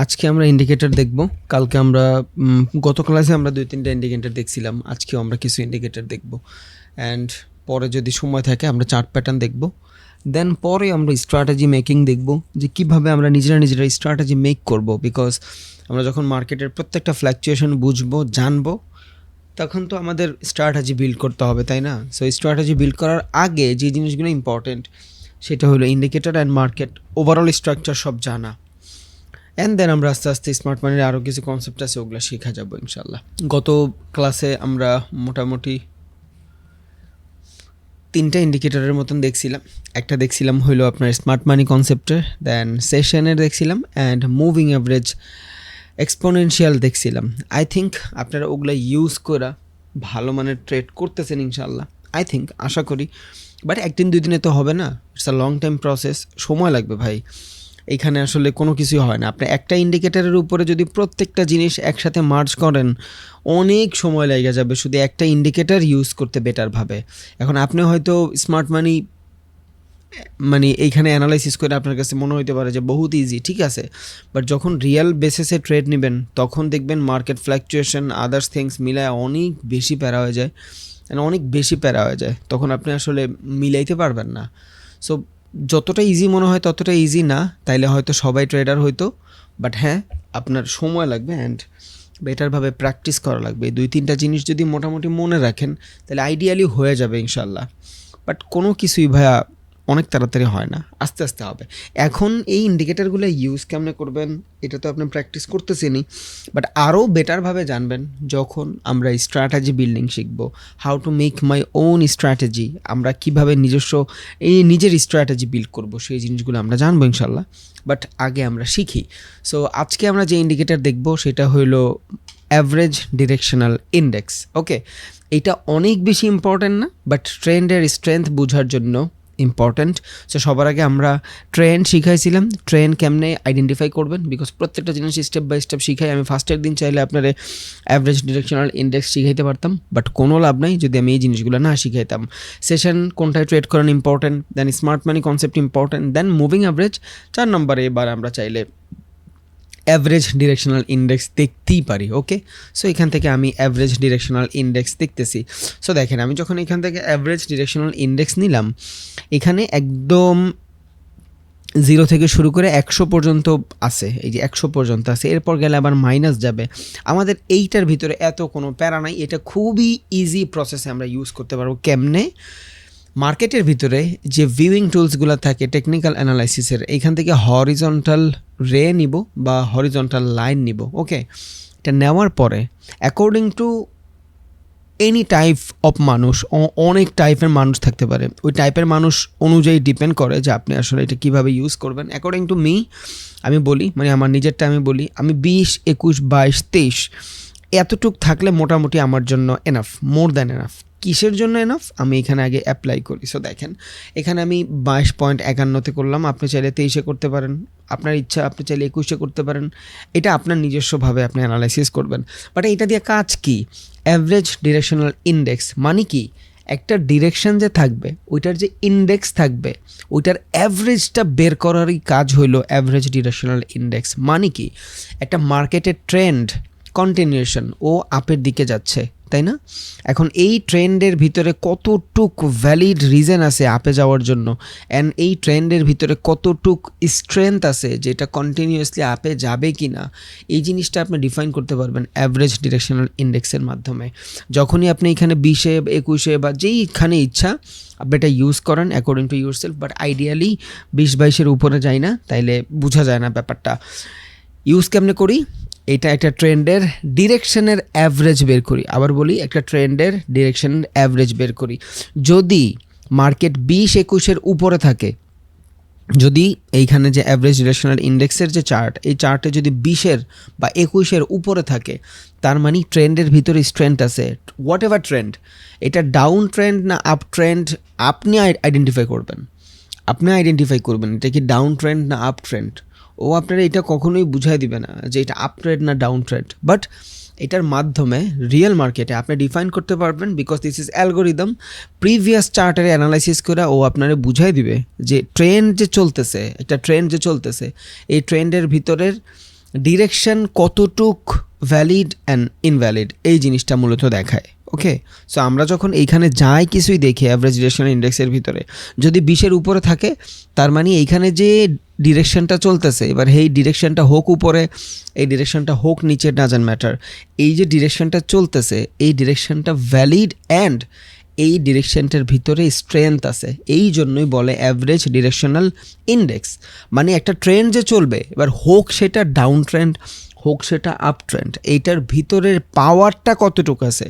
আজকে আমরা ইন্ডিকেটর দেখব। কালকে আমরা গত ক্লাসে আমরা 2-3টা ইন্ডিকেটর দেখছিলাম। আজকেও আমরা কিছু ইন্ডিকেটর দেখব অ্যান্ড পরে যদি সময় থাকে আমরা চার্ট প্যাটার্ন দেখব। দেন পরে আমরা স্ট্র্যাটেজি মেকিং দেখব যে কীভাবে আমরা নিজেরা স্ট্র্যাটেজি মেক করব। বিকজ আমরা যখন মার্কেটের প্রত্যেকটা ফ্ল্যাকচুয়েশন বুঝবো, জানবো, তখন তো আমাদের স্ট্র্যাটেজি বিল্ড করতে হবে, তাই না? সো স্ট্র্যাটেজি বিল্ড করার আগে যে জিনিসগুলো ইম্পর্টেন্ট সেটা হলো indicator and market overall structure সব জানা। অ্যান্ড দেন আমরা আস্তে আস্তে স্মার্ট মানির আরও কিছু কনসেপ্ট আছে, ওগুলো শেখা যাবো ইনশাল্লাহ। গত ক্লাসে আমরা মোটামুটি 3টা ইন্ডিকেটরের মতন দেখছিলাম। একটা দেখছিলাম হইলো আপনার স্মার্ট মানি কনসেপ্টের, দেন সেশনের দেখছিলাম, অ্যান্ড মুভিং অ্যাভারেজ এক্সপোনেনশিয়াল দেখছিলাম। আই থিঙ্ক আপনারা ওগুলো ইউজ করা ভালো মানের ট্রেড করতেছেন ইনশাল্লাহ, আই থিঙ্ক, আশা করি। বাট 1-2 দিনে তো হবে না, it's a long time process, সময় লাগবে ভাই। এইখানে আসলে কোনো কিছুই হয় না। আপনি একটা ইন্ডিকেটরের উপরে যদি প্রত্যেকটা জিনিস একসাথে মার্জ করেন, অনেক সময় লেগে যাবে শুধু একটা ইন্ডিকেটর ইউজ করতে বেটারভাবে। এখন আপনি হয়তো স্মার্ট মানি এইখানে অ্যানালাইসিস করে আপনার কাছে মনে হতে পারে যে বহুত ইজি, ঠিক আছে। বাট যখন রিয়েল বেসিসে ট্রেড নেবেন তখন দেখবেন মার্কেট ফ্ল্যাকচুয়েশন আদার্স থিংস মিলায় অনেক বেশি প্যারা হয়ে যায়, তখন আপনি আসলে মিলাইতে পারবেন না। সো যতটা ইজি মনে হয় ততটা ইজি না, তাইলে হয়তো সবাই ট্রেডার হয়তো। বাট হ্যাঁ, আপনার সময় লাগবে অ্যান্ড বেটারভাবে প্র্যাকটিস করা লাগবে। 2-3টা জিনিস যদি মোটামুটি মনে রাখেন তাহলে আইডিয়ালি হয়ে যাবে ইনশাল্লাহ। বাট কোনো কিছুই ভাইয়া অনেক তাড়াতাড়ি হয় না, আস্তে আস্তে হবে। এখন এই ইন্ডিকেটারগুলো ইউজ কেমনে করবেন এটা তো আপনি প্র্যাকটিস করতেছেনই, বাট আরও বেটারভাবে জানবেন যখন আমরা স্ট্র্যাটেজি বিল্ডিং শিখব। How to make my own strategy, আমরা কীভাবে নিজের স্ট্র্যাটেজি বিল্ড করব, সেই জিনিসগুলো আমরা জানবো ইনশাল্লাহ। বাট আগে আমরা শিখি। সো আজকে আমরা যে ইন্ডিকেটার দেখব সেটা হলো অ্যাভারেজ ডিরেকশনাল ইন্ডেক্স। ওকে, এটা অনেক বেশি ইম্পর্ট্যান্ট না, বাট ট্রেন্ডের স্ট্রেংথ বোঝার জন্য ইম্পর্ট্যান্ট। সো সবার আগে আমরা ট্রেন্ড শিখাইছিলাম, ট্রেন্ড কেমনে আইডেন্টিফাই করবেন, বিকজ প্রত্যেকটা জিনিস স্টেপ বাই স্টেপ শিখাই। আমি ফার্স্টের দিন চাইলে আপনারে অ্যাভারেজ ডিরেকশনাল ইন্ডেক্স শিখাইতে পারতাম, বাট কোনো লাভ নাই যদি আমি এই জিনিসগুলো না শিখাইতাম। সেশন কোনটায় ট্রেড করানো ইম্পর্ট্যান্ট, দেন স্মার্ট মানি কনসেপ্ট ইম্পর্ট্যান্ট, দেন মুভিং অ্যাভারেজ। 4 নম্বরে এবার আমরা চাইলে অ্যাভারেজ ডিরেকশনাল ইন্ডেক্স দেখতেই পারি। ওকে, সো এখান থেকে আমি অ্যাভারেজ ডিরেকশনাল ইন্ডেক্স দেখতেছি। সো দেখেন, আমি যখন এখান থেকে অ্যাভারেজ ডিরেকশনাল ইন্ডেক্স নিলাম, এখানে একদম 0 থেকে শুরু করে 100 পর্যন্ত আছে। এই যে 100 পর্যন্ত আছে, এরপর গেলে আবার মাইনাস যাবে। আমাদের এইটার ভিতরে এত কোনো প্যারা নাই, এটা খুবই ইজি প্রসেসে আমরা ইউজ করতে পারবো। কেমনে? মার্কেটের ভিতরে যে ভিউইং টুলসগুলো থাকে টেকনিক্যাল অ্যানালাইসিসের, এইখান থেকে হরিজন্টাল রে নিব বা হরিজন্টাল লাইন নিব। ওকে, এটা নেওয়ার পরে according to any type of মানুষ, অনেক টাইপের মানুষ থাকতে পারে, ওই টাইপের মানুষ অনুযায়ী ডিপেন্ড করে যে আপনি আসলে এটা কীভাবে ইউজ করবেন। অ্যাকর্ডিং টু মি আমি বলি, আমার নিজেরটা আমি বলি, আমি 20, 21, 22, 23 এতটুক থাকলে মোটামুটি আমার জন্য এনাফ, মোর দ্যান এনাফ। কিসের জন্য এনাফ আমি এখানে আগে অ্যাপ্লাই করি। সো দেখেন, এখানে আমি 22.51 করলাম, আপনি চাইলে 23 করতে পারেন, আপনার ইচ্ছা, আপনি চাইলে 21 করতে পারেন। এটা আপনার নিজস্বভাবে আপনি অ্যানালাইসিস করবেন। বাট এটা দিয়ে কাজ কি? অ্যাভারেজ ডিরেকশনাল ইন্ডেক্স মানে কি? একটা ডিরেকশন যে থাকবে, ওইটার যে ইন্ডেক্স থাকবে, ওইটার অ্যাভারেজটা বের করারই কাজ হইলো অ্যাভারেজ ডিরেকশনাল ইন্ডেক্স। মানে কি? একটা মার্কেটের ট্রেন্ড কন্টিনিউশন, ও আপের দিকে যাচ্ছে, তাই না? এখন এই ট্রেন্ডের ভিতরে কতটুক ভ্যালিড রিজন আছে আপে যাওয়ার জন্য, অ্যান্ড এই ট্রেন্ডের ভিতরে কতটুক স্ট্রেংথ আছে যেটা কন্টিনিউয়াসলি আপে যাবে কি না, এই জিনিসটা আপনি ডিফাইন করতে পারবেন অ্যাভারেজ ডিরেকশনাল ইন্ডেক্সের মাধ্যমে। যখনই আপনি এখানে 20, 21 বা যেইখানে ইচ্ছা আপনি এটা ইউজ করেন according to your self, but ideally 20-22 উপরে যায় না, তাইলে বোঝা যায় না ব্যাপারটা। ইউজ কেমনে করি? এটা একটা ট্রেন্ডের ডিরেকশনের অ্যাভারেজ বের করি। আবার বলি, একটা ট্রেন্ডের ডিরেকশনের অ্যাভারেজ বের করি। যদি মার্কেট 20-21 উপরে থাকে, যদি এইখানে যে অ্যাভারেজ ডিরেকশনাল ইন্ডেক্সের যে চার্ট, এই চার্টে যদি 20 বা 21 উপরে থাকে, তার মানে ট্রেন্ডের ভিতরে স্ট্রেংথ আছে। হোয়াট এভার ট্রেন্ড, এটা ডাউন ট্রেন্ড না আপ ট্রেন্ড, আপনি আইডেন্টিফাই করবেন এটা কি ডাউন ট্রেন্ড না আপ ট্রেন্ড। ও আপনারা এটা কখনোই বুঝাই দিবে না যে এটা আপ ট্রেড না ডাউন ট্রেড, বাট এটার মাধ্যমে রিয়েল মার্কেটে আপনি ডিফাইন করতে পারবেন, because this is algorithm. Previous চার্টের অ্যানালাইসিস করে ও আপনারা বুঝাই দিবে যে ট্রেন্ড যে চলতেছে, একটা ট্রেন্ড যে চলতেছে, এই ট্রেন্ডের ভিতরের ডিরেকশন কতটুক ভ্যালিড অ্যান্ড ইনভ্যালিড এই জিনিসটা মূলত দেখায়। ওকে, সো আমরা যখন এইখানে যাই কিছুই দেখি অ্যাভারেজ ডিরেকশনাল ইন্ডেক্সের ভিতরে যদি 20-এর উপরে থাকে, তার মানে এইখানে যে ডিরেকশনটা চলতেছে, এবার এই ডিরেকশনটা হোক উপরে, এই ডিরেকশনটা হোক নিচে, ডাজন্ট ম্যাটার, এই যে ডিরেকশনটা চলতেছে এই ডিরেকশনটা ভ্যালিড অ্যান্ড এই ডিরেকশনটার ভিতরে স্ট্রেংথ আছে, এই জন্যই বলে অ্যাভারেজ ডিরেকশনাল ইন্ডেক্স। মানে একটা ট্রেন্ড যে চলবে, এবার হোক সেটা ডাউন ট্রেন্ড হোক সেটা আপ ট্রেন্ড, এইটার ভিতরের পাওয়ারটা কতটুকু আছে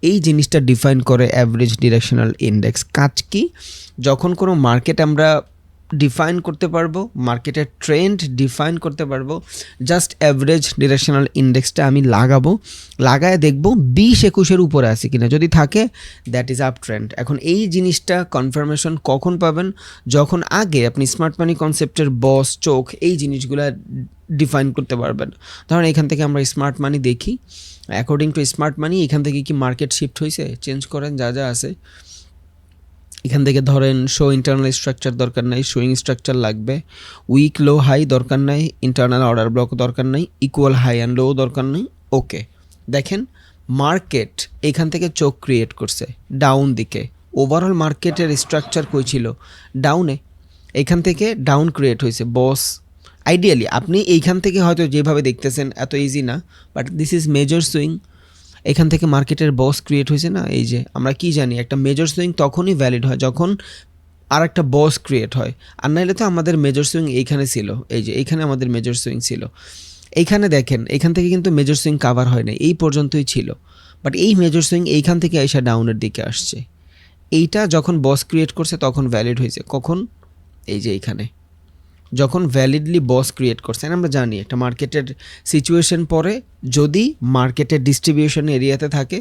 এই জিনিসটা ডিফাইন করে অ্যাভারেজ ডিরেকশনাল ইন্ডেক্স। কাজ কি, যখন কোনো মার্কেট আমরা ডিফাইন করতে পারবো, মার্কেটের ট্রেন্ড ডিফাইন করতে পারবো, জাস্ট অ্যাভারেজ ডিরেকশনাল ইন্ডেক্সটা আমি লাগায় দেখবো 20-21-এর উপরে আছে কিনা, যদি থাকে দ্যাট ইজ আপ ট্রেন্ড। এখন এই জিনিসটা কনফার্মেশন কখন পাবেন, যখন আগে আপনি স্মার্ট মানি কনসেপ্টের বস চোখ এই জিনিসগুলো ডিফাইন করতে পারবেন। ধরুন এখান থেকে আমরা স্মার্ট মানি দেখি, অ্যাকর্ডিং টু স্মার্ট মানি এখান থেকে কি মার্কেট শিফট হয়েছে, চেঞ্জ করেন যা যা আছে এখান থেকে, ধরেন শো ইন্টারনাল স্ট্রাকচার দরকার নাই, শোয়িং স্ট্রাকচার লাগবে, উইক লো হাই দরকার নাই, ইন্টারনাল অর্ডার ব্লক দরকার নাই, ইকুয়াল হাই অ্যান্ড লো দরকার নেই। ওকে, দেখেন মার্কেট এখান থেকে চোখ ক্রিয়েট করছে ডাউন দিকে, ওভারঅল মার্কেটের স্ট্রাকচার কই ছিল, ডাউনে, এখান থেকে ডাউন ক্রিয়েট হয়েছে বস। আইডিয়ালি আপনি এইখান থেকে হয়তো যেভাবে দেখতেছেন এত ইজি না, but this is major swing, এখান থেকে মার্কেটের বস ক্রিয়েট হয়েছে না। এই যে আমরা কি জানি একটা মেজর সুইং তখনই ভ্যালিড হয় যখন আর একটা বস ক্রিয়েট হয়, আর নাইলে তো আমাদের মেজর সুইং এইখানে ছিল, এই যে এইখানে আমাদের মেজর সুইং ছিল, এইখানে দেখেন এখান থেকে কিন্তু মেজর সুইং কাভার হয় না, এই পর্যন্তই ছিল, বাট এই মেজর সুইং এইখান থেকে এসে ডাউনের দিকে আসছে, এইটা যখন বস ক্রিয়েট করছে তখন ভ্যালিড হয়েছে কখন, এই যে এইখানে যখন ভ্যালিডলি বস ক্রিয়েট করছেন। আমরা জানি একটা মার্কেটের সিচুয়েশন পরে যদি মার্কেটের ডিস্ট্রিবিউশন এরিয়াতে থাকে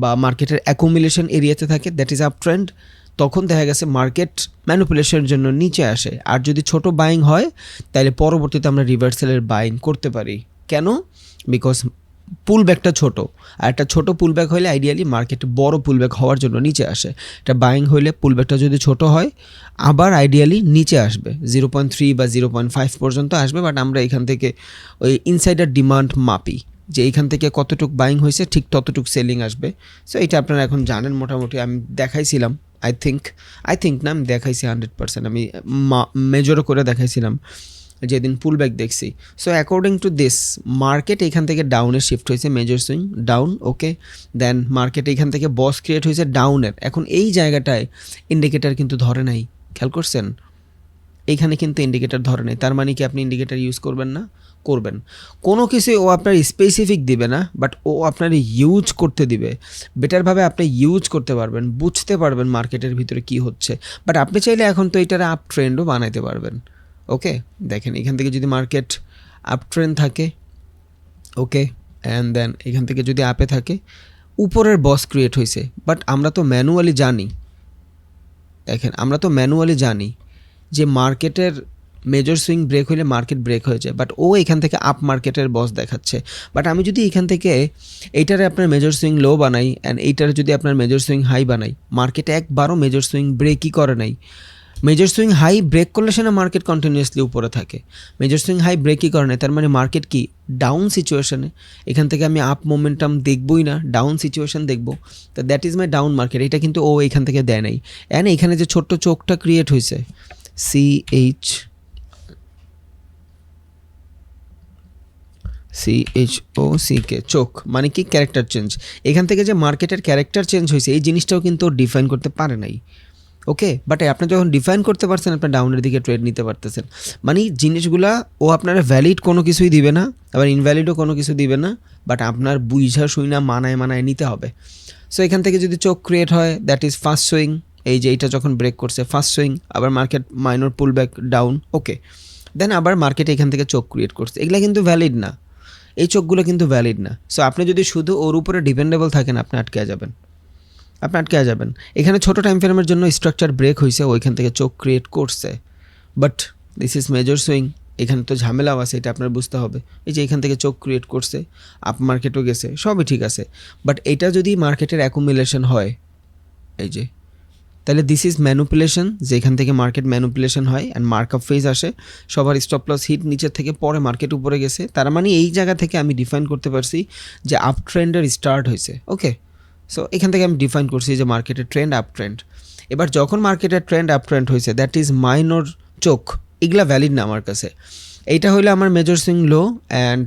বা মার্কেটের অ্যাকুমুলেশন এরিয়াতে থাকে, দ্যাট ইজ আপ ট্রেন্ড, তখন দেখা গেছে মার্কেট ম্যানিপুলেশনের জন্য নিচে আসে, আর যদি ছোট বাইং হয় তাহলে পরবর্তীতে আমরা রিভার্সালের বাইং করতে পারি। কেন? বিকজ পুলব্যাকটা ছোট, আর একটা ছোট পুলব্যাক হলে আইডিয়ালি মার্কেটে বড় পুলব্যাক হওয়ার জন্য নিচে আসে, এটা বাইং হইলে পুলব্যাকটা যদি ছোট হয় আবার আইডিয়ালি নিচে আসবে 0.3 বা 0.5 পর্যন্ত আসবে, বাট আমরা এখান থেকে ওই ইনসাইডার ডিমান্ড মাপি যে এইখান থেকে কতটুক বাইং হয়েছে ঠিক ততটুক সেলিং আসবে। সো এটা আপনারা এখন জানেন মোটামুটি, আমি দেখাইছিলাম, আই থিঙ্ক না আমি দেখাইছি 100%, আমি মেজরও করে দেখাইছিলাম যেদিন পুলব্যাক দেখছি। So according to this market এখান থেকে ডাউনে শিফট হয়েছে, মেজর সুইং ডাউন। ওকে, দেন মার্কেট এখান থেকে বস ক্রিয়েট হয়েছে ডাউনের, এখন এই জায়গাটায় ইন্ডিকেটার কিন্তু ধরে নাই, খেয়াল করছেন, এইখানে কিন্তু ইন্ডিকেটার ধরে নাই, তার মানে কি আপনি ইন্ডিকেটার ইউজ করবেন না? করবেন। কোনো কিছু ও আপনার স্পেসিফিক দিবে না, বাট ও আপনার ইউজ করতে দিবে, বেটারভাবে আপনি ইউজ করতে পারবেন, বুঝতে পারবেন মার্কেটের ভিতরে কি হচ্ছে। বাট আপনি চাইলে এখন তো এটার আপ ট্রেন্ডও বানাইতে পারবেন। ওকে, দেখেন এখান থেকে যদি মার্কেট আপ ট্রেন্ড থাকে, ওকে, অ্যান্ড দেন এখান থেকে যদি আপে থাকে, উপরের বস ক্রিয়েট হয়েছে, বাট আমরা তো ম্যানুয়ালি জানি, দেখেন আমরা তো ম্যানুয়ালি জানি যে মার্কেটের মেজর সুইং ব্রেক হলে মার্কেট ব্রেক হয়ে যায়, বাট ও এখান থেকে আপ মার্কেটের বস দেখাচ্ছে। বাট আমি যদি এখান থেকে এইটারে আপনার মেজর সুইং লো বানাই অ্যান্ড এইটারে যদি আপনার মেজর সুইং হাই বানাই, মার্কেটে একবারও মেজর সুইং ব্রেকই করে নাই। মেজর সুইং হাই ব্রেক করলে সে না মার্কেট কন্টিনিউয়াসলি উপরে থাকে, মেজর সুইং হাই ব্রেকই করে না, তার মানে মার্কেট কি ডাউন সিচুয়েশনে, এখান থেকে আমি আপ মোমেন্টাম দেখবই না, ডাউন সিচুয়েশন দেখব, তো that is my down market. এটা কিন্তু ও এখান থেকে দেয় নাই, অ্যান্ড এখানে যে ছোট্ট চোখটা ক্রিয়েট হয়েছে CHOCK চোখ, মানে কি ক্যারেক্টার চেঞ্জ, এখান থেকে যে মার্কেটের ক্যারেক্টার চেঞ্জ হয়েছে এই জিনিসটাও কিন্তু ডিফাইন করতে পারে নাই। ওকে, বাট আপনি যখন ডিফাইন করতে পারছেন আপনার ডাউনের দিকে ট্রেড নিতে পারতেছেন, মানে জিনিসগুলা ও আপনার ভ্যালিড কোনো কিছুই দিবে না, আবার ইনভ্যালিডও কোনো কিছু দিবে না, বাট আপনার বুঝা শুইনা মানায় নিতে হবে। সো এখান থেকে যদি চোখ ক্রিয়েট হয় দ্যাট ইজ ফার্স্ট সুইং, এই যে এইটা যখন ব্রেক করছে ফার্স্ট সুইং, আবার market minor pull back down. Okay, then আবার মার্কেট এখান থেকে চোখ ক্রিয়েট করছে, এগুলা কিন্তু ভ্যালিড না, এই চোখগুলো কিন্তু ভ্যালিড না। সো আপনি যদি শুধু ওর উপরে ডিপেন্ডেবল থাকেন আপনি আটকে যাবেন। এখানে ছোটো টাইম ফ্রেমের জন্য স্ট্রাকচার ব্রেক হয়েছে, ওইখান থেকে চোখ ক্রিয়েট করছে, but this is major swing, এখানে তো ঝামেলাও আছে, এটা আপনার বুঝতে হবে। এই যে এখান থেকে চোখ ক্রিয়েট করছে, আপ মার্কেটও গেছে, সবই ঠিক আছে, বাট এটা যদি মার্কেটের অ্যাকুমুলেশন হয়, এই যে তাহলে দিস ইজ ম্যানুপুলেশন, যেখান থেকে মার্কেট ম্যানুপুলেশন হয় অ্যান্ড মার্কআপ ফেজ আসে, সবার স্টপ লস হিট নিচের থেকে পরে মার্কেট উপরে গেছে, তার মানে এই জায়গা থেকে আমি ডিফাইন করতে পারছি যে আপ ট্রেন্ডের স্টার্ট হয়েছে। ওকে, সো এখান থেকে আমি ডিফাইন করছি যে মার্কেটের ট্রেন্ড আপ ট্রেন্ড। এবার যখন মার্কেটের ট্রেন্ড আপ ট্রেন্ড হয়েছে, দ্যাট ইজ মাইনর চোখ, এগুলা ভ্যালিড না আমার কাছে। এইটা হইলে আমার major swing low and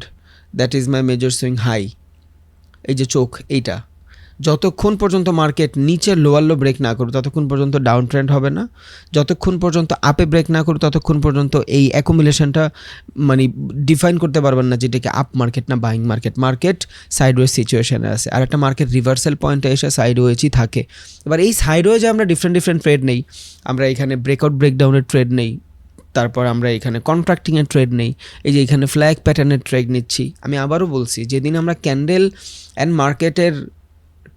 that is my major swing high. এই যে চোখ, এইটা যতক্ষণ পর্যন্ত মার্কেট নিচে লোয়ার লো ব্রেক না করবে ততক্ষণ পর্যন্ত ডাউন ট্রেন্ড হবে না, যতক্ষণ পর্যন্ত আপে ব্রেক না করবে ততক্ষণ পর্যন্ত এই অ্যাকুমুলেশনটা মানে ডিফাইন করতে পারবেন না যেটাকে আপ মার্কেট না বাইং মার্কেট। মার্কেট সাইডওয়েজ সিচুয়েশনে আছে, আর একটা মার্কেট রিভার্সাল পয়েন্টে এসে সাইডওয়েজই থাকে। এবার এই সাইডওয়েজে আমরা ডিফারেন্ট ট্রেড নেই, আমরা এখানে ব্রেকআউট ব্রেকডাউনের ট্রেড নেই, তারপর আমরা এখানে কন্ট্রাক্টিংয়ের ট্রেড নেই, এই যে এখানে ফ্ল্যাগ প্যাটার্নের ট্রেড নিচ্ছি। আমি আবারও বলছি, যেদিন আমরা ক্যান্ডেল অ্যান্ড মার্কেটের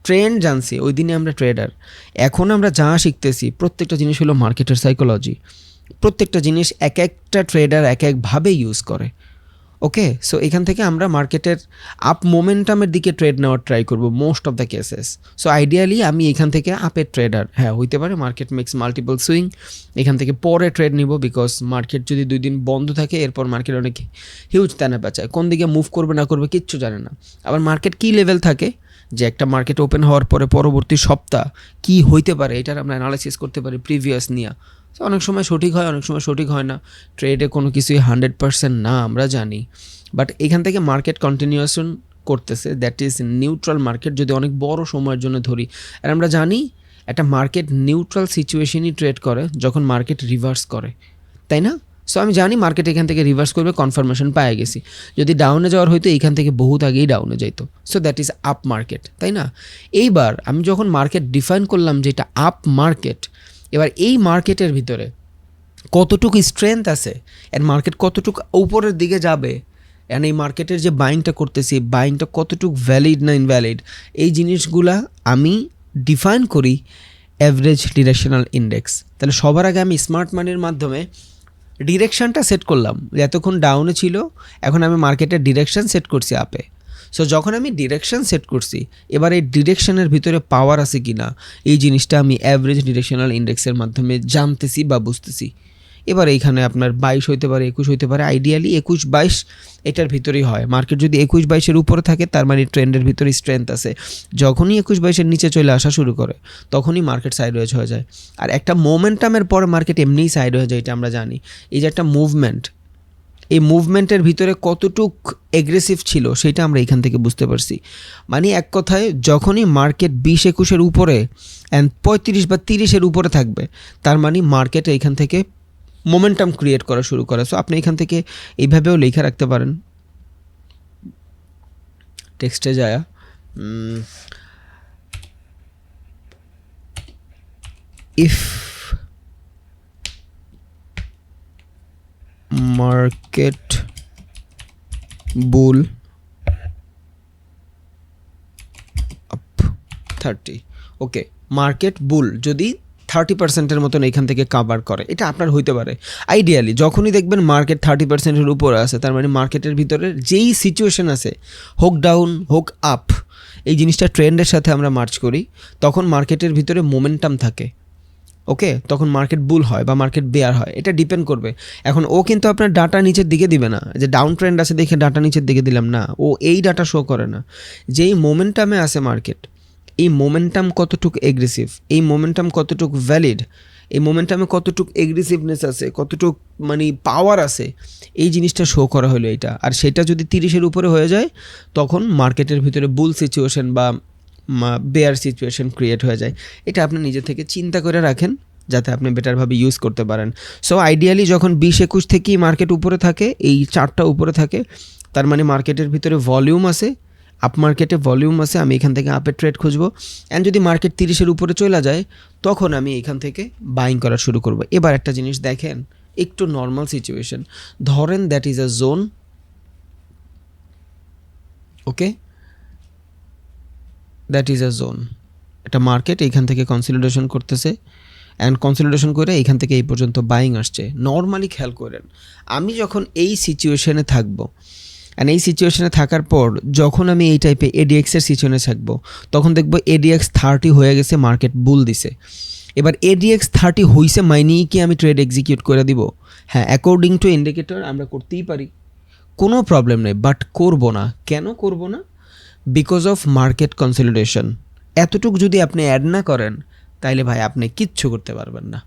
ট্রেন্ড জানছি ওই দিনে আমরা ট্রেডার। এখন আমরা যা শিখতেছি প্রত্যেকটা জিনিস হলো মার্কেটের সাইকোলজি, প্রত্যেকটা জিনিস এক একটা ট্রেডার এক একভাবে ইউজ করে। ওকে, সো এখান থেকে আমরা মার্কেটের আপ মোমেন্টামের দিকে ট্রেড নেওয়ার ট্রাই করব most of the cases. So ideally আমি এখান থেকে আপের ট্রেডার, হ্যাঁ হইতে পারে মার্কেট মেক্স মাল্টিপল সুইং, এখান থেকে পরে ট্রেড নিব, বিকজ মার্কেট যদি 2 দিন বন্ধ থাকে এরপর মার্কেট অনেক হিউজ টানা পেঁচায়, কোন দিকে মুভ করবে না করবে কিচ্ছু জানে না। আবার মার্কেট কী লেভেল থাকে যে একটা মার্কেট ওপেন হওয়ার পরে পরবর্তী সপ্তাহ কী হইতে পারে এটার আমরা অ্যানালাইসিস করতে পারি প্রিভিয়াস নিয়ে। তো অনেক সময় সঠিক হয়, অনেক সময় সঠিক হয় না, ট্রেডে কোনো কিছুই 100% না আমরা জানি। বাট এখান থেকে মার্কেট কন্টিনিউয়েশন করতেছে, দ্যাট ইজ নিউট্রাল মার্কেট যদি অনেক বড় সময়ের জন্য ধরি। আর আমরা জানি একটা মার্কেট নিউট্রাল সিচুয়েশনই ট্রেড করে যখন মার্কেট রিভার্স করে, তাই না? সো আমি জানি মার্কেট এখান থেকে রিভার্স করবে, কনফার্মেশন পায়ে গেছি। যদি ডাউনে যাওয়ার হয়তো এইখান থেকে বহুত আগেই ডাউনে যাইতো, so that is up market, তাই না? এইবার আমি যখন মার্কেট ডিফাইন করলাম যে এটা আপ মার্কেট, এবার এই মার্কেটের ভিতরে কতটুকু স্ট্রেংথ আছে এর মার্কেট কতটুকু উপরের দিকে যাবে, অ্যান্ড এই মার্কেটের যে বাইংটা করতেছি বাইংটা কতটুকু ভ্যালিড না ইনভ্যালিড, এই জিনিসগুলা আমি ডিফাইন করি অ্যাভারেজ ডিরেকশনাল ইন্ডেক্স। তাহলে সবার আগে আমি স্মার্ট মানির মাধ্যমে ডিরেকশানটা সেট করলাম, এতক্ষণ ডাউনে ছিল, এখন আমি মার্কেটের ডিরেকশান সেট করছি আপে। সো যখন আমি ডিরেকশান সেট করছি, এবার এই ডিরেকশানের ভিতরে পাওয়ার আছে কি না এই জিনিসটা আমি অ্যাভারেজ ডিরেকশনাল ইন্ডেক্সের মাধ্যমে জানতেছি বা বুঝতেছি। এবার এইখানে আপনার 22 হইতে পারে, 21 হইতে পারে, আইডিয়ালি 21-22 এটার ভিতরেই হয়। মার্কেট যদি 21-22-এর উপরে থাকে তার মানে ট্রেন্ডের ভিতরে স্ট্রেংথ আছে। যখনই 21-22-এর নিচে চলে আসা শুরু করে তখনই মার্কেট সাইডওয়েজ হয়ে যায়। আর একটা মোমেন্টামের পরে মার্কেট এমনিই সাইড হয়ে যায়, এটা আমরা জানি। এই যে একটা মুভমেন্ট, এই মুভমেন্টের ভিতরে কতটুক এগ্রেসিভ ছিল সেটা আমরা এখান থেকে বুঝতে পারছি। মানে এক কথায় যখনই মার্কেট 20-21-এর উপরে অ্যান্ড 35 বা 30-এর উপরে থাকবে তার মানে মার্কেট এখান থেকে মোমেন্টাম ক্রিয়েট করা শুরু করে। সো আপনি এখান থেকে এইভাবেও লেখা রাখতে পারেন, টেক্সটে যায় if market bull up 30, okay, market bull যদি 30%-এর মতন এখান থেকে কাভার করে, এটা আপনার হইতে পারে। আইডিয়ালি যখনই দেখবেন মার্কেট 30%-এর উপরে আছে তার মানে মার্কেটের ভিতরে যেই সিচুয়েশন আছে, হোক ডাউন হোক আপ, এই জিনিসটা ট্রেন্ডের সাথে আমরা মার্চ করি, তখন মার্কেটের ভিতরে মোমেন্টাম থাকে। ওকে, তখন মার্কেট বুল হয় বা মার্কেট বেয়ার হয়, এটা ডিপেন্ড করবে। এখন ও কিন্তু আপনার ডাটা নিচের দিকে দিবে না, যে ডাউন ট্রেন্ড আছে দেখে ডাটা নিচের দিকে দিলাম না, ও এই ডাটা শো করে না। যেই মোমেন্টামে আছে মার্কেট, এই মোমেন্টাম কতটুকু এগ্রেসিভ, এই মোমেন্টাম কতটুকু ভ্যালিড, এই মোমেন্টামে কতটুকু এগ্রেসিভনেস আছে, কতটুকু মানে পাওয়ার আছে, এই জিনিসটা শো করা হলো এটা। আর সেটা যদি 30-এর উপরে হয়ে যায় তখন মার্কেটের ভিতরে বুল সিচুয়েশন বা বেয়ার সিচুয়েশন ক্রিয়েট হয়ে যায়। এটা আপনি নিজে থেকে চিন্তা করে রাখেন যাতে আপনি বেটারভাবে ইউজ করতে পারেন। সো আইডিয়ালি যখন 20-21 থেকেই মার্কেট উপরে থাকে, এই চারটা উপরে থাকে, তার মানে মার্কেটের ভিতরে ভলিউম আছে, আপ মার্কেটে ভলিউম আছে, আমি এখান থেকে আপের ট্রেড খুঁজবো। অ্যান্ড যদি মার্কেট 30-এর উপরে চলে যায় তখন আমি এখান থেকে বাইং করা শুরু করব। এবার একটা জিনিস দেখেন, একটু নর্মাল সিচুয়েশন ধরেন, that is a zone, okay, that is a zone, একটা মার্কেট এইখান থেকে কনসলিডেশন করতেছে অ্যান্ড কনসলিডেশন করে এইখান থেকে এই পর্যন্ত বাইং আসছে। নর্মালি খেয়াল করেন, আমি যখন এই সিচুয়েশনে থাকবো অ্যান্ড এই সিচুয়েশনে থাকার পর যখন আমি এই টাইপে এডিএক্সের সিচুয়েশনে থাকবো তখন দেখবো এডিএক্স 30 হয়ে গেছে, মার্কেট বুল দিছে। এবার ADX 30 হইছে মাইনেই কি আমি ট্রেড এক্সিকিউট করে দিব? হ্যাঁ, অ্যাকর্ডিং টু ইন্ডিকেটর আমরা করতেই পারি, কোনো প্রবলেম নেই, বাট করব না। কেন করব না? Because of market consolidation. এতটুকু যদি আপনি অ্যাড না করেন তাইলে ভাই আপনি কিচ্ছু করতে পারবেন না।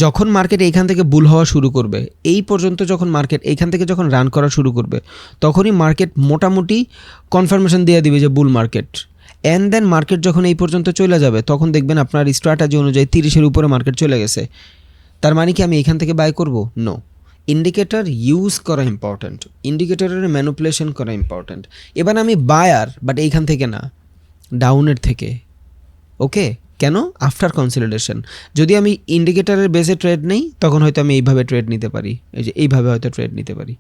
যখন মার্কেট এইখান থেকে বুল হওয়া শুরু করবে, এই পর্যন্ত যখন মার্কেট এইখান থেকে যখন রান করা শুরু করবে, তখনই মার্কেট মোটামুটি কনফার্মেশন দিয়ে দিবে যে bull market. And then market যখন এই পর্যন্ত চলে যাবে, তখন দেখবেন আপনার স্ট্র্যাটেজি অনুযায়ী 30-এর উপরে মার্কেট চলে গেছে। তার মানে কি আমি এখান থেকে বাই করব? নো। ইন্ডিকেটর ইউজ করা ইম্পর্ট্যান্ট, ইন্ডিকেটরের ম্যানুপুলেশন করা ইম্পর্ট্যান্ট। এবার আমি বায়ার, বাট এইখান থেকে না, ডাউনের থেকে। ওকে, কেন? After consolidation. যদি আমি ইন্ডিকেটরের বেসে ট্রেড নেই, তখন হয়তো আমি এইভাবে ট্রেড নিতে পারি, এই যে এইভাবে হয়তো ট্রেড নিতে পারি।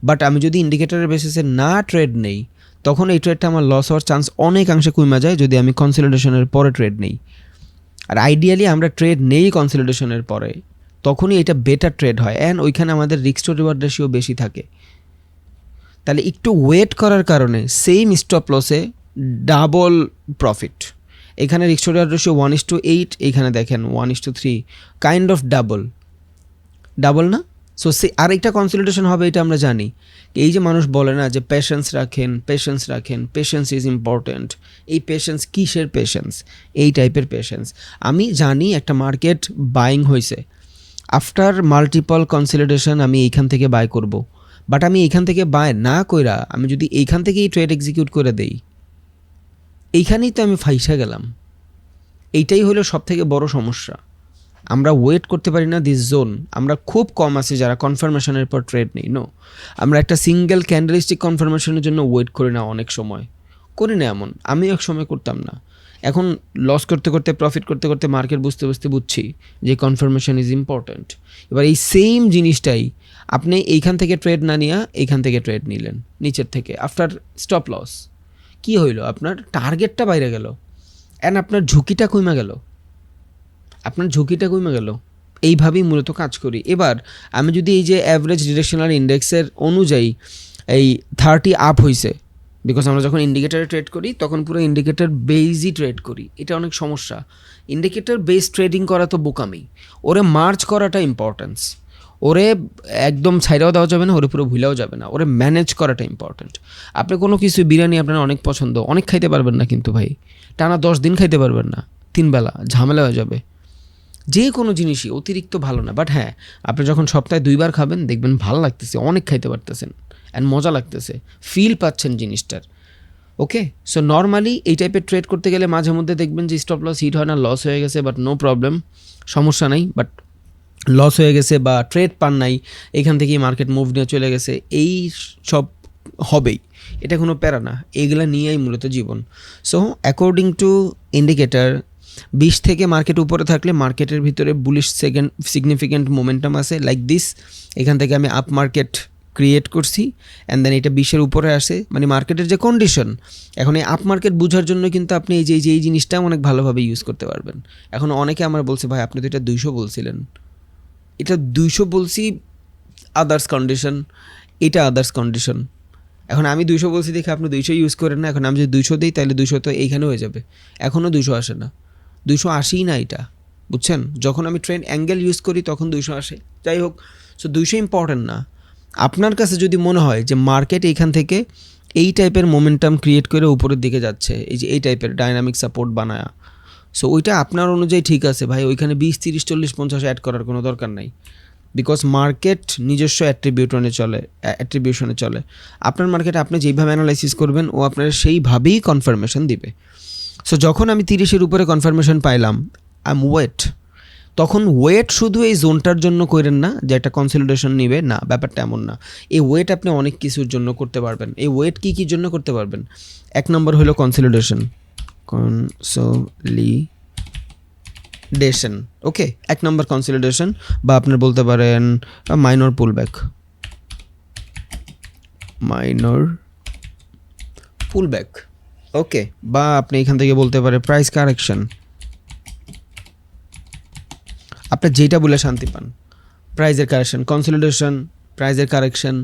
বাট আমি যদি ইন্ডিকেটরের বেসিসে না ট্রেড নেই, তখন এই ট্রেডটা আমার লস হওয়ার চান্স অনেকাংশে কমে যায় যদি আমি কনসলিডেশনের পরে ট্রেড নেই। আর আইডিয়ালি আমরা ট্রেড নেই কনসলিডেশনের পরে, তখনই এটা বেটার ট্রেড হয়, অ্যান্ড ওইখানে আমাদের রিস্ক টু রিওয়ার্ড রেশিও বেশি থাকে। তাহলে একটু ওয়েট করার কারণে সেম স্টপ লসে ডাবল প্রফিট। এখানে রিস্ক টু রিওয়ার্ড রেশিও 1:8, এইখানে দেখেন 1:3, কাইন্ড অফ ডাবল না? সো আরেকটা কনসলিডেশন হবে, এটা আমরা জানি। এই যে মানুষ বলে না যে পেশেন্স রাখেন, পেশেন্স ইজ ইম্পর্ট্যান্ট। এই পেশেন্স কিসের পেশেন্স? এই টাইপের পেশেন্স। আমি জানি একটা মার্কেট বাইং হয়েছে, আফটার মাল্টিপল কনসলিডেশন আমি এইখান থেকে বাই করব, বাট আমি এইখান থেকে বাই না কইরা আমি যদি এইখান থেকেই ট্রেড এক্সিকিউট করে দেই, এইখানেই তো আমি ফাইসা গেলাম। এইটাই হলো সবথেকে বড় সমস্যা। আমরা ওয়েট করতে পারি না দিস জোন। আমরা খুব কম আছি যারা কনফার্মেশনের পর ট্রেড নেই। নো, আমরা একটা সিঙ্গেল ক্যান্ডেলস্টিক কনফার্মেশনের জন্য ওয়েট করি না, অনেক সময় করি না। এমন আমি এক সময় করতাম না, এখন লস করতে করতে প্রফিট করতে করতে মার্কেট বুঝতে বুঝছি যে কনফার্মেশন ইজ ইম্পর্ট্যান্ট। এবার এই সেম জিনিসটাই আপনি এইখান থেকে ট্রেড না নিয়ে এইখান থেকে ট্রেড নিলেন, নিচের থেকে, আফটার স্টপ লস। কী হইল? আপনার টার্গেটটা বাইরে গেল, অ্যান্ড আপনার ঝুঁকিটা কমে গেল। এইভাবেই মূলত কাজ করি। এবার আমি যদি এই যে অ্যাভারেজ ডিরেকশনাল ইন্ডেক্সের অনুযায়ী এই 30 আপ হয়েছে, বিকজ আমরা যখন ইন্ডিকেটারে ট্রেড করি তখন পুরো ইন্ডিকেটার বেসই ট্রেড করি, এটা অনেক সমস্যা। ইন্ডিকেটার বেস ট্রেডিং করা তো বোকামি, ওরে মার্চ করাটা ইম্পর্টেন্স। ওরে একদম ছাইড়াও দেওয়া যাবে না, ওরে পুরো ভুলেও যাবে না, ওরে ম্যানেজ করাটা ইম্পর্টেন্ট। আপনি কোনো কিছু, বিরিয়ানি আপনার অনেক পছন্দ, অনেক খাইতে পারবেন না কিন্তু ভাই, টানা 10 দিন খাইতে পারবেন না, 3 বেলা, ঝামেলা হয়ে যাবে। যে কোনো জিনিসই অতিরিক্ত ভালো না। বাট হ্যাঁ, আপনি যখন সপ্তাহে 2 বার খাবেন দেখবেন ভালো লাগতেছে, অনেক খাইতে পারতেছেন, অ্যান্ড মজা লাগতেছে, ফিল পাচ্ছেন জিনিসটার। ওকে, সো নর্মালি এই টাইপের ট্রেড করতে গেলে মাঝে মধ্যে দেখবেন যে স্টপ লস হিট হয় না, লস হয়ে গেছে, বাট নো প্রবলেম, সমস্যা নাই। বাট লস হয়ে গেছে বা ট্রেড পান নাই, এখান থেকেই মার্কেট মুভ নিয়ে চলে গেছে, এই সব হবেই, এটা কোনো প্যারা না, এইগুলা নিয়েই মূলত জীবন। সো অ্যাকর্ডিং টু ইন্ডিকেটার 20 থেকে মার্কেট উপরে থাকলে মার্কেটের ভিতরে বুলিশ সিগনিফিক্যান্ট মোমেন্টাম আছে, লাইক দিস। এখান থেকে আমি আপ মার্কেট ক্রিয়েট করছি, অ্যান্ড দেন এটা 20-এর উপরে আসে, মানে মার্কেটের যে কন্ডিশন। এখন এই আপ মার্কেট বোঝার জন্য কিন্তু আপনি এই জিনিসটা অনেক ভালোভাবে ইউজ করতে পারবেন। এখন অনেকে আমার বলছে, ভাই আপনি তো এটা 200 বলছিলেন, এটা 200 বলছি, আদার্স কন্ডিশন, এটা আদার্স কন্ডিশন। এখন আমি 200 বলছি দেখে আপনি 200 ইউজ করেন না। এখন আমি যদি 200 দিই তাহলে 200 তো এইখানে হয়ে যাবে, এখনও 200 আসে না, 200 আসেই না এটা, বুঝছেন? যখন আমি ট্রেন্ড অ্যাঙ্গেল ইউজ করি তখন 200 আসে। যাই হোক, সো 200 ইম্পর্টেন্ট না। আপনার কাছে যদি মনে হয় যে মার্কেট এইখান থেকে এই টাইপের মোমেন্টাম ক্রিয়েট করে উপরের দিকে যাচ্ছে, এই যে এই টাইপের ডাইনামিক সাপোর্ট বানায়া, সো ওইটা আপনার অনুযায়ী ঠিক আছে ভাই, ওইখানে 20, 30, 40, 50 অ্যাড করার কোনো দরকার নাই, বিকজ মার্কেট নিজস্ব অ্যাট্রিবিউশনে চলে। আপনার মার্কেট আপনি যেইভাবে অ্যানালাইসিস করবেন ও আপনার সেইভাবেই কনফার্মেশন দিবে। সো যখন আমি 30-এর উপরে কনফার্মেশন পাইলাম, আই এম ওয়েট। তখন ওয়েট শুধু এই জোনটার জন্য করেন না যে একটা কনসলিডেশন নিবে, না, ব্যাপারটা এমন না। এই ওয়েট আপনি অনেক কিছুর জন্য করতে পারবেন। এই ওয়েট কী কী জন্য করতে পারবেন? 1 নম্বর হলো কনসলিডেশন। ওকে, 1 নম্বর কনসলিডেশন, বা আপনার বলতে পারেন মাইনর পুলব্যাক। ওকে, বা আপনি এখান থেকে বলতে পারেন প্রাইস কারেকশন, আপনার যেটা বলে শান্তি পান। প্রাইজের কারেকশন, কনসলিডেশন, প্রাইজের কারেকশন,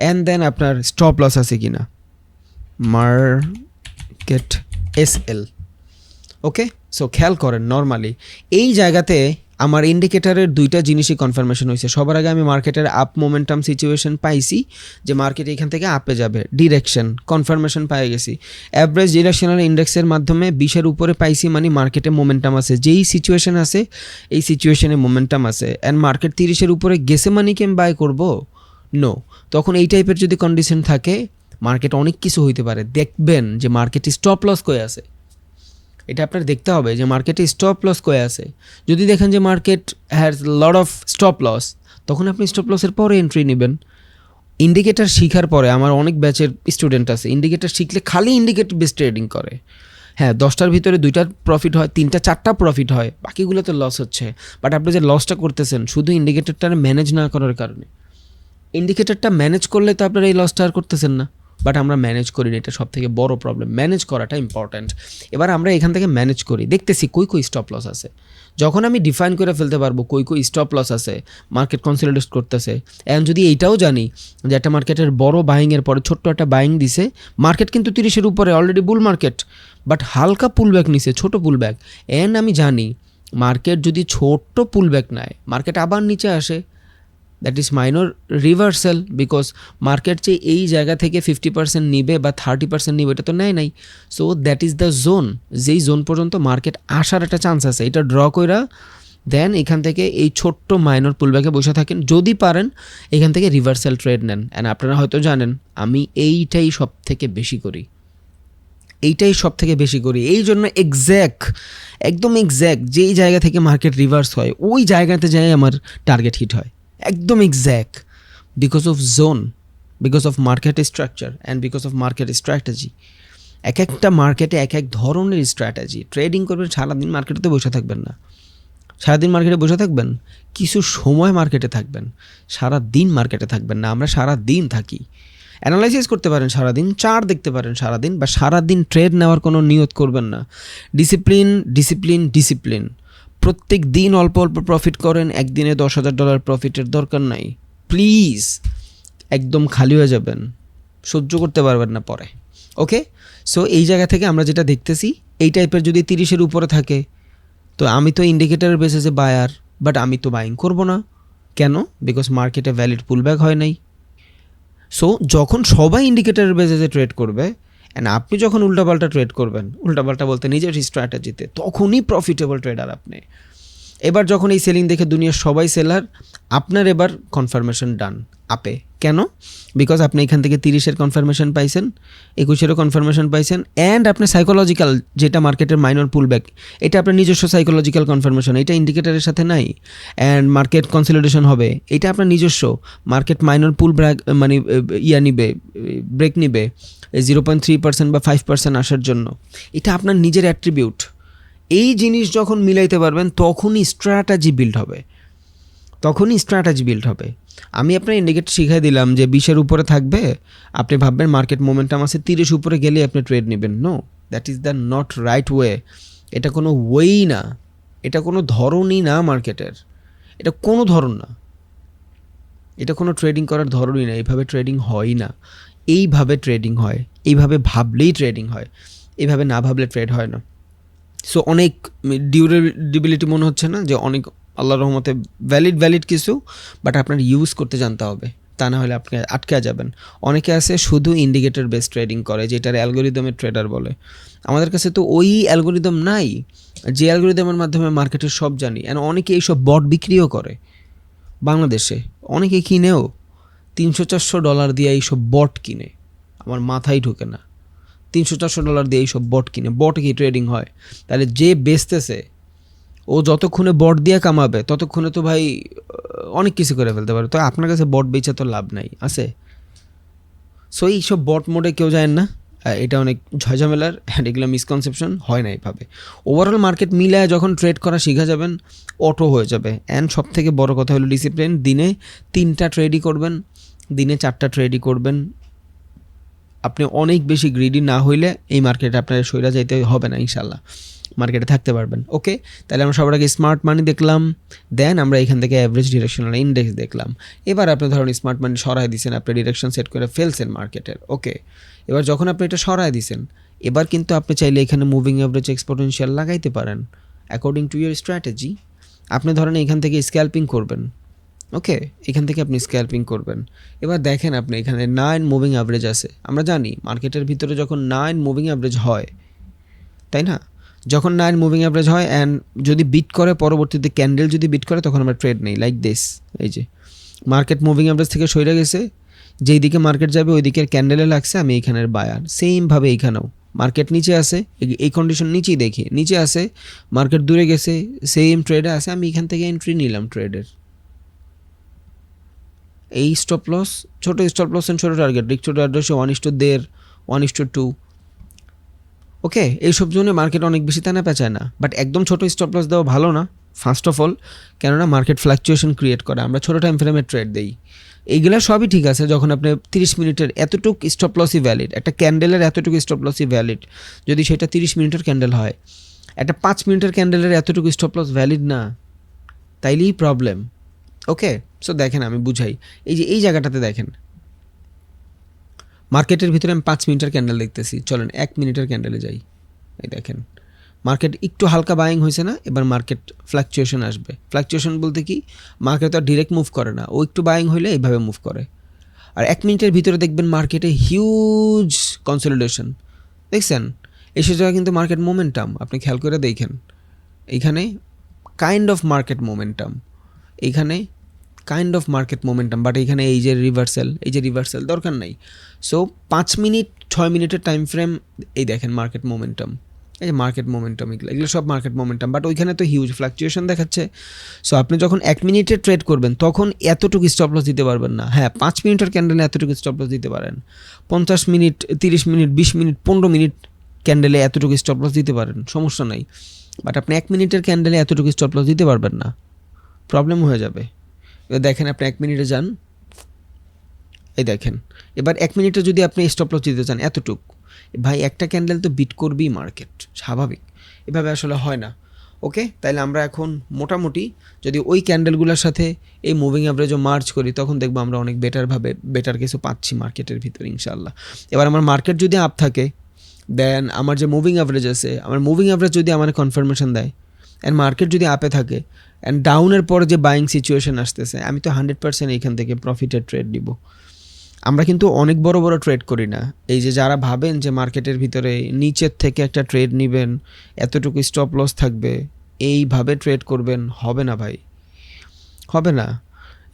অ্যান্ড দেন আপনার স্টপ লস আছে কি না, মার্কেট SL। ওকে, সো খেয়াল করেন নর্মালি এই জায়গাতে আমার ইন্ডিকেটারের দুইটা জিনিসই কনফার্মেশন হয়েছে। সবার আগে আমি মার্কেটের আপ মোমেন্টাম সিচুয়েশন পাইছি যে মার্কেট এখান থেকে আপে যাবে, ডিরেকশন কনফার্মেশন পাই গেছি। অ্যাভারেজ ডিরেকশনাল ইন্ডেক্সের মাধ্যমে 20-এর উপরে পাইছি, মানে মার্কেটে মোমেন্টাম আছে। যেই সিচুয়েশন আছে এই সিচুয়েশনে মোমেন্টাম আছে, অ্যান্ড মার্কেট 30-এর উপরে গেছে মানে কি আমি বাই করবো? নো। তখন এই টাইপের যদি কন্ডিশন থাকে মার্কেট অনেক কিছু হইতে পারে। দেখবেন যে মার্কেটে স্টপ লস কয়ে আছে, এটা আপনার দেখতে হবে যে মার্কেটে স্টপ লস কয়ে আছে। যদি দেখেন যে market has lot of stop loss, তখন আপনি স্টপ লসের পরে এন্ট্রি নেবেন। ইন্ডিকেটার শিখার পরে আমার অনেক ব্যাচের স্টুডেন্ট আছে ইন্ডিকেটার শিখলে খালি ইন্ডিকেটর বেস ট্রেডিং করে। হ্যাঁ, 10টার ভিতরে 2টা প্রফিট হয়, 3টা 4টা প্রফিট হয়, বাকিগুলোতে লস হচ্ছে। বাট আপনি যে লসটা করতেছেন শুধু ইন্ডিকেটরটা ম্যানেজ না করার কারণে। ইন্ডিকেটরটা ম্যানেজ করলে তো আপনারা এই লসটা আর করতেছেন না, বাট আমরা ম্যানেজ করি না। এটা সব থেকে বড় প্রবলেম, ম্যানেজ করাটা ইম্পর্ট্যান্ট। এবার আমরা এখান থেকে ম্যানেজ করি, দেখতেছি কই স্টপ লস আছে। যখন আমি ডিফাইন করে ফেলতে পারবো কই স্টপ লস আছে, মার্কেট কনসলিডেট করতেছে, অ্যান্ড যদি এইটাও জানি যে একটা মার্কেটের বড় বাইংয়ের পরে ছোট্ট একটা বাইং দিছে, মার্কেট কিন্তু 30-এর উপরে অলরেডি বুল মার্কেট, বাট হালকা পুলব্যাক নিছে, ছোট পুলব্যাক, অ্যান্ড আমি জানি মার্কেট যদি ছোট্ট পুলব্যাক নেয় মার্কেট আবার নিচে আসে, that is minor reversal, because market যে এই জায়গা থেকে 50% নিবে বা 30% নিবে এটা তো নেয় নাই। So that is the zone, যেই জোন পর্যন্ত মার্কেট আসার একটা চান্স আছে, এটা ড্র কইরা দেন এখান থেকে এই ছোট্ট মাইনর পুলব্যাকে বসে থাকেন। যদি পারেন এখান থেকে রিভার্সাল ট্রেড নেন। অ্যান্ড আপনারা হয়তো জানেন আমি এইটাই সব থেকে বেশি করি, এই জন্য একদম এক্স্যাক্ট যেই জায়গা থেকে মার্কেট রিভার্স হয় ওই জায়গাতে যাই আমার টার্গেট হিট হয়, একদম exact, because of zone, because of market structure and because of market strategy. এক একটা মার্কেটে এক এক ধরনের স্ট্র্যাটেজি। ট্রেডিং করবেন সারাদিন মার্কেটে বসে থাকবেন না, সারাদিন মার্কেটে বসে থাকবেন, কিছু সময় মার্কেটে থাকবেন, সারাদিন মার্কেটে থাকবেন না। আমরা সারাদিন থাকি, অ্যানালাইসিস করতে পারেন সারাদিন, চার্ট দেখতে পারেন সারাদিন, বা সারাদিন ট্রেড নেওয়ার কোনো নিয়ত করবেন না। ডিসিপ্লিন। প্রত্যেক দিন অল্প অল্প প্রফিট করেন, একদিনে $10,000 প্রফিটের দরকার নাই প্লিজ। একদম খালি হয়ে যাবেন, সহ্য করতে পারবেন না পরে। ওকে, সো এই জায়গা থেকে আমরা যেটা দেখতেছি এই টাইপের যদি 30-এর উপরে থাকে, তো আমি তো ইন্ডিকেটারের বেসিসে বায়ার, বাট আমি তো বাইং করব না। কেন? বিকজ মার্কেটে ভ্যালিড পুলব্যাক হয় নাই। সো যখন সবাই ইন্ডিকেটারের বেসিসে ট্রেড করবে অ্যান্ড আপনি যখন উল্টাপাল্টা ট্রেড করবেন, উল্টাপাল্টা বলতে নিজের স্ট্র্যাটেজিতে, তখনই প্রফিটেবল ট্রেডার আপনি। এবার যখন এই সেলিং দেখে দুনিয়ার সবাই সেলার, আপনার এবার কনফার্মেশন ডান আপে। কেন? বিকজ আপনি এখান থেকে 30-এর কনফার্মেশন পাইছেন, 21-এরও কনফার্মেশন পাইছেন, অ্যান্ড আপনার সাইকোলজিক্যাল যেটা মার্কেটের মাইনর পুলব্যাক, এটা আপনার নিজস্ব সাইকোলজিক্যাল কনফার্মেশন, এটা ইন্ডিকেটারের সাথে নাই। অ্যান্ড মার্কেট কনসলিডেশন হবে, এটা আপনার নিজস্ব। মার্কেট মাইনর পুল ব্রেক মানে ব্রেক নিবে 0.3% বা 5% আসার জন্য, এটা আপনার নিজের অ্যাট্রিবিউট। এই জিনিস যখন মিলাইতে পারবেন তখনই স্ট্র্যাটেজি বিল্ড হবে। আমি আপনার ইন্ডিকেটর শিখাই দিলাম যে 20-এর উপরে থাকবে, আপনি ভাববেন মার্কেট মোমেন্টাম আছে, 30 উপরে গেলে আপনি ট্রেড নেবেন। No, that is the not right way. এটা কোনো ওয়েই না, এটা কোনো ধরনই না মার্কেটের, এটা কোনো ধরন না, এটা কোনো ট্রেডিং করার ধরনই না। এইভাবে ট্রেডিং হয় না, এইভাবে ট্রেডিং হয়, এইভাবে ভাবলেই ট্রেডিং হয়, এইভাবে না ভাবলে ট্রেড হয় না। সো অনেক ডিউরেবিলিটি মনে হচ্ছে না যে অনেক আল্লাহর রহমতে ভ্যালিড কিছু, বাট আপনার ইউজ করতে জানতে হবে, তা না হলে আপনি আটকে যাবেন। অনেকে আছে শুধু ইন্ডিকেটর বেস ট্রেডিং করে, যেটার অ্যালগোরিদমের ট্রেডার বলে। আমাদের কাছে তো ওই অ্যালগোরিদম নাই যে অ্যালগোরিদমের মাধ্যমে মার্কেটের সব জানি। অ্যান্ড অনেকে এইসব বট বিক্রিও করে বাংলাদেশে, অনেকে কিনেও $300-400 দিয়ে এইসব বট কিনে। আমার মাথায় ঢোকে না, $300-400 দিয়ে এইসব বট কিনে। বট কি ট্রেডিং হয়? তাহলে যে বেচতেছে ও যতক্ষণে বট দিয়ে কামাবে ততক্ষণে তো ভাই অনেক কিছু করে ফেলতে পারে। তো আপনার কাছে বট বেচা তো লাভ নাই আছে। সো এইসব বট মোডে কেউ যায় না, এটা অনেক ঝামেলার, অ্যান্ড এগুলো মিসকনসেপশন হয় না এইভাবে। ওভারঅল মার্কেট মিলায় যখন ট্রেড করা শিখে যাবেন অটো হয়ে যাবে। অ্যান্ড সব থেকে বড় কথা হলো ডিসিপ্লিন। দিনে 3টা ট্রেডই করবেন, দিনে 4টা ট্রেডই করবেন। আপনি অনেক বেশি গ্রিডি না হইলে এই মার্কেটে আপনার সইরা যাইতে হবে না ইনশাল্লাহ। মার্কেটে থাকতে পারবেন। ওকে, তাহলে আমরা সবার আগে স্মার্ট মানি দেখলাম, দেন আমরা এখান থেকে অ্যাভারেজ ডিরেকশনাল ইন্ডেক্স দেখলাম। এবার আপনি ধরুন স্মার্ট মানি সরাই দিয়েছেন, আপনি ডিরেকশন সেট করে ফেলছেন মার্কেটের। ওকে, এবার যখন আপনি এটা সরাই দিয়েছেন, এবার কিন্তু আপনি চাইলে এখানে মুভিং অ্যাভারেজ এক্সপোনেনশিয়াল লাগাইতে পারেন অ্যাকর্ডিং টু ইউর স্ট্র্যাটেজি। আপনি ধরেন এখান থেকে স্ক্যাল্পিং করবেন। ওকে, এখান থেকে আপনি স্ক্যাল্পিং করবেন। এবার দেখেন আপনি এখানে 9 মুভিং অ্যাভারেজ আছে। আমরা জানি মার্কেটের ভিতরে যখন 9 মুভিং অ্যাভারেজ হয়, তাই না, যখন 9 মুভিং অ্যাভারেজ হয় অ্যান্ড যদি বিট করে, পরবর্তীতে ক্যান্ডেল যদি বিট করে, তখন আমরা ট্রেড নেই লাইক দিস। এই যে মার্কেট মুভিং অ্যাভারেজ থেকে সরে গেছে, যেই দিকে মার্কেট যাবে ওই দিকের ক্যান্ডেলে লাগছে, আমি এখানের বায়ার। সেমভাবে এইখানেও মার্কেট নিচে আসে, এই কন্ডিশন নিচেই দেখি, নিচে আসে, মার্কেট দূরে গেছে, সেম ট্রেডে আসে, আমি এখান থেকে এন্ট্রি নিলাম ট্রেডের। এই স্টপ লস, ছোটো স্টপ লস অ্যান্ড ছোটো টার্গেট, রিস্ক টু অ্যাড্রেসে 1:1.5, 1:2। ওকে, এইসব জন্য মার্কেট অনেক বেশি টানা পেঁচায় না, বাট একদম ছোটো স্টপ লস দেওয়া ভালো না ফার্স্ট অফ অল, কেননা মার্কেট ফ্লাকচুয়েশন ক্রিয়েট করে। আমরা ছোটো টাইম ফ্রেমে ট্রেড দিই, এইগুলো সবই ঠিক আছে যখন আপনি 30 মিনিটের এতটুক স্টপ লসই ভ্যালিড, একটা ক্যান্ডেলের এতটুকু স্টপ লসই ভ্যালিড যদি সেটা 30 মিনিটের ক্যান্ডেল হয়। একটা 5 মিনিটের ক্যান্ডেলের এতটুকু স্টপ লস ভ্যালিড না, তাইলেই প্রবলেম। ওকে, সো দেখেন আমি বুঝাই, এই যে এই জায়গাটাতে দেখেন মার্কেটের ভিতরে আমি 5 মিনিটের ক্যান্ডেল দেখতেছি, চলেন 1 মিনিটের ক্যান্ডেলে যাই। এই দেখেন মার্কেট একটু হালকা বাইং হয়েছে না, এবার মার্কেট ফ্লাকচুয়েশন আসবে। ফ্লাকচুয়েশন বলতে কি, মার্কেট তো আর ডিরেক্ট মুভ করে না, ও একটু বাইং হইলে এইভাবে মুভ করে। আর 1 মিনিটের ভিতরে দেখবেন মার্কেটে হিউজ কনসলিডেশন, দেখছেন এসে যাওয়া কিন্তু মার্কেট মোমেন্টাম। আপনি খেয়াল করে দেখেন এইখানে কাইন্ড অফ মার্কেট মোমেন্টাম, এইখানে kind of market momentum, but এইখানে এই যে রিভার্সাল দরকার নাই। সো 5 মিনিট 6 মিনিটের টাইম ফ্রেম, এই দেখেন মার্কেট মোমেন্টাম, এই যে মার্কেট মোমেন্টাম, এগুলো সব মার্কেট মোমেন্টাম, বাট ওইখানে তো হিউজ ফ্লাকচুয়েশন দেখাচ্ছে। সো আপনি যখন 1 মিনিটে ট্রেড করবেন তখন এতটুকু স্টপ লস দিতে পারবেন না। হ্যাঁ, 5 মিনিটের ক্যান্ডেলে এতটুকু স্টপ লস দিতে পারেন, 50 মিনিট, 30 মিনিট, 20 মিনিট, 15 মিনিট ক্যান্ডেলে এতটুকু স্টপ লস দিতে পারেন, সমস্যা নাই। বাট আপনি 1 মিনিটের ক্যান্ডেলে এতটুকু স্টপ লস দিতে পারবেন না, প্রবলেম হয়ে যাবে। এবার দেখেন আপনি 1 মিনিটে যান, এই দেখেন এবার 1 মিনিটে যদি আপনি স্টপ লস দিতে চান এতটুক, ভাই একটা ক্যান্ডেল তো বিট করবেই মার্কেট, স্বাভাবিক, এভাবে আসলে হয় না। ওকে, তাইলে আমরা এখন মোটামুটি যদি ওই ক্যান্ডেলগুলোর সাথে এই মুভিং অ্যাভারেজও মার্চ করি, তখন দেখবো আমরা অনেক বেটার কিছু পাচ্ছি মার্কেটের ভিতরে ইনশাল্লাহ। এবার আমার মার্কেট যদি আপ থাকে, দেন আমার যে মুভিং অ্যাভারেজ আছে, আমার মুভিং অ্যাভারেজ যদি আমার কনফার্মেশন দেয়, অ্যান্ড মার্কেট যদি আপে থাকে, অ্যান্ড ডাউনের পরে যে বাইং সিচুয়েশন আসতেছে, আমি তো 100% এইখান থেকে প্রফিটের ট্রেড দিব। আমরা কিন্তু অনেক বড় বড় ট্রেড করি না। এই যে যারা ভাবেন যে মার্কেটের ভিতরে নিচের থেকে একটা ট্রেড নেবেন, এতটুকু স্টপ লস থাকবে, এইভাবে ট্রেড করবেন, হবে না ভাই, হবে না।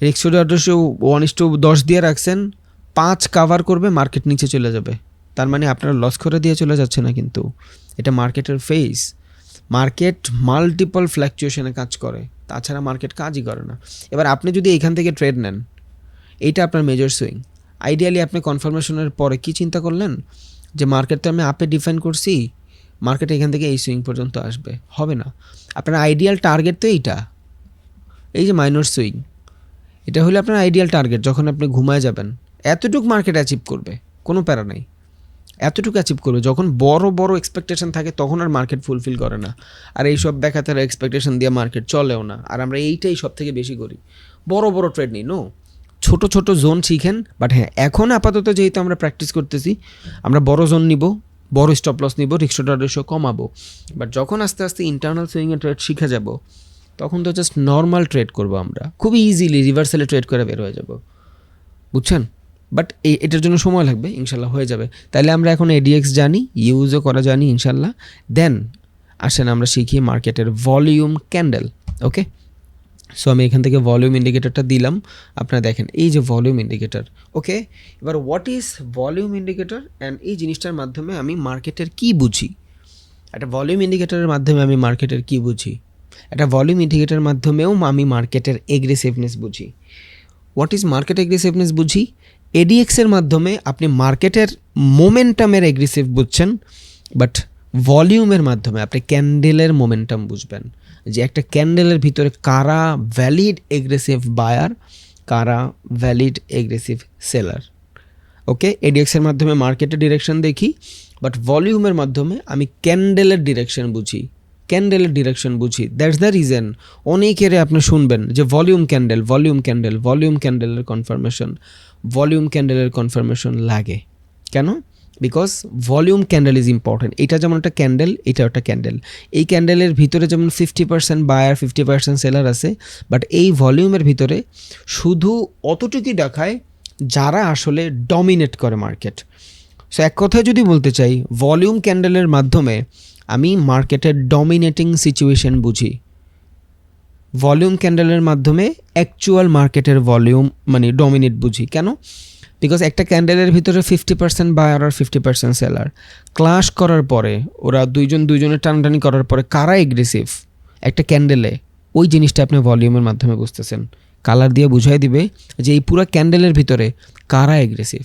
রিস্ক টু অ্যাড্রেসে 1:10 দিয়ে রাখছেন, 5 কাভার করবে, মার্কেট নিচে চলে যাবে, তার মানে আপনারা লস করে দিয়ে চলে যাচ্ছে না, কিন্তু এটা মার্কেটের ফেস। মার্কেট মাল্টিপল ফ্ল্যাকচুয়েশনে কাজ করে, তাছাড়া মার্কেট কাজই করে না। এবার আপনি যদি এখান থেকে ট্রেড নেন, এইটা আপনার মেজর সুইং। আইডিয়ালি আপনি কনফার্মেশনের পরে কি চিন্তা করলেন যে মার্কেটটা আমি আপে ডিফাইন করছি, মার্কেট এখান থেকে এই সুইং পর্যন্ত আসবে, হবে না। আপনার আইডিয়াল টার্গেট তো এইটা, এই যে মাইনর সুইং, এটা হলে আপনার আইডিয়াল টার্গেট। যখন আপনি ঘুমায় যাবেন, এতটুকু মার্কেট অ্যাচিভ করবে, কোনো প্যারা নেই, এতটুকু অ্যাচিভ করবে। যখন বড় বড় এক্সপেকটেশন থাকে তখন আর মার্কেট ফুলফিল করে না, আর এইসব বেকাতার এক্সপেকটেশন দিয়ে মার্কেট চলেও না। আর আমরা এইটাই সব থেকে বেশি করি, বড় বড় ট্রেড নিই, নো, ছোট ছোট জোন শিখেন। বাট হ্যাঁ, এখন আপাতত যেহেতু আমরা প্র্যাকটিস করতেছি, আমরা বড় জোন নিব, বড় স্টপ লস নিব, রিস্ক টু রেশিও কমাবো। বাট যখন আস্তে আস্তে ইন্টারনাল সুইংয়ে ট্রেড শিখে যাব, তখন তো জাস্ট নর্মাল ট্রেড করব, আমরা খুবই ইজিলি রিভার্সালে ট্রেড করে বের হয়ে যাব, বুঝছেন। বাট এটার জন্য সময় লাগবে, ইনশাল্লাহ হয়ে যাবে। তাইলে আমরা এখন এডিএক্স জানি, ইউজও করা জানি ইনশাল্লাহ। দেন আসেন আমরা শিখি মার্কেটের ভলিউম ক্যান্ডেল। ওকে, সো আমি এখান থেকে ভলিউম ইন্ডিকেটরটা দিলাম, আপনারা দেখেন এই যে ভলিউম ইন্ডিকেটর। ওকে, এবার what is volume indicator, and এই জিনিসটার মাধ্যমে আমি মার্কেটের কী বুঝি, একটা ভলিউম ইন্ডিকেটরের মাধ্যমে আমি মার্কেটের কী বুঝি, একটা ভলিউম ইন্ডিকেটরের মাধ্যমেও আমি মার্কেটের এগ্রেসিভনেস বুঝি। হোয়াট ইজ মার্কেট এগ্রেসিভনেস বুঝি, এডিএক্সের মাধ্যমে আপনি মার্কেটের মোমেন্টামের এগ্রেসিভ বুঝছেন, বাট ভলিউমের মাধ্যমে আপনি ক্যান্ডেলের মোমেন্টাম বুঝবেন, যে একটা ক্যান্ডেলের ভিতরে কারা ভ্যালিড এগ্রেসিভ বায়ার, কারা ভ্যালিড এগ্রেসিভ সেলার। ওকে, এডিএক্সের মাধ্যমে মার্কেটের ডিরেকশন দেখি, বাট ভলিউমের মাধ্যমে আমি ক্যান্ডেলের ডিরেকশন বুঝি, ক্যান্ডেলের ডিরেকশন বুঝি। দ্যাটস দ্য রিজন অনেকের আপনি শুনবেন যে volume candle, volume candle, volume ক্যান্ডেলের কনফার্মেশন, ভলিউম ক্যান্ডেলের কনফার্মেশন লাগে কেন? Because volume candle is important. এটা যেমন একটা ক্যান্ডেল, এটা একটা ক্যান্ডেল। এই ক্যান্ডেলের ভিতরে যেমন 50% বায়ার 50% সেলার আছে, বাট এই ভলিউমের ভিতরে শুধু অতটুকুই দেখায় যারা আসলে ডমিনেট করে মার্কেট। সো এক কথায় যদি বলতে চাই, ভলিউম ক্যান্ডেলের মাধ্যমে আমি মার্কেটের ডমিনেটিং সিচুয়েশন বুঝি। ভলিউম ক্যান্ডেলের মাধ্যমে অ্যাকচুয়াল মার্কেটের ভলিউম মানে ডমিনেট বুঝি। কেন? বিকজ একটা ক্যান্ডেলের ভিতরে 50% বায়ার আর 50% সেলার ক্লাশ করার পরে, ওরা দুইজনের টানাটানি করার পরে কারা এগ্রেসিভ একটা ক্যান্ডেলে, ওই জিনিসটা আপনি ভলিউমের মাধ্যমে বুঝতেছেন। কালার দিয়ে বুঝাই দিবে যে এই পুরো ক্যান্ডেলের ভিতরে কারা এগ্রেসিভ।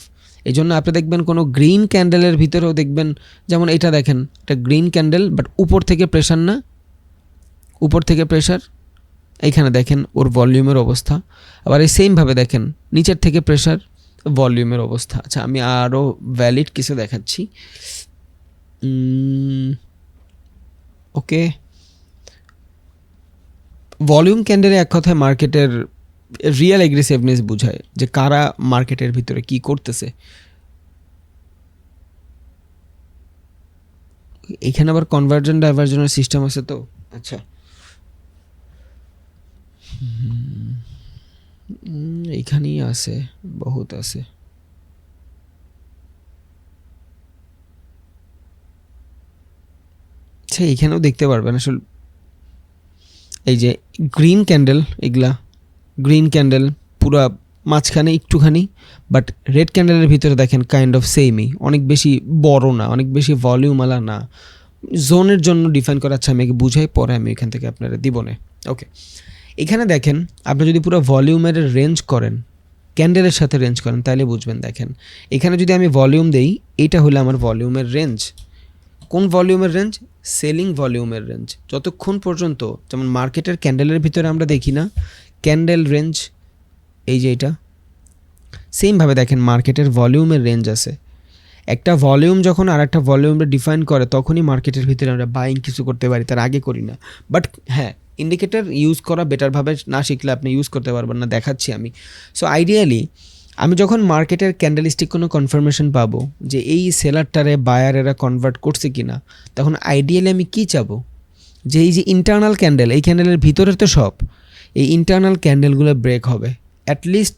এই জন্য আপনি দেখবেন কোনো গ্রিন ক্যান্ডেলের ভিতরেও দেখবেন, যেমন এটা দেখেন, একটা গ্রিন ক্যান্ডেল বাট উপর থেকে প্রেশার না, উপর থেকে প্রেশার, এইখানে দেখেন ওর ভলিউমের অবস্থা। আবার এই সেমভাবে দেখেন নিচের থেকে প্রেশার, ভলিউমের অবস্থা। আচ্ছা, আমি আরও ভ্যালিড কিছু দেখাচ্ছি। ওকে, ভলিউম ক্যান্ডেলে এক কথায় মার্কেটের রিয়েল এগ্রেসিভনেস বুঝায় যে কারা মার্কেটের ভিতরে কি করতেছে। এখানে আবার কনভার্জন ডাইভার্জনের সিস্টেম আছে তো। আচ্ছা, এইখানেই আছে, বহুত আছে। আচ্ছা, এইখানেও দেখতে পারবেন আসলে এই যে গ্রিন ক্যান্ডেল, এগুলা গ্রিন ক্যান্ডেল পুরা মাঝখানে একটুখানি, বাট রেড ক্যান্ডেলের ভিতরে দেখেন কাইন্ড অফ সেমই, অনেক বেশি বড় না, অনেক বেশি ভলিউমওয়ালা না। জোনের জন্য ডিফাইন করা, আচ্ছা আমি বুঝাই, পরে আমি এখান থেকে আপনারা দিব না। ওকে, এখানে দেখেন আপনি যদি পুরো ভলিউমের রেঞ্জ করেন, ক্যান্ডেলের সাথে রেঞ্জ করেন, তাহলে বুঝবেন। দেখেন এখানে যদি আমি ভলিউম দেই, এটা হলো আমার ভলিউমের রেঞ্জ। কোন ভলিউমের রেঞ্জ? সেলিং ভলিউমের রেঞ্জ। যতক্ষণ পর্যন্ত, যেমন মার্কেটের ক্যান্ডেলের ভিতরে আমরা দেখি না ক্যান্ডেল রেঞ্জ, এই যে এটা সেমভাবে দেখেন মার্কেটের ভলিউমের রেঞ্জ আছে। একটা ভলিউম যখন আর একটা ভলিউমে ডিফাইন করে, তখনই মার্কেটের ভিতরে আমরা বাইং কিছু করতে পারি, তার আগে করি না। বাট হ্যাঁ, ইন্ডিকেটর ইউজ করা বেটারভাবে না শিখলে আপনি ইউজ করতে পারবেন না, দেখাচ্ছি আমি। সো আইডিয়ালি আমি যখন মার্কেটের ক্যান্ডেলিস্টিক কোনো কনফার্মেশন পাবো যে এই সেলারটারে বায়ারেরা কনভার্ট করছে কি না, তখন আইডিয়ালি আমি কী চাবো? যে এই যে ইন্টারনাল ক্যান্ডেল, এই ক্যান্ডেলের ভিতরে তো সব, এই ইন্টারনাল ক্যান্ডেলগুলো ব্রেক হবে। অ্যাটলিস্ট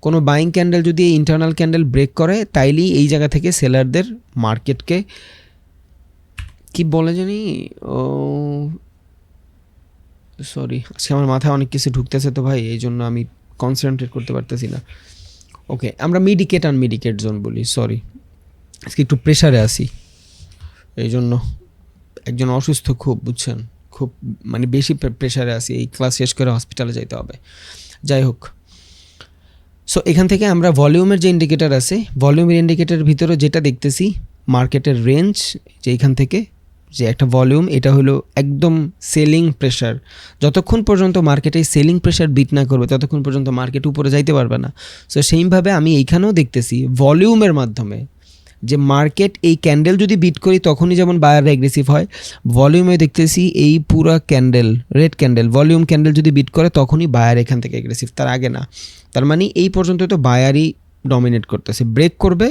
কোনো বাইং ক্যান্ডেল যদি এই ইন্টারনাল ক্যান্ডেল ব্রেক করে, তাইলেই এই জায়গা থেকে সেলারদের মার্কেটকে কি বলে জানি, ও সরি, আজকে আমার মাথায় অনেক কিছু ঢুকতেছে তো ভাই, এই জন্য আমি কনসেন্ট্রেট করতে পারতেছি না। ওকে, আমরা মিডিকেট আর মিডিকেট জোন বলি, সরি আজকে একটু প্রেশারে আসি, এই জন্য একজন অসুস্থ খুব, বুঝছেন, খুব মানে বেশি প্রেশারে আসি, এই ক্লাস শেষ করে হসপিটালে যাইতে হবে। যাই হোক, সো এখান থেকে আমরা ভলিউমের যে ইন্ডিকেটার আছে, ভলিউমের ইন্ডিকেটারের ভিতরে যেটা দেখতেছি মার্কেটের রেঞ্জ, যে এখান থেকে যে একটা ভলিউম, এটা হলো একদম সেলিং প্রেশার। যতক্ষণ পর্যন্ত মার্কেটে সেলিং প্রেশার বিট না করবে, ততক্ষণ পর্যন্ত মার্কেট উপরে যাইতে পারবে না। সো সেইভাবে আমি এইখানেও দেখতেছি ভলিউমের মাধ্যমে যে মার্কেট এই ক্যান্ডেল যদি বিট করি, তখনই যেমন বায়ার এগ্রেসিভ হয়, ভলিউমে দেখতেছি এই পুরো candle, red candle, volume candle যদি বিট করে, তখনই বায়ার এখান থেকে এগ্রেসিভ, তার আগে না। তার মানে এই পর্যন্ত তো বায়ারই ডমিনেট করতেছে, ব্রেক করবে,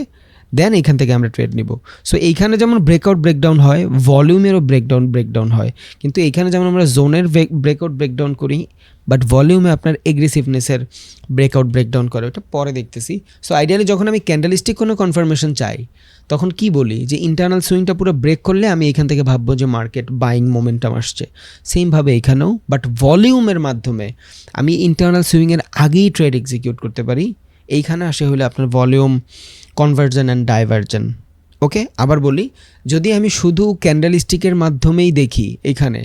দেন এখান থেকে আমরা ট্রেড নিব। সো এইখানে যেমন ব্রেকআউট ব্রেকডাউন হয়, ভলিউমেরও ব্রেকডাউন হয়, কিন্তু এইখানে যেমন আমরা জোনের ব্রেকআউট ব্রেকডাউন করি, বাট ভলিউমে আপনার এগ্রেসিভনেসের ব্রেকআউট ব্রেকডাউন করে, ওটা পরে দেখতেছি। সো আইডিয়ালি যখন আমি ক্যান্ডেলিস্টিক কোনো কনফার্মেশন চাই, তখন কি বলি যে ইন্টারনাল সুইংটা পুরো ব্রেক করলে আমি এখান থেকে ভাববো যে মার্কেট বাইং মোমেন্টাম আসছে। সেমভাবে এখানেও, বাট ভলিউমের মাধ্যমে আমি ইন্টারনাল সুইংয়ের আগেই ট্রেড এক্সিকিউট করতে পারি। এইখানে আসে হলে আপনার ভলিউম কনভার্জন অ্যান্ড ডাইভার্জন। ওকে, আবার বলি, যদি আমি শুধু ক্যান্ডেলস্টিকের মাধ্যমেই দেখি, এখানে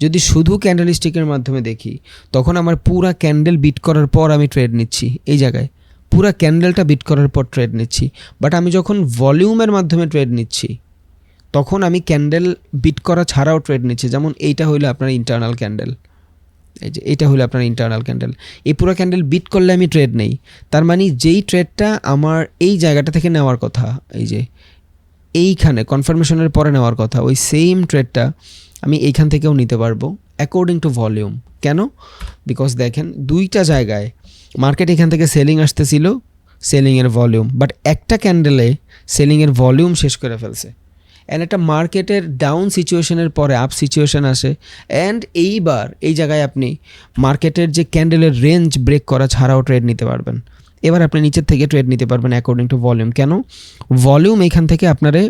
যদি শুধু ক্যান্ডেলস্টিকের মাধ্যমে দেখি, তখন আমার পুরা ক্যান্ডেল বিট করার পর আমি ট্রেড নিচ্ছি, এই জায়গায় পুরা ক্যান্ডেলটা বিট করার পর ট্রেড নিচ্ছি। বাট আমি যখন ভলিউমের মাধ্যমে ট্রেড নিচ্ছি, তখন আমি ক্যান্ডেল বিট করা ছাড়াও ট্রেড নিচ্ছি। যেমন এইটা হইলো আপনার ইন্টারনাল ক্যান্ডেল, এই যে এটা হলো আপনার ইন্টারনাল ক্যান্ডেল, এই পুরো ক্যান্ডেল বিট করলে আমি ট্রেড নেই। তার মানে যেই ট্রেডটা আমার এই জায়গাটা থেকে নেওয়ার কথা, এই যে এইখানে কনফার্মেশনের পরে নেওয়ার কথা, ওই সেম ট্রেডটা আমি এইখান থেকেও নিতে পারবো অ্যাকর্ডিং টু ভলিউম। কেন? বিকজ দেখেন দুইটা জায়গায় মার্কেট এখান থেকে সেলিং আসতেছিল, সেলিংয়ের ভলিউম, বাট একটা ক্যান্ডেলে সেলিংয়ের ভলিউম শেষ করে ফেলছে। অ্যান্ড একটা মার্কেটের ডাউন সিচুয়েশনের পরে আপ সিচুয়েশন আসে, অ্যান্ড এইবার এই জায়গায় আপনি মার্কেটের যে ক্যান্ডেলের রেঞ্জ ব্রেক করা ছাড়াও ট্রেড নিতে পারবেন। এবার আপনি নিচের থেকে ট্রেড নিতে পারবেন অ্যাকর্ডিং টু ভলিউম। কেন? ভলিউম এইখান থেকে আপনারে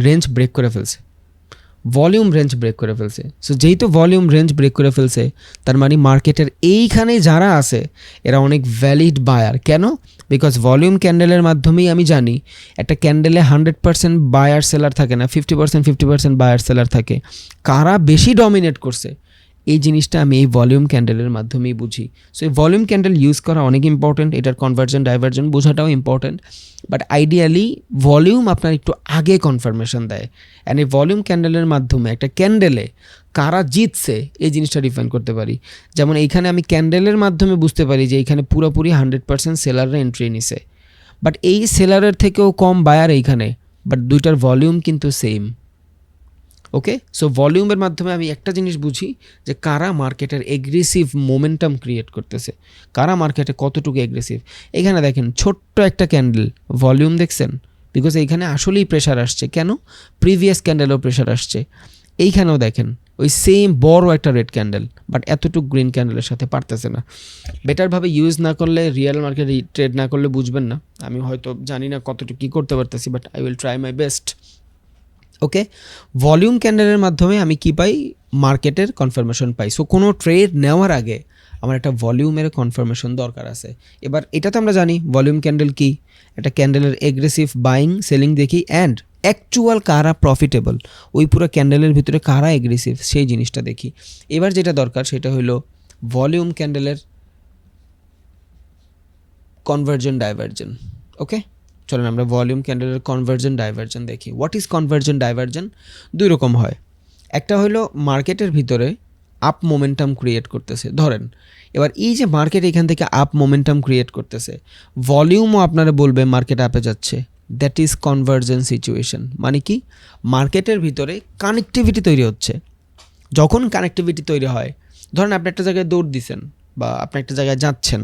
রেঞ্জ ব্রেক করে ফেলছে, ভলিউম রেঞ্জ ব্রেক করে ফেলছে। সো যেহেতু ভলিউম রেঞ্জ ব্রেক করে ফেলছে, তার মানে মার্কেটের এইখানে যারা আছে এরা অনেক ভ্যালিড বায়ার। কেন? বিকজ ভলিউম ক্যান্ডেলের মাধ্যমেই আমি জানি একটা ক্যান্ডেলে 100% বায়ার সেলার থাকে না, 50% বায়ার সেলার থাকে। কারা বেশি ডমিনেট করছে এই জিনিসটা আমি এই ভলিউম ক্যান্ডেলের মাধ্যমেই বুঝি। সো এই ভলিউম ক্যান্ডেল ইউজ করা অনেক ইম্পর্টেন্ট, এটার কনভার্জন ডাইভার্জন বোঝাটাও ইম্পর্টেন্ট। বাট আইডিয়ালি ভলিউম আপনার একটু আগে কনফার্মেশন দেয়, অ্যান্ড এই ভলিউম ক্যান্ডেলের মাধ্যমে একটা ক্যান্ডেলে কারা জিতছে এই জিনিসটা ডিফাইন করতে পারি। যেমন এইখানে আমি ক্যান্ডেলের মাধ্যমে বুঝতে পারি যে এইখানে পুরোপুরি 100% সেলাররা এন্ট্রি নিছে, বাট এই সেলারের থেকেও কম বায়ার এইখানে, বাট দুইটার ভলিউম কিন্তু সেম। ওকে, সো ভলিউমের মাধ্যমে আমি একটা জিনিস বুঝি যে কারা মার্কেটের এগ্রেসিভ মোমেন্টাম ক্রিয়েট করতেছে, কারা মার্কেটে কতটুকু এগ্রেসিভ। এখানে দেখেন ছোট্ট একটা ক্যান্ডেল, ভলিউম দেখছেন? বিকজ এইখানে আসলেই প্রেশার আসছে। কেন? প্রিভিয়াস ক্যান্ডেলও প্রেশার আসছে। এইখানেও দেখেন ওই সেম বড় একটা রেড ক্যান্ডেল, বাট এতটুকু গ্রিন ক্যান্ডেলের সাথে পারতেছে না। বেটারভাবে ইউজ না করলে, রিয়েল মার্কেট ট্রেড না করলে বুঝবেন না। আমি হয়তো জানি না কতটুকু কী করতে পারতেছি, but I will try my best. Okay, volume ক্যান্ডেলের মাধ্যমে আমি কি পাই? মার্কেটের কনফার্মেশন পাই। সো কোনো ট্রেড নেওয়ার আগে আমার একটা ভলিউমের কনফার্মেশন দরকার আছে। এবার এটা তো আমরা জানি ভলিউম ক্যান্ডেল কি, একটা ক্যান্ডেলের এগ্রেসিভ বাইং সেলিং দেখি, অ্যান্ড অ্যাকচুয়াল কারা প্রফিটেবল, ওই পুরো ক্যান্ডেলের ভিতরে কারা এগ্রেসিভ সেই জিনিসটা দেখি। এবার যেটা দরকার সেটা হলো ভলিউম ক্যান্ডেলের কনভার্জন ডাইভার্জন। ওকে, চলেন আমরা ভলিউম ক্যান্ডেলের কনভার্জন ডাইভার্জন দেখি। What is conversion ডাইভার্জন? দুই রকম হয়। একটা হলো মার্কেটের ভিতরে আপ মোমেন্টাম ক্রিয়েট করতেছে, ধরেন এবার এই যে মার্কেট এখান থেকে আপ মোমেন্টাম ক্রিয়েট করতেছে, ভলিউমও আপনারা বলবে মার্কেট আপে যাচ্ছে, দ্যাট ইজ কনভার্জন সিচুয়েশন। মানে কি? মার্কেটের ভিতরে কানেক্টিভিটি তৈরি হচ্ছে। যখন কানেক্টিভিটি তৈরি হয়, ধরেন আপনি একটা জায়গায় দৌড় দিচ্ছেন বা আপনি একটা জায়গায় যাচ্ছেন,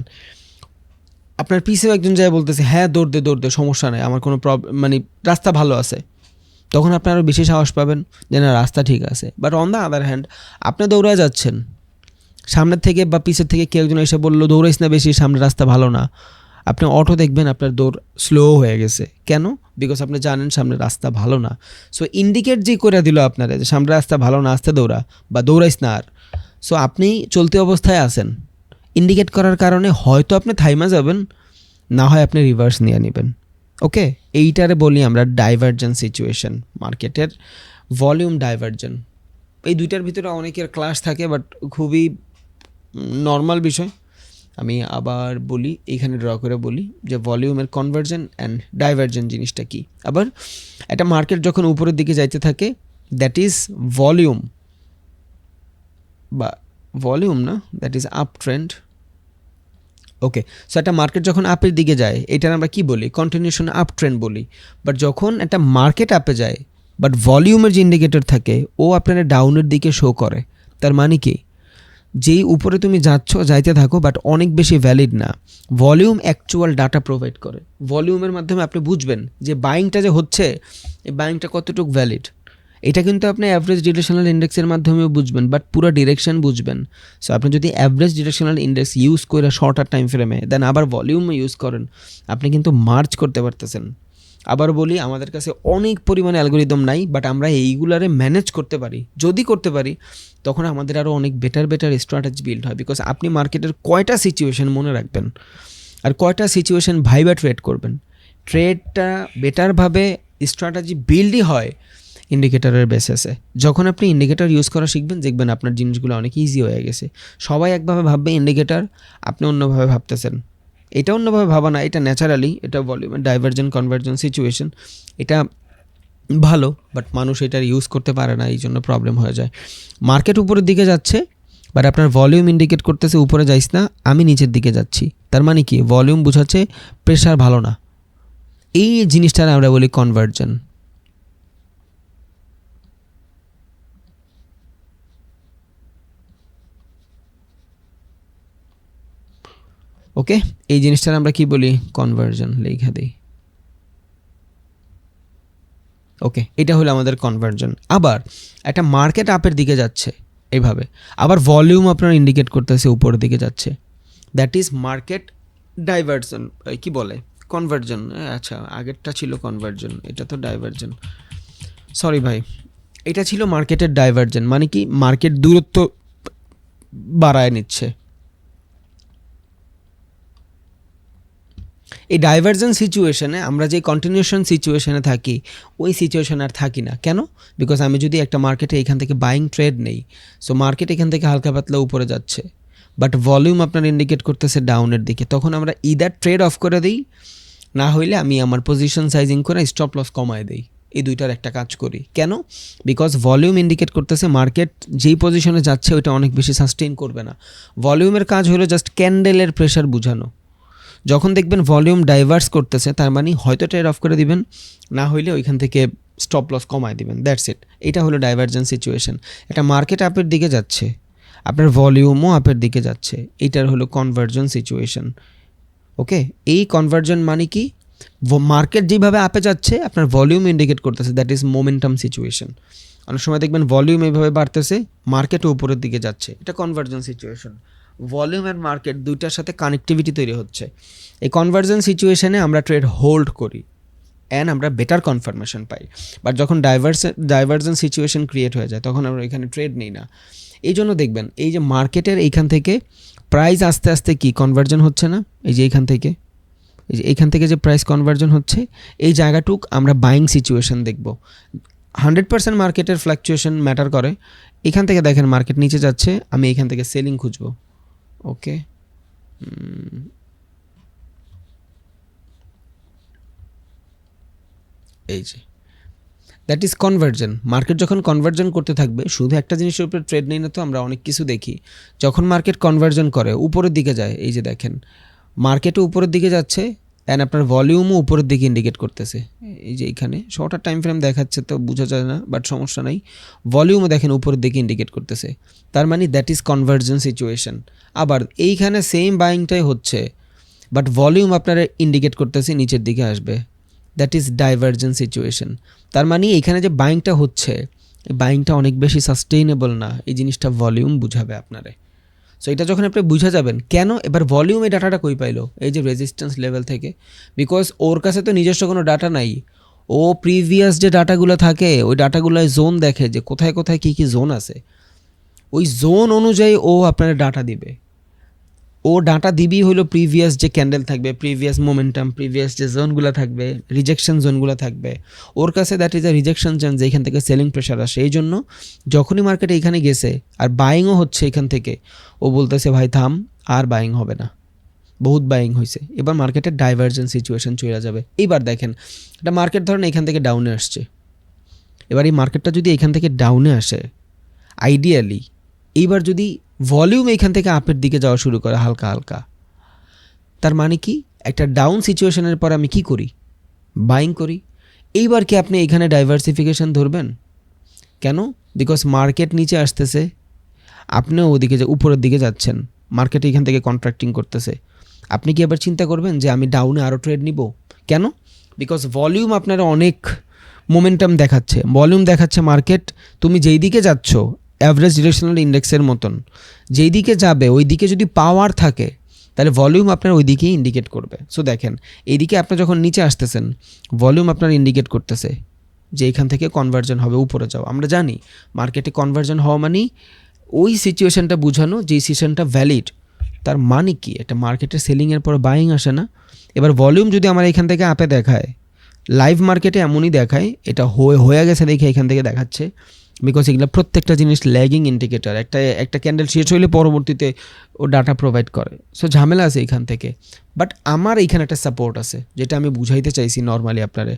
আপনার পিছেও একজন যায় বলতেছে হ্যাঁ দৌড় দে সমস্যা নেই, আমার কোনো প্রবলেম, মানে রাস্তা ভালো আছে, তখন আপনি আরও বেশি সাহস পাবেন যে না রাস্তা ঠিক আছে। But on the other hand আপনি দৌড়ায় যাচ্ছেন, সামনের থেকে বা পিছের থেকে কেউ একজন এসে বললো দৌড়াইস না বেশি, সামনে রাস্তা ভালো না, আপনি অটো দেখবেন আপনার দৌড় স্লো হয়ে গেছে। কেন? বিকজ আপনি জানেন সামনে রাস্তা ভালো না। সো ইন্ডিকেট যে করে দিল আপনারা যে সামনে রাস্তা ভালো না, আস্তে দৌড়া বা দৌড়াইস না আর। সো আপনি চলতি অবস্থায় আছেন, ইন্ডিকেট করার কারণে হয়তো আপনি থাইমা যাবেন, না হয় আপনি রিভার্স নিয়ে নেবেন। ওকে, এইটারে বলি আমরা ডাইভার্জন সিচুয়েশন, মার্কেটের ভলিউম ডাইভার্জন। এই দুইটার ভিতরে অনেকের ক্লাস থাকে, বাট খুবই নর্মাল বিষয়। আমি আবার বলি, এইখানে ড্র করে বলি যে ভলিউমের কনভার্জন অ্যান্ড ডাইভার্জন জিনিসটা কি। আবার একটা মার্কেট যখন উপরের দিকে যাইতে থাকে, দ্যাট ইজ ভলিউম, বা ভলিউম না, that is up trend. Okay, so একটা মার্কেট যখন আপের দিকে যায় এটার আমরা কি বলি? কন্টিনিউশন আপ ট্রেন্ড বলি। বাট যখন একটা মার্কেট আপে যায় বাট ভলিউমের যে ইন্ডিকেটর থাকে ও আপনারা ডাউনের দিকে শো করে, তার মানে কি? যেই উপরে তুমি যাইতে থাকো বাট অনেক বেশি ভ্যালিড না। ভলিউম অ্যাকচুয়াল ডাটা প্রোভাইড করে, ভলিউমের মাধ্যমে আপনি বুঝবেন যে বাইংটা যে হচ্ছে এই বাইংটা কতটুকু ভ্যালিড। এটা কিন্তু আপনি অ্যাভারেজ ডিরেকশনাল ইন্ডেক্সের মাধ্যমেও বুঝবেন, বাট পুরো ডিরেকশন বুঝবেন। সো আপনি যদি অ্যাভারেজ ডিরেকশনাল ইন্ডেক্স ইউজ করে শর্টার টাইম ফ্রেমে দেন আবার ভলিউম ইউজ করেন, আপনি কিন্তু মার্চ করতে পারতেছেন। আবার বলি, আমাদের কাছে অনেক পরিমাণে অ্যালগোরিদম নাই, বাট আমরা এইগুলারে ম্যানেজ করতে পারি। যদি করতে পারি তখন আমাদের আরও অনেক বেটার স্ট্র্যাটেজি বিল্ড হয়। বিকজ আপনি মার্কেটের কয়টা সিচুয়েশন মনে রাখবেন আর কয়টা সিচুয়েশন ভাইবা ট্রেড করবেন। ট্রেডটা বেটারভাবে স্ট্র্যাটেজি বিল্ডই হয় ইন্ডিকেটরের বেসিসে। যখন আপনি ইন্ডিকেটর ইউজ করা শিখবেন দেখবেন আপনার জিনিসগুলো অনেক ইজি হয়ে গেছে। সবাই একভাবে ভাববে ইন্ডিকেটর, আপনি অন্যভাবে ভাবতেছেন। এটা অন্যভাবে ভাবা না, এটা ন্যাচারালি, এটা ভলিউমের ডাইভার্জন কনভার্জন সিচুয়েশন, এটা ভালো, বাট মানুষ এটার ইউজ করতে পারে না, এই জন্য প্রবলেম হয়ে যায়। মার্কেট উপরের দিকে যাচ্ছে বাট আপনার ভলিউম ইন্ডিকেট করতেছে উপরে যাইস না, আমি নিচের দিকে যাচ্ছি। তার মানে কি? ভলিউম বোঝাচ্ছে প্রেশার ভালো না। এই জিনিসটা আমরা বলি কনভার্জন। ওকে, এই জিনিসটার আমরা কি বলি? কনভার্জন লেখা দিই। ওকে, এটা হলো আমাদের কনভার্জন। আবার একটা মার্কেট আপের দিকে যাচ্ছে এইভাবে, আবার ভলিউম আপনার ইন্ডিকেট করতেছে উপরের দিকে যাচ্ছে, দ্যাট ইজ মার্কেট ডাইভার্জন, কি বলে কনভার্জন। আচ্ছা, আগেরটা ছিল কনভার্জন, এটা তো ডাইভার্জন, সরি ভাই, এটা ছিল মার্কেটের ডাইভার্জন, মানে কি মার্কেট দূরত্ব বাড়ায় নিচ্ছে। এই ডাইভার্জন সিচুয়েশনে আমরা যে কন্টিনিউশন সিচুয়েশনে থাকি, ওই সিচুয়েশনে আর থাকি না। কেন? বিকজ আমি যদি একটা মার্কেটে এখান থেকে বাইং ট্রেড নেই, সো মার্কেট এখান থেকে হালকা পাতলা উপরে যাচ্ছে, বাট ভলিউম আপনার ইন্ডিকেট করতেছে ডাউনের দিকে, তখন আমরা ইদার ট্রেড অফ করে দিই, না হইলে আমি আমার পজিশন সাইজিং করে স্টপ লস কমায় দিই। এই দুইটার একটা কাজ করি। কেন? বিকজ ভলিউম ইন্ডিকেট করতেছে মার্কেট যেই পজিশনে যাচ্ছে ওইটা অনেক বেশি সাস্টেইন করবে না। ভলিউমের কাজ হলো জাস্ট ক্যান্ডেলের প্রেশার বোঝানো। যখন দেখবেন ভলিউম ডাইভার্স করতেছে, তার মানে হয়তো ট্রেড অফ করে দিবেন, না হইলে ওইখান থেকে স্টপ লস কমায় দিবেন, দ্যাটস ইট। এটা হলো ডাইভার্জেন্স সিচুয়েশন। একটা মার্কেট আপের দিকে যাচ্ছে, আপনার ভলিউমও আপের দিকে যাচ্ছে, এইটার হলো কনভার্জন সিচুয়েশন। ওকে, এই কনভার্জন মানে কি? মার্কেট যেভাবে আপে যাচ্ছে আপনার ভলিউম ইন্ডিকেট করতেছে, দ্যাট ইজ মোমেন্টাম সিচুয়েশন। অনেক সময় দেখবেন ভলিউম এইভাবে বাড়তেছে, মার্কেটও উপরের দিকে যাচ্ছে, এটা conversion situation. Volume and market দুইটার সাথে কানেক্টিভিটি তৈরি হচ্ছে। এই কনভার্জন সিচুয়েশনে আমরা ট্রেড হোল্ড করি অ্যান্ড আমরা বেটার কনফার্মেশন পাই। বাট যখন ডাইভার্জন সিচুয়েশন ক্রিয়েট হয়ে যায়, তখন আমরা এখানে ট্রেড নিই না। এই জন্য দেখবেন এই যে মার্কেটের এইখান থেকে প্রাইস আস্তে আস্তে কি কনভার্জন হচ্ছে না, এই যে এইখান থেকে, এই যে এইখান থেকে যে প্রাইস কনভার্জন হচ্ছে, এই জায়গাটুক আমরা বাইং সিচুয়েশন দেখব। 100% মার্কেটের ফ্ল্যাকচুয়েশন ম্যাটার করে। এখান থেকে দেখেন মার্কেট নিচে যাচ্ছে, আমি এখান থেকে সেলিং খুঁজবো। ওকে, এই যে দ্যাট ইজ কনভার্জন। মার্কেট যখন কনভার্জন করতে থাকবে, শুধু একটা জিনিসের উপরে ট্রেড নেই না তো, আমরা অনেক কিছু দেখি। যখন মার্কেট কনভার্জন করে উপরের দিকে যায়, এই যে দেখেন মার্কেটও উপরের দিকে যাচ্ছে অ্যান্ড আপনার ভলিউমও উপরের দিকে ইন্ডিকেট করতেছে। এই যে এইখানে শর্টার টাইম ফ্রেম দেখাচ্ছে তো বোঝা যায় না, বাট সমস্যা নাই, ভলিউমও দেখেন উপরের দিকে ইন্ডিকেট করতেছে, তার মানে দ্যাট ইজ কনভার্জন সিচুয়েশন। আবার এইখানে সেম বাইংটাই হচ্ছে, বাট ভলিউম আপনারা ইন্ডিকেট করতেছে নিচের দিকে আসবে, দ্যাট ইজ ডাইভার্জেন্স সিচুয়েশন। তার মানে এখানে যে বাইংটা হচ্ছে, এই বাইংটা অনেক বেশি সাস্টেইনেবল না, এই জিনিসটা ভলিউম বুঝাবে আপনারে। সো এটা যখন আপনি বুঝা যাবেন, কেন এবার ভলিউম এই ডাটাটা কই পাইলো? এই যে রেজিস্ট্যান্স লেভেল থেকে, বিকজ ওর কাছে তো নিজস্ব কোনো ডাটা নাই, ও প্রিভিয়াস যে ডাটাগুলো থাকে ওই ডাটাগুলোয় জোন দেখে যে কোথায় কোথায় কী কী জোন আছে, ওই জোন অনুযায়ী ও আপনার ডাটা দিবে। ও ডাটা দিবি হলো প্রিভিয়াস যে ক্যান্ডেল থাকবে, প্রিভিয়াস মোমেন্টাম, প্রিভিয়াস যে জোনগুলো থাকবে, রিজেকশন জোনগুলো থাকবে, ওর কাছে that is a rejection zone যেখান থেকে সেলিং প্রেশার আসে। এই জন্য যখনই মার্কেট এইখানে গেছে আর বাইংও হচ্ছে এখান থেকে, ও বলতেছে ভাই থাম, আর বাইং হবে না, বহুত বাইং হয়েছে, এবার মার্কেটের ডাইভার্জেন্স সিচুয়েশন চলে যাবে। এইবার দেখেন একটা মার্কেট ধরেন এখান থেকে ডাউনে আসছে, এবার এই মার্কেটটা যদি এখান থেকে ডাউনে আসে, আইডিয়ালি এইবার যদি ভলিউম এইখান থেকে আপের দিকে যাওয়া শুরু করে হালকা হালকা, তার মানে কি একটা ডাউন সিচুয়েশনের পর আমি কি করি? বাইং করি। এইবার কি আপনি এখানে ডাইভার্সিফিকেশন ধরবেন? কেন? বিকজ মার্কেট নিচে আসতেছে, আপনিও ওদিকে যে উপরের দিকে যাচ্ছেন, মার্কেট এখান থেকে কন্ট্রাক্টিং করতেছে, আপনি কি এবার চিন্তা করবেন যে আমি ডাউনে আরও ট্রেড নিব? কেন? বিকজ ভলিউম আপনারা অনেক মোমেন্টাম দেখাচ্ছে, ভলিউম দেখাচ্ছে মার্কেট তুমি যেই দিকে যাচ্ছ অ্যাভারেজ ডিরেকশনাল ইন্ডেক্সের মতন, যেই দিকে যাবে ওই দিকে যদি পাওয়ার থাকে তাহলে ভলিউম আপনার ওই দিকেই ইন্ডিকেট করবে। সো দেখেন এইদিকে আপনি যখন নিচে আসতেছেন, ভলিউম আপনার ইন্ডিকেট করতেছে যে এখান থেকে কনভার্জন হবে উপরে যাও। আমরা জানি মার্কেটে কনভার্জন হওয়া মানেই ওই সিচুয়েশানটা বোঝানো যেই সিচুয়েশানটা ভ্যালিড। তার মানে কি একটা মার্কেটে সেলিংয়ের পর বাইং আসে না। এবার ভলিউম যদি আমার এখান থেকে আপে দেখায়, লাইভ মার্কেটে এমনই দেখায়, এটা হয়ে গেছে দেখে এখান থেকে দেখাচ্ছে, বিকজ এগুলো প্রত্যেকটা জিনিস ল্যাগিং ইন্ডিকেটার। একটা ক্যান্ডেল শেষ হইলে পরবর্তীতে ও ডাটা প্রোভাইড করে, সো ঝামেলা আছে এখান থেকে। বাট আমার এইখানে একটা সাপোর্ট আছে, যেটা আমি বুঝাইতে চাইছি নর্মালি আপনারে,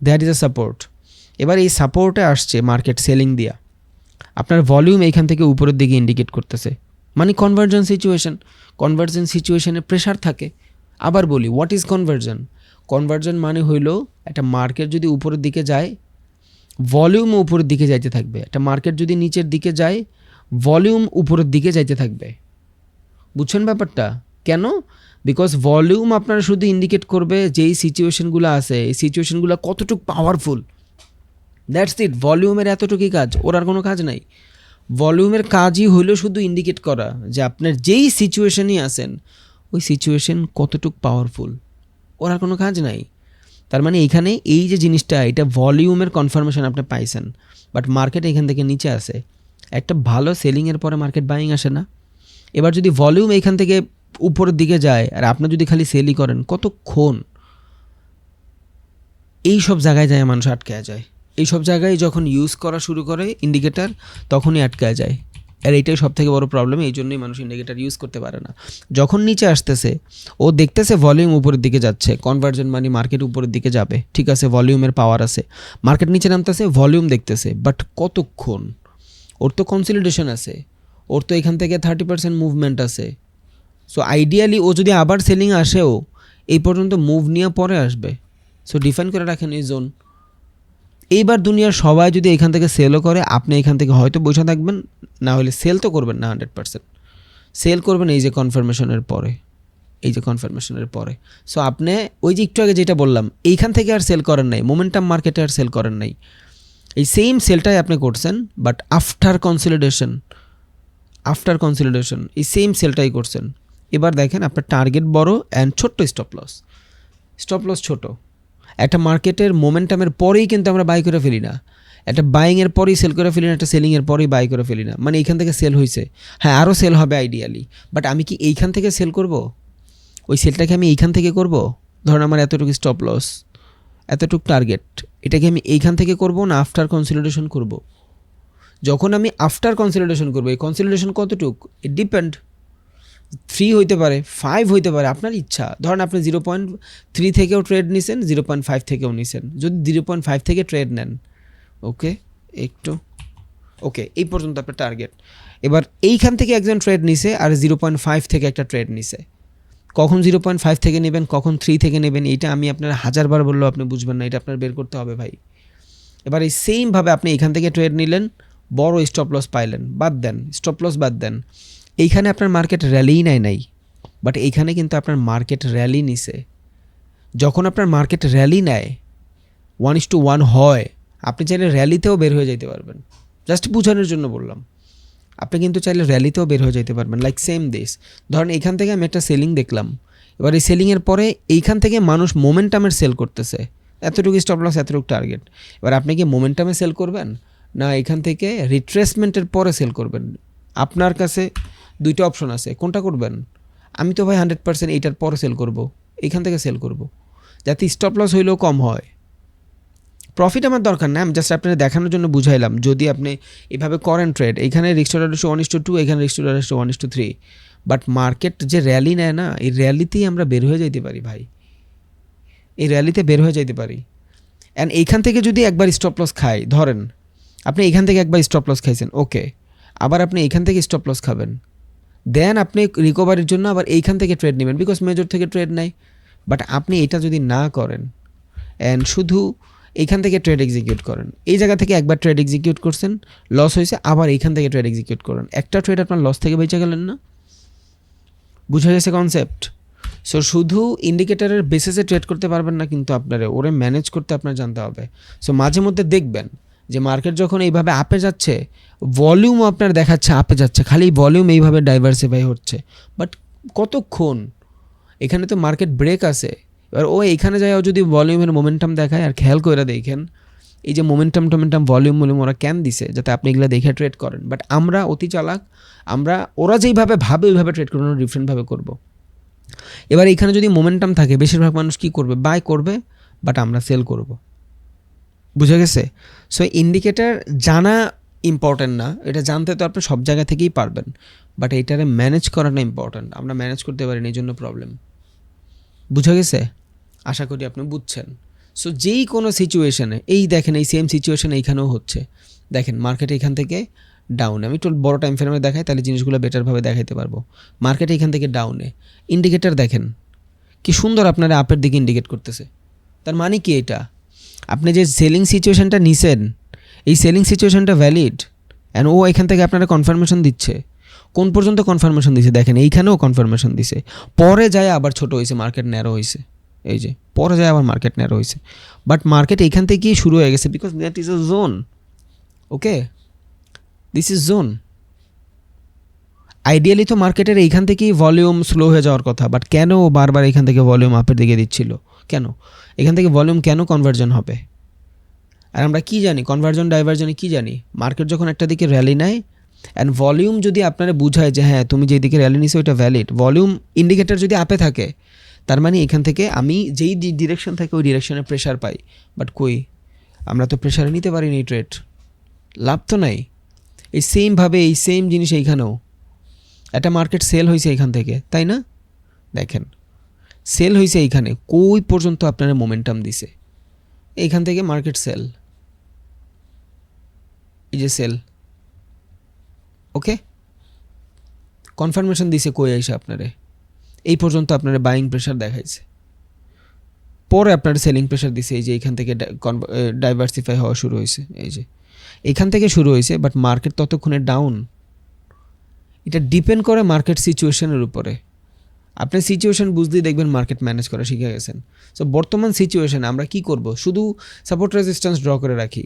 দ্যাট ইজ আ সাপোর্ট। এবার এই সাপোর্টে আসছে মার্কেট সেলিং দিয়া, আপনার ভলিউম এইখান থেকে উপরের দিকে ইন্ডিকেট করতেছে, মানে কনভার্জন সিচুয়েশন। কনভার্জন সিচুয়েশনে প্রেশার থাকে। আবার বলি, হোয়াট ইজ কনভার্জন? কনভার্জন মানে হইল একটা মার্কেট যদি উপরের দিকে যায়, ভলিউমও উপরের দিকে যাইতে থাকবে। একটা মার্কেট যদি নিচের দিকে যায়, ভলিউম উপরের দিকে যাইতে থাকবে। বুঝছেন ব্যাপারটা? কেন? বিকজ ভলিউম আপনারা শুধু ইন্ডিকেট করবে যেই সিচুয়েশনগুলো আছে এই সিচুয়েশনগুলো কতটুকু পাওয়ারফুল, দ্যাটস ইট। ভলিউমের এতটুকুই কাজ, ওর আর কোনো কাজ নাই। ভলিউমের কাজই হলো শুধু ইন্ডিকেট করা যে আপনার যেই সিচুয়েশনই আছেন ওই সিচুয়েশন কতটুকু পাওয়ারফুল, ওর আর কোনো কাজ নাই। তার মানে এইখানে এই যে জিনিসটা, এটা ভলিউমের কনফার্মেশন আপনি পাইছেন, বাট মার্কেট এখান থেকে নিচে আসে। একটা ভালো সেলিংয়ের পরে মার্কেট বাইং আসে না? এবার যদি ভলিউম এইখান থেকে উপরের দিকে যায় আর আপনি যদি খালি সেলই করেন, কতক্ষণ এই সব জায়গায় যায় মানুষ আটকে যায়। এই সব জায়গায় যখন ইউজ করা শুরু করে ইন্ডিকেটার তখনই আটকে যায়। আর এইটাই সব থেকে বড় প্রবলেম, এই জন্যই মানুষ ইন্ডিকেটার ইউজ করতে পারে না। যখন নিচে আসতেছে ও দেখতেছে ভলিউম উপরের দিকে যাচ্ছে, কনভার্জন মানে মার্কেট উপরের দিকে যাবে, ঠিক আছে, ভলিউমের পাওয়ার আছে। মার্কেট নিচে নামতেছে, ভলিউম দেখতেছে, বাট কতক্ষণ? ওর তো কনসলিডেশন আছে, ওর তো এখান থেকে 30% মুভমেন্ট আছে। সো আইডিয়ালি ও যদি আবার সেলিং আসেও এই পর্যন্ত মুভ নিয়ে পরে আসবে। সো ডিফাইন করে রাখেন এই জোন। এইবার দুনিয়ার সবাই যদি এখান থেকে সেলও করে, আপনি এখান থেকে হয়তো বসে থাকবেন, না হলে সেল তো করবেন না, 100% সেল করবেন এই যে কনফার্মেশনের পরে, এই যে কনফার্মেশনের পরে। সো আপনি ওই যে একটু আগে যেটা বললাম, এইখান থেকে আর সেল করেন নাই, মোমেন্টাম মার্কেটে আর সেল করেন নাই, এই সেম সেলটাই আপনি করছেন, বাট আফটার কনসলিডেশন এই সেম সেলটাই করছেন। এবার দেখেন আপনার টার্গেট বড় অ্যান্ড ছোট্ট স্টপ লস ছোট। একটা মার্কেটের মোমেন্টামের পরেই কিন্তু আমরা বাই করে ফেলি না, একটা বাইংয়ের পরেই সেল করে ফেলি না, একটা সেলিংয়ের পরেই বাই করে ফেলি না। মানে এইখান থেকে সেল হয়েছে, হ্যাঁ আরও সেল হবে আইডিয়ালি, বাট আমি কি এইখান থেকে সেল করব? ওই সেলটাকে আমি এইখান থেকে করব? ধরুন আমার এতটুকু স্টপ লস, এতটুকু টার্গেট, এটাকে আমি এইখান থেকে করব না আফটার কনসলিডেশন করব? যখন আমি আফটার কনসলিডেশন করবো, এই কনসলিডেশন কতটুক ইট ডিপেন্ড, 3 হইতে পারে, 5 হইতে পারে, আপনার ইচ্ছা। ধরেন আপনি 0.3 থেকেও ট্রেড নিছেন, 0.5 থেকেও নিছেন। যদি 0.5 থেকে ট্রেড নেন, ওকে ওকে এই পর্যন্ত আপনার টার্গেট। এবার এইখান থেকে একজন ট্রেড নিছে আর 0.5 থেকে একটা ট্রেড নিছে, কখন 0.5 থেকে নেবেন, কখন 3 থেকে নেবেন, এইটা আমি আপনার 1000বার বললেও আপনি বুঝবেন না, এটা আপনার বের করতে হবে ভাই। এবার এই সেমভাবে আপনি এখান থেকে ট্রেড নিলেন, বড় স্টপ লস পাইলেন, বাদ দেন, স্টপ লস বাদ দেন। এইখানে আপনার মার্কেট র্যালিই নাই, বাট এইখানে কিন্তু আপনার মার্কেট র্যালি নিছে। যখন আপনার মার্কেট র্যালি নেয় 1:1 হয়, আপনি চাইলে র্যালিতেও বের হয়ে যেতে পারবেন। জাস্ট বোঝানোর জন্য বললাম, আপনি কিন্তু চাইলে র্যালিতেও বের হয়ে যেতে পারবেন। লাইক সেম দিস, ধরেন এখান থেকে আমি একটা সেলিং দেখলাম, এবার এই সেলিংয়ের পরে এইখান থেকে মানুষ মোমেন্টামের সেল করতেছে, এতটুকু স্টপ লস এতটুকু টার্গেট। এবার আপনি কি মোমেন্টামে সেল করবেন না এখান থেকে রিট্রেসমেন্টের পরে সেল করবেন? আপনার কাছে দুইটা অপশন আছে, কোনটা করবেন? আমি তো ভাই 100% এইটার পরে সেল করব, এইখান থেকে সেল করব, যাতে স্টপ লস হইলেও কম হয়। প্রফিট আমার দরকার না, আমি জাস্ট আপনাদের দেখানোর জন্য বুঝাইলাম। যদি আপনি এভাবে করেন ট্রেড, এইখানে রিস্ক টু রেশিও 1:2, এখানে risk two ratio 1:3, but market যে র্যালি নেয় না, এই র্যালিতেই আমরা বের হয়ে যেতে পারি ভাই, এই র্যালিতে বের হয়ে যেতে পারি। অ্যান্ড এইখান থেকে যদি একবার স্টপ লস খাই, ধরেন আপনি এখান থেকে একবার স্টপ লস খাইছেন, ওকে, আবার আপনি এইখান থেকে স্টপ লস খাবেন, দেন আপনি রিকভারির জন্য আবার এইখান থেকে ট্রেড নেবেন, বিকজ মেজর থেকে ট্রেড নাই। বাট আপনি এটা যদি না করেন অ্যান্ড শুধু এইখান থেকে ট্রেড এক্সিকিউট করেন, এই জায়গা থেকে একবার ট্রেড এক্সিকিউট করছেন, লস হয়েছে, আবার এইখান থেকে ট্রেড এক্সিকিউট করেন, একটা ট্রেড আপনার লস থেকে বেঁচে গেলেন না? বুঝা গেছে কনসেপ্ট? সো শুধু ইন্ডিকেটারের বেসিসে ট্রেড করতে পারবেন না, কিন্তু আপনারা ওরে ম্যানেজ করতে আপনার জানতে হবে। সো মাঝে মধ্যে দেখবেন যে মার্কেট যখন এইভাবে আপে যাচ্ছে, ভলিউমও আপনার দেখাচ্ছে আপে যাচ্ছে, খালি ভলিউম এইভাবে ডাইভার্সিফাই হচ্ছে, বাট কতক্ষণ? এখানে তো মার্কেট ব্রেক আছে। এবার ও এইখানে যায় যদি ভলিউমের মোমেন্টাম দেখায়, আর খেয়াল করে দেখেন এই যে মোমেন্টাম ভলিউম ওরা ক্যান দিছে যাতে আপনি এগুলো দেখে ট্রেড করেন। বাট আমরা অতি চালাক, আমরা ওরা যেইভাবে ভাবে ওইভাবে ট্রেড করবো, ডিফারেন্টভাবে করবো। এবার এইখানে যদি মোমেন্টাম থাকে, বেশিরভাগ মানুষ কী করবে? বাই করবে, বাট আমরা সেল করব। বুঝা গেছে? সো ইন্ডিকেটার জানা ইম্পর্ট্যান্ট না, এটা জানতে তো আপনি সব জায়গা থেকেই পারবেন, বাট এইটারে ম্যানেজ করাটা ইম্পর্ট্যান্ট। আমরা ম্যানেজ করতে পারিনি, এই জন্য প্রবলেম। বুঝা গেছে? আশা করি আপনি বুঝছেন। সো যেই কোনো সিচুয়েশানে, এই দেখেন এই সেম সিচুয়েশান এইখানেও হচ্ছে, দেখেন মার্কেট এখান থেকে ডাউনে, আমি একটু বড় টাইম ফ্রেমে দেখাই তাহলে জিনিসগুলো বেটারভাবে দেখাইতে পারবো। মার্কেট এখান থেকে ডাউনে, ইন্ডিকেটার দেখেন কি সুন্দর আপনারা আপের দিকে ইন্ডিকেট করতেছে। তার মানে কি? এটা আপনি যে সেলিং সিচুয়েশানটা নিছেন, এই সেলিং সিচুয়েশানটা ভ্যালিড, অ্যান্ড ও এখান থেকে আপনারা কনফার্মেশন দিচ্ছে। কোন পর্যন্ত কনফার্মেশন দিছে দেখেন, এইখানেও কনফার্মেশন দিছে, পরে যায় আবার ছোট হয়েছে, মার্কেট ন্যারো হয়েছে, এই যে পরে যায় আবার মার্কেট ন্যারো হয়েছে, বাট মার্কেট এইখান থেকেই শুরু হয়ে গেছে, because that is a zone. Okay, this is zone. Ideally তো মার্কেটের এইখান থেকেই ভলিউম স্লো হয়ে যাওয়ার কথা, বাট কেন বারবার এখান থেকে ভলিউম আপের দিকে দিচ্ছিল? কেন এখান থেকে ভলিউম কেন কনভার্জন হবে? আর আমরা কি জানি কনভার্জন ডাইভার্জনে কি জানি, মার্কেট যখন একটা দিকে র্যালি নেয় অ্যান্ড ভলিউম যদি আপনারা বুঝায় যে হ্যাঁ তুমি যেই দিকে র্যালি নিছো ওইটা ভ্যালিড, ভলিউম ইন্ডিকেটার যদি আপে থাকে, তার মানে এখান থেকে আমি যেই ডিরেকশন থাকে ওই ডিরেকশনে প্রেশার পাই, বাট কই আমরা তো প্রেশারে নিতে পারিনি ট্রেড, লাভ তো নাই। এই সেমভাবে এই সেম জিনিস এইখানেও একটা মার্কেট সেল হয়েছে এখান থেকে, তাই না? দেখেন সেল হয়েছে এইখানে, কই পর্যন্ত আপনারা মোমেন্টাম দিছে, এইখান থেকে মার্কেট সেল, এই যে সেল। ওকে, কনফার্মেশন দিছে কই আইসা আপনারে, এই পর্যন্ত আপনারা বাইং প্রেশার দেখাইছে, পরে আপনার সেলিং প্রেশার দিছে, এই যে এইখান থেকে ডাইভার্সিফাই হওয়া শুরু হয়েছে, এই যে এইখান থেকে শুরু হয়েছে, বাট মার্কেট ততক্ষণে ডাউন। এটা ডিপেন্ড করে মার্কেট সিচুয়েশনের উপরে, আপনি সিচুয়েশন বুঝতেই দেখবেন মার্কেট ম্যানেজ করা শিখে গেছেন। সো বর্তমান সিচুয়েশনে আমরা কি করব, শুধু সাপোর্ট রেজিস্ট্যান্স ড্র করে রাখি,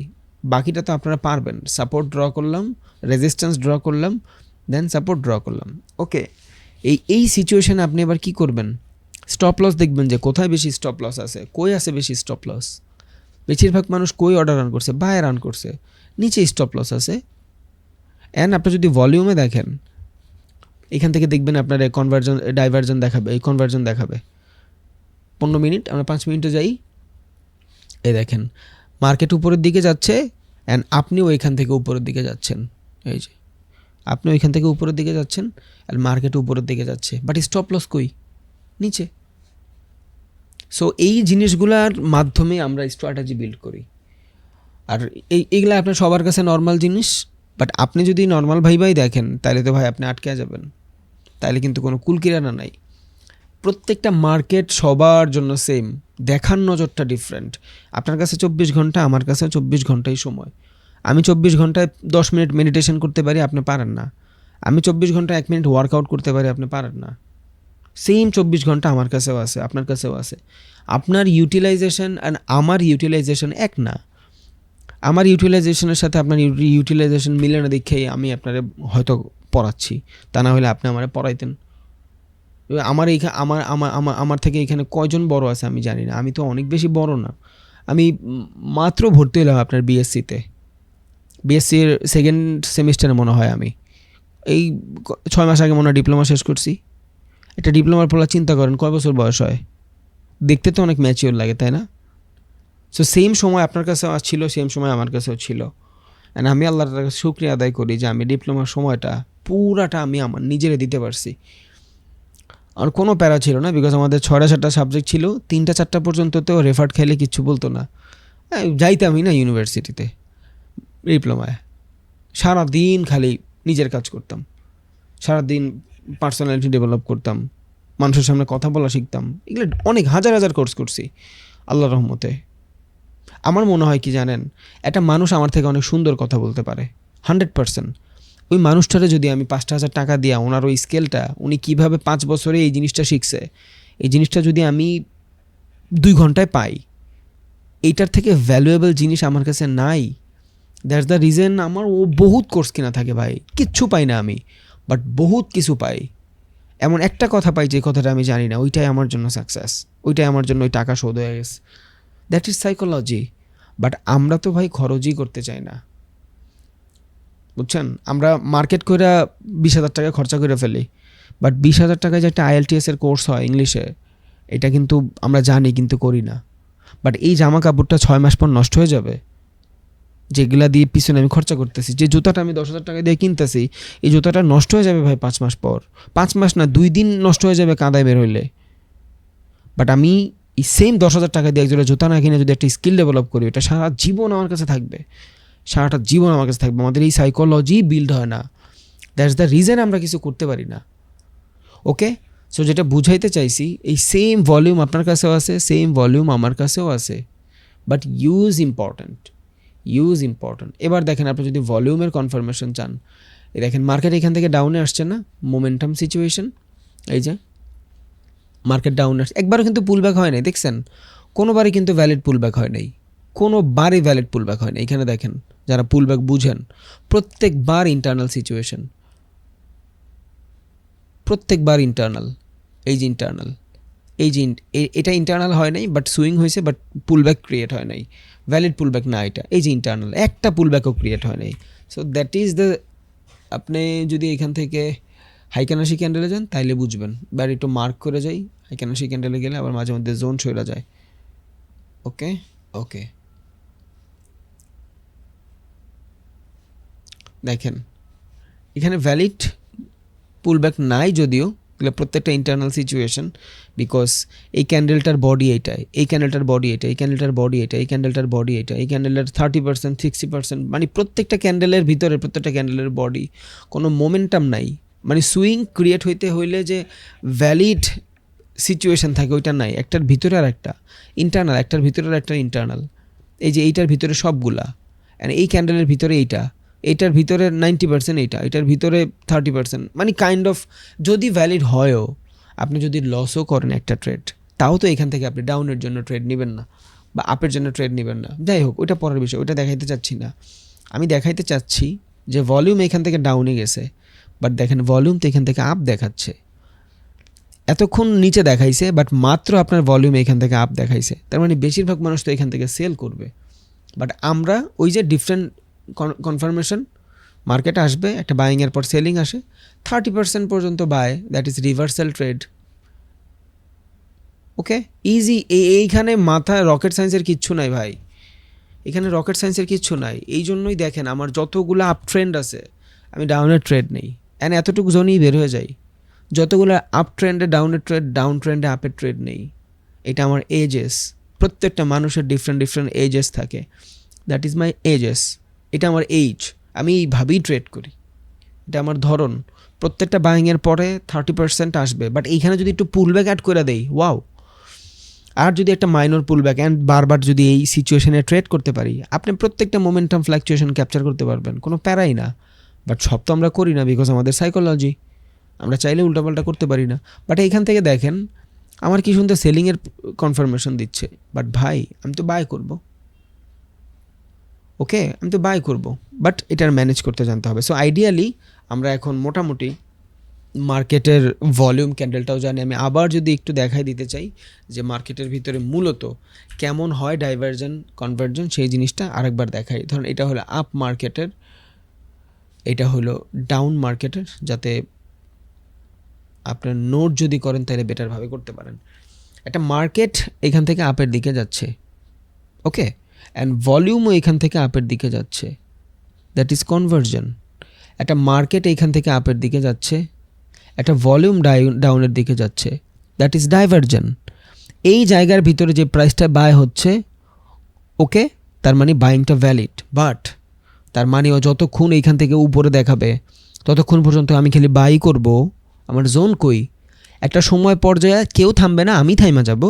বাকিটা তো আপনারা পারবেন। সাপোর্ট ড্র করলাম, রেজিস্ট্যান্স ড্র করলাম, দেন সাপোর্ট ড্র করলাম। ওকে, এই সিচুয়েশনে আপনি এবার কি করবেন, স্টপ লস দেখবেন যে কোথায় বেশি স্টপ লস আছে, কই আছে বেশি স্টপ লস। বেশিরভাগ মানুষ কই অর্ডার রান করছে, বাই রান করছে, নিচে স্টপ লস আছে। অ্যান্ড আপনি যদি ভলিউমে দেখেন, এখান থেকে দেখবেন আপনার কনভার্জন ডাইভার্জন দেখাবে, এই কনভার্জন দেখাবে 15 মিনিট, আমরা 5 মিনিটে যাই, এই দেখেন মার্কেট উপরের দিকে যাচ্ছে অ্যান্ড আপনিও এখান থেকে উপরের দিকে যাচ্ছেন, এই যে আপনিও এখান থেকে উপরের দিকে যাচ্ছেন আর মার্কেট উপরের দিকে যাচ্ছে, বাট স্টপ লস কই, নিচে। সো এই জিনিসগুলোর মাধ্যমে আমরা স্ট্র্যাটেজি বিল্ড করি। আর এইগুলো আপনার সবার কাছে নর্মাল জিনিস, বাট আপনি যদি নর্মাল ভাই দেখেন তাহলে তো ভাই আপনি আটকে যাবেন, তাহলে কিন্তু কোনো কুলকিরানা নাই। প্রত্যেকটা মার্কেট সবার জন্য সেম, দেখার নজরটা ডিফারেন্ট। আপনার কাছে 24 ঘন্টা, আমার কাছে 24 ঘন্টাই সময়। আমি 24 ঘন্টায় 10 মিনিট মেডিটেশন করতে পারি, আপনি পারেন না। আমি 24 ঘন্টা 1 মিনিট ওয়ার্কআউট করতে পারি, আপনি পারেন না। সেম 24 ঘন্টা আমার কাছেও আছে, আপনার কাছেও আছে। আপনার ইউটিলাইজেশন অ্যান্ড আমার ইউটিলাইজেশন এক না। আমার ইউটিলাইজেশনের সাথে আপনার ইউটিলাইজেশন মিলে না দেখেই আমি আপনারে হয়তো পড়াচ্ছি, তা না হলে আপনি আমারে পড়াইতেন। আমার এইখানে আমার থেকে এখানে কয়জন বড় আছে আমি জানি না, আমি তো অনেক বেশি বড় না। আমি মাত্র ভর্তি হলাম আপনার বিএসসিতে, বিএসসির সেকেন্ড সেমিস্টারে মনে হয়। আমি এই 6 মাস আগে মনে হয় ডিপ্লোমা শেষ করছি। একটা ডিপ্লোমার পড়া চিন্তা করেন কয় বছর বয়স হয়, দেখতে তো অনেক ম্যাচিওর লাগে, তাই না? সো সেম সময় আপনার কাছেও ছিল, সেম সময় আমার কাছেও ছিল। অ্যান্ড আমি আল্লাহর কাছে শুকরিয়া আদায় করি যে আমি ডিপ্লোমার সময়টা পুরাটা আমি আমার নিজেরে দিতে পারছি। আর কোনো প্যারা ছিল না, বিকজ আমাদের 6টা সাবজেক্ট ছিল, 3টা-4টা পর্যন্ততেও রেফার্ড খাইলে কিচ্ছু বলতো না। যাইতামই না ইউনিভার্সিটিতে ডিপ্লোমায়, সারাদিন খালি নিজের কাজ করতাম, সারাদিন পার্সোনালিটি ডেভেলপ করতাম, মানুষের সামনে কথা বলা শিখতাম। এগুলো অনেক হাজার হাজার কোর্স করছি আল্লাহর রহমতে। আমার মনে হয় কি জানেন, একটা মানুষ আমার থেকে অনেক সুন্দর কথা বলতে পারে 100%। ওই মানুষটারে যদি আমি 5,000 টাকা দিয়া ওনার ওই স্কেলটা, উনি কীভাবে 5 বছরে এই জিনিসটা শিখছে, এই জিনিসটা যদি আমি 2 ঘন্টায় পাই, এইটার থেকে ভ্যালুয়েবল জিনিস আমার কাছে নাই। দ্যাটস দ্য রিজন আমার ও বহুত কোর্স কিনা থাকে ভাই, কিচ্ছু পাই না আমি, বাট বহুত কিছু পাই। এমন একটা কথা পাই যে কথাটা আমি জানি না, ওইটাই আমার জন্য সাকসেস, ওইটাই আমার জন্য ওই টাকা শোধ হয়ে গেছে। That is psychology. বাট আমরা তো ভাই খরচই করতে চাই না, বুঝছেন? আমরা মার্কেট করে 20,000 টাকা খরচা করে ফেলি, বাট 20,000 টাকায় যে একটা IELTS-এর কোর্স হয় ইংলিশে, এটা কিন্তু আমরা জানি কিন্তু করি না। বাট এই জামা কাপড়টা 6 মাস পর নষ্ট হয়ে যাবে, যেগুলা দিয়ে পিছনে আমি খরচা করতেছি। যে জুতাটা আমি 10,000 টাকা দিয়ে কিনতেছি, এই জুতাটা নষ্ট হয়ে যাবে ভাই 5 মাস পর। 5 মাস না, 2 দিন নষ্ট হয়ে যাবে কাদায় বের হইলে। বাট আমি এই সেম 10,000 টাকা দিয়ে একজোড়া জুতা না কিনে যদি একটা স্কিল ডেভেলপ করি, এটা সারা জীবন আমার কাছে থাকবে, সারাটা জীবন আমার কাছে থাকবে। আমাদের এই সাইকোলজি বিল্ড হয় না, দ্যাটস দ্য রিজন আমরা কিছু করতে পারি না। ওকে, সো যেটা বুঝাইতে চাইছি, এই সেম ভলিউম আপনার কাছেও আছে, সেম ভলিউম আমার কাছেও আছে, বাট ইউজ ইম্পর্ট্যান্ট। এবার দেখেন, আপনি যদি ভলিউমের কনফার্মেশন চান, এই দেখেন মার্কেট এখান থেকে ডাউনে আসছে না, মোমেন্টাম সিচুয়েশন, এই যে মার্কেট ডাউন আসছে, একবারও কিন্তু পুলব্যাক হয় নাই, দেখছেন কোনোবারই কিন্তু ভ্যালিড পুলব্যাক হয় নাই, কোনোবারই ভ্যালিড পুলব্যাক হয় না। এখানে দেখেন যারা পুলব্যাক বুঝেন, প্রত্যেকবার ইন্টারনাল সিচুয়েশন, প্রত্যেকবার ইন্টারনাল, এই যে ইন্টারনাল, এই যে এটা ইন্টারনাল হয় নাই বাট সুইং হয়েছে, বাট পুলব্যাক ক্রিয়েট হয় নাই, ভ্যালিড পুলব্যাক না এটা, এই যে ইন্টারনাল, একটা পুলব্যাকও ক্রিয়েট হয় নাই। সো দ্যাট ইজ দ্য, আপনি যদি এখান থেকে হাইকানাসি ক্যান্ডেলে যান তাইলে বুঝবেন, বা একটু মার্ক করে যাই, হাইকানাসি ক্যান্ডেলে গেলে আবার মাঝে মধ্যে জোন সরে যায়। ওকে ওকে, দেখেন এখানে ভ্যালিড পুলব্যাক নাই যদিও, এগুলো প্রত্যেকটা ইন্টারনাল সিচুয়েশন, বিকজ এই ক্যান্ডেলটার বডি এইটাই, এই ক্যান্ডেলটার বডি এটা, এই ক্যান্ডেলটার বডি এটা, এই ক্যান্ডেলটার বডি এটা, এই ক্যান্ডেলের 30% 60%, মানে প্রত্যেকটা ক্যান্ডেলের ভিতরে, প্রত্যেকটা ক্যান্ডেলের বডি, কোনো মোমেন্টাম নাই, মানে সুইং ক্রিয়েট হইতে হইলে যে ভ্যালিড সিচুয়েশন থাকে ওইটা নাই, একটার ভিতরে আর একটা ইন্টারনাল, একটার ভিতরে আর একটা ইন্টারনাল, এই যে এইটার ভিতরে সবগুলা, অ্যান্ড এই ক্যান্ডেলের ভিতরে এইটা, এইটার ভিতরে 90% এইটা, এটার ভিতরে 30%, মানে কাইন্ড অফ যদি ভ্যালিড হয়ও, আপনি যদি লসও করেন একটা ট্রেড, তাও তো এখান থেকে আপনি ডাউনের জন্য ট্রেড নেবেন না বা আপের জন্য ট্রেড নেবেন না। যাই হোক, ওইটা পরের বিষয়, ওইটা দেখাইতে চাচ্ছি না। আমি দেখাইতে চাচ্ছি যে ভলিউম এখান থেকে ডাউনে গেছে, বাট দেখেন ভলিউম তো এখান থেকে আপ দেখাচ্ছে, এতক্ষণ নিচে দেখাইছে বাট মাত্র আপনার ভলিউম এখান থেকে আপ দেখাইছে, তার মানে বেশিরভাগ মানুষ তো এখান থেকে সেল করবে। বাট আমরা ওই যে ডিফারেন্ট কনফার্মেশন, মার্কেটে আসবে একটা বাইংয়ের পর সেলিং আসে, 30% পর্যন্ত buy, that is reversal trade. Okay, easy. এইখানে মাথায় রকেট সায়েন্সের কিচ্ছু নাই ভাই, এখানে রকেট সায়েন্সের কিচ্ছু নাই। এই জন্যই দেখেন আমার যতগুলো আপ ট্রেন্ড আছে আমি ডাউনের ট্রেড নেই, অ্যান্ড এতটুকু জোনই বের হয়ে যায়। যতগুলো আপ ট্রেন্ডে ডাউনের ট্রেড, ডাউন ট্রেন্ডে আপের ট্রেড নেই। এটা আমার এজেস, প্রত্যেকটা মানুষের ডিফারেন্ট ডিফারেন্ট এজেস থাকে, দ্যাট ইজ মাই এজেস, এটা আমার এইজ, আমি এইভাবেই ট্রেড করি, এটা আমার ধরন। প্রত্যেকটা বাইংয়ের পরে 30% আসবে, বাট এইখানে যদি একটু পুলব্যাক অ্যাড করে দেই, ওয়াও, আর যদি একটা মাইনর পুলব্যাক অ্যান্ড বারবার যদি এই সিচুয়েশনে ট্রেড করতে পারি, আপনি প্রত্যেকটা মোমেন্টাম ফ্ল্যাকচুয়েশন ক্যাপচার করতে পারবেন, কোনো প্যারাই না। বাট সব তো আমরা করি না, বিকজ আমাদের সাইকোলজি, আমরা চাইলে উল্টাপাল্টা করতে পারি না। বাট এইখান থেকে দেখেন আমার কি সুন্দর সেলিংয়ের কনফার্মেশন দিচ্ছে, বাট ভাই আমি তো বাই করব, ওকে আমি তো বাই করব, বাট এটার ম্যানেজ করতে জানতে হবে। সো আইডিয়ালি আমরা এখন মোটামুটি মার্কেটের ভলিউম ক্যান্ডেলটাও জানি। আমি আবার যদি একটু দেখাই দিতে চাই যে মার্কেটের ভিতরে মূলত কেমন হয় ডাইভারজেন কনভার্জন, সেই জিনিসটা আরেকবার দেখাই। ধরুন এটা হলো আপ মার্কেটের, এটা হলো ডাউন মার্কেটের, যাতে আপনার নোট যদি করেন তাহলে বেটারভাবে করতে পারেন। একটা মার্কেট এখান থেকে আপের দিকে যাচ্ছে, ওকে, অ্যান্ড ভলিউমও এখান থেকে আপের দিকে যাচ্ছে, দ্যাট ইজ কনভার্জন। একটা মার্কেট এখান থেকে আপের দিকে যাচ্ছে, একটা ভলিউম ডাউনের দিকে যাচ্ছে, দ্যাট ইজ ডাইভারজন। এই জায়গার ভিতরে যে প্রাইসটা বাই হচ্ছে, ওকে, তার মানে বাইংটা ভ্যালিড, বাট তার মানে ও যতক্ষণ এইখান থেকে উপরে দেখাবে ততক্ষণ পর্যন্ত আমি খালি বাই করব। আমার জোন কই, একটা সময় পর্যায়ে কেউ থামবে না, আমি থাইমা যাব,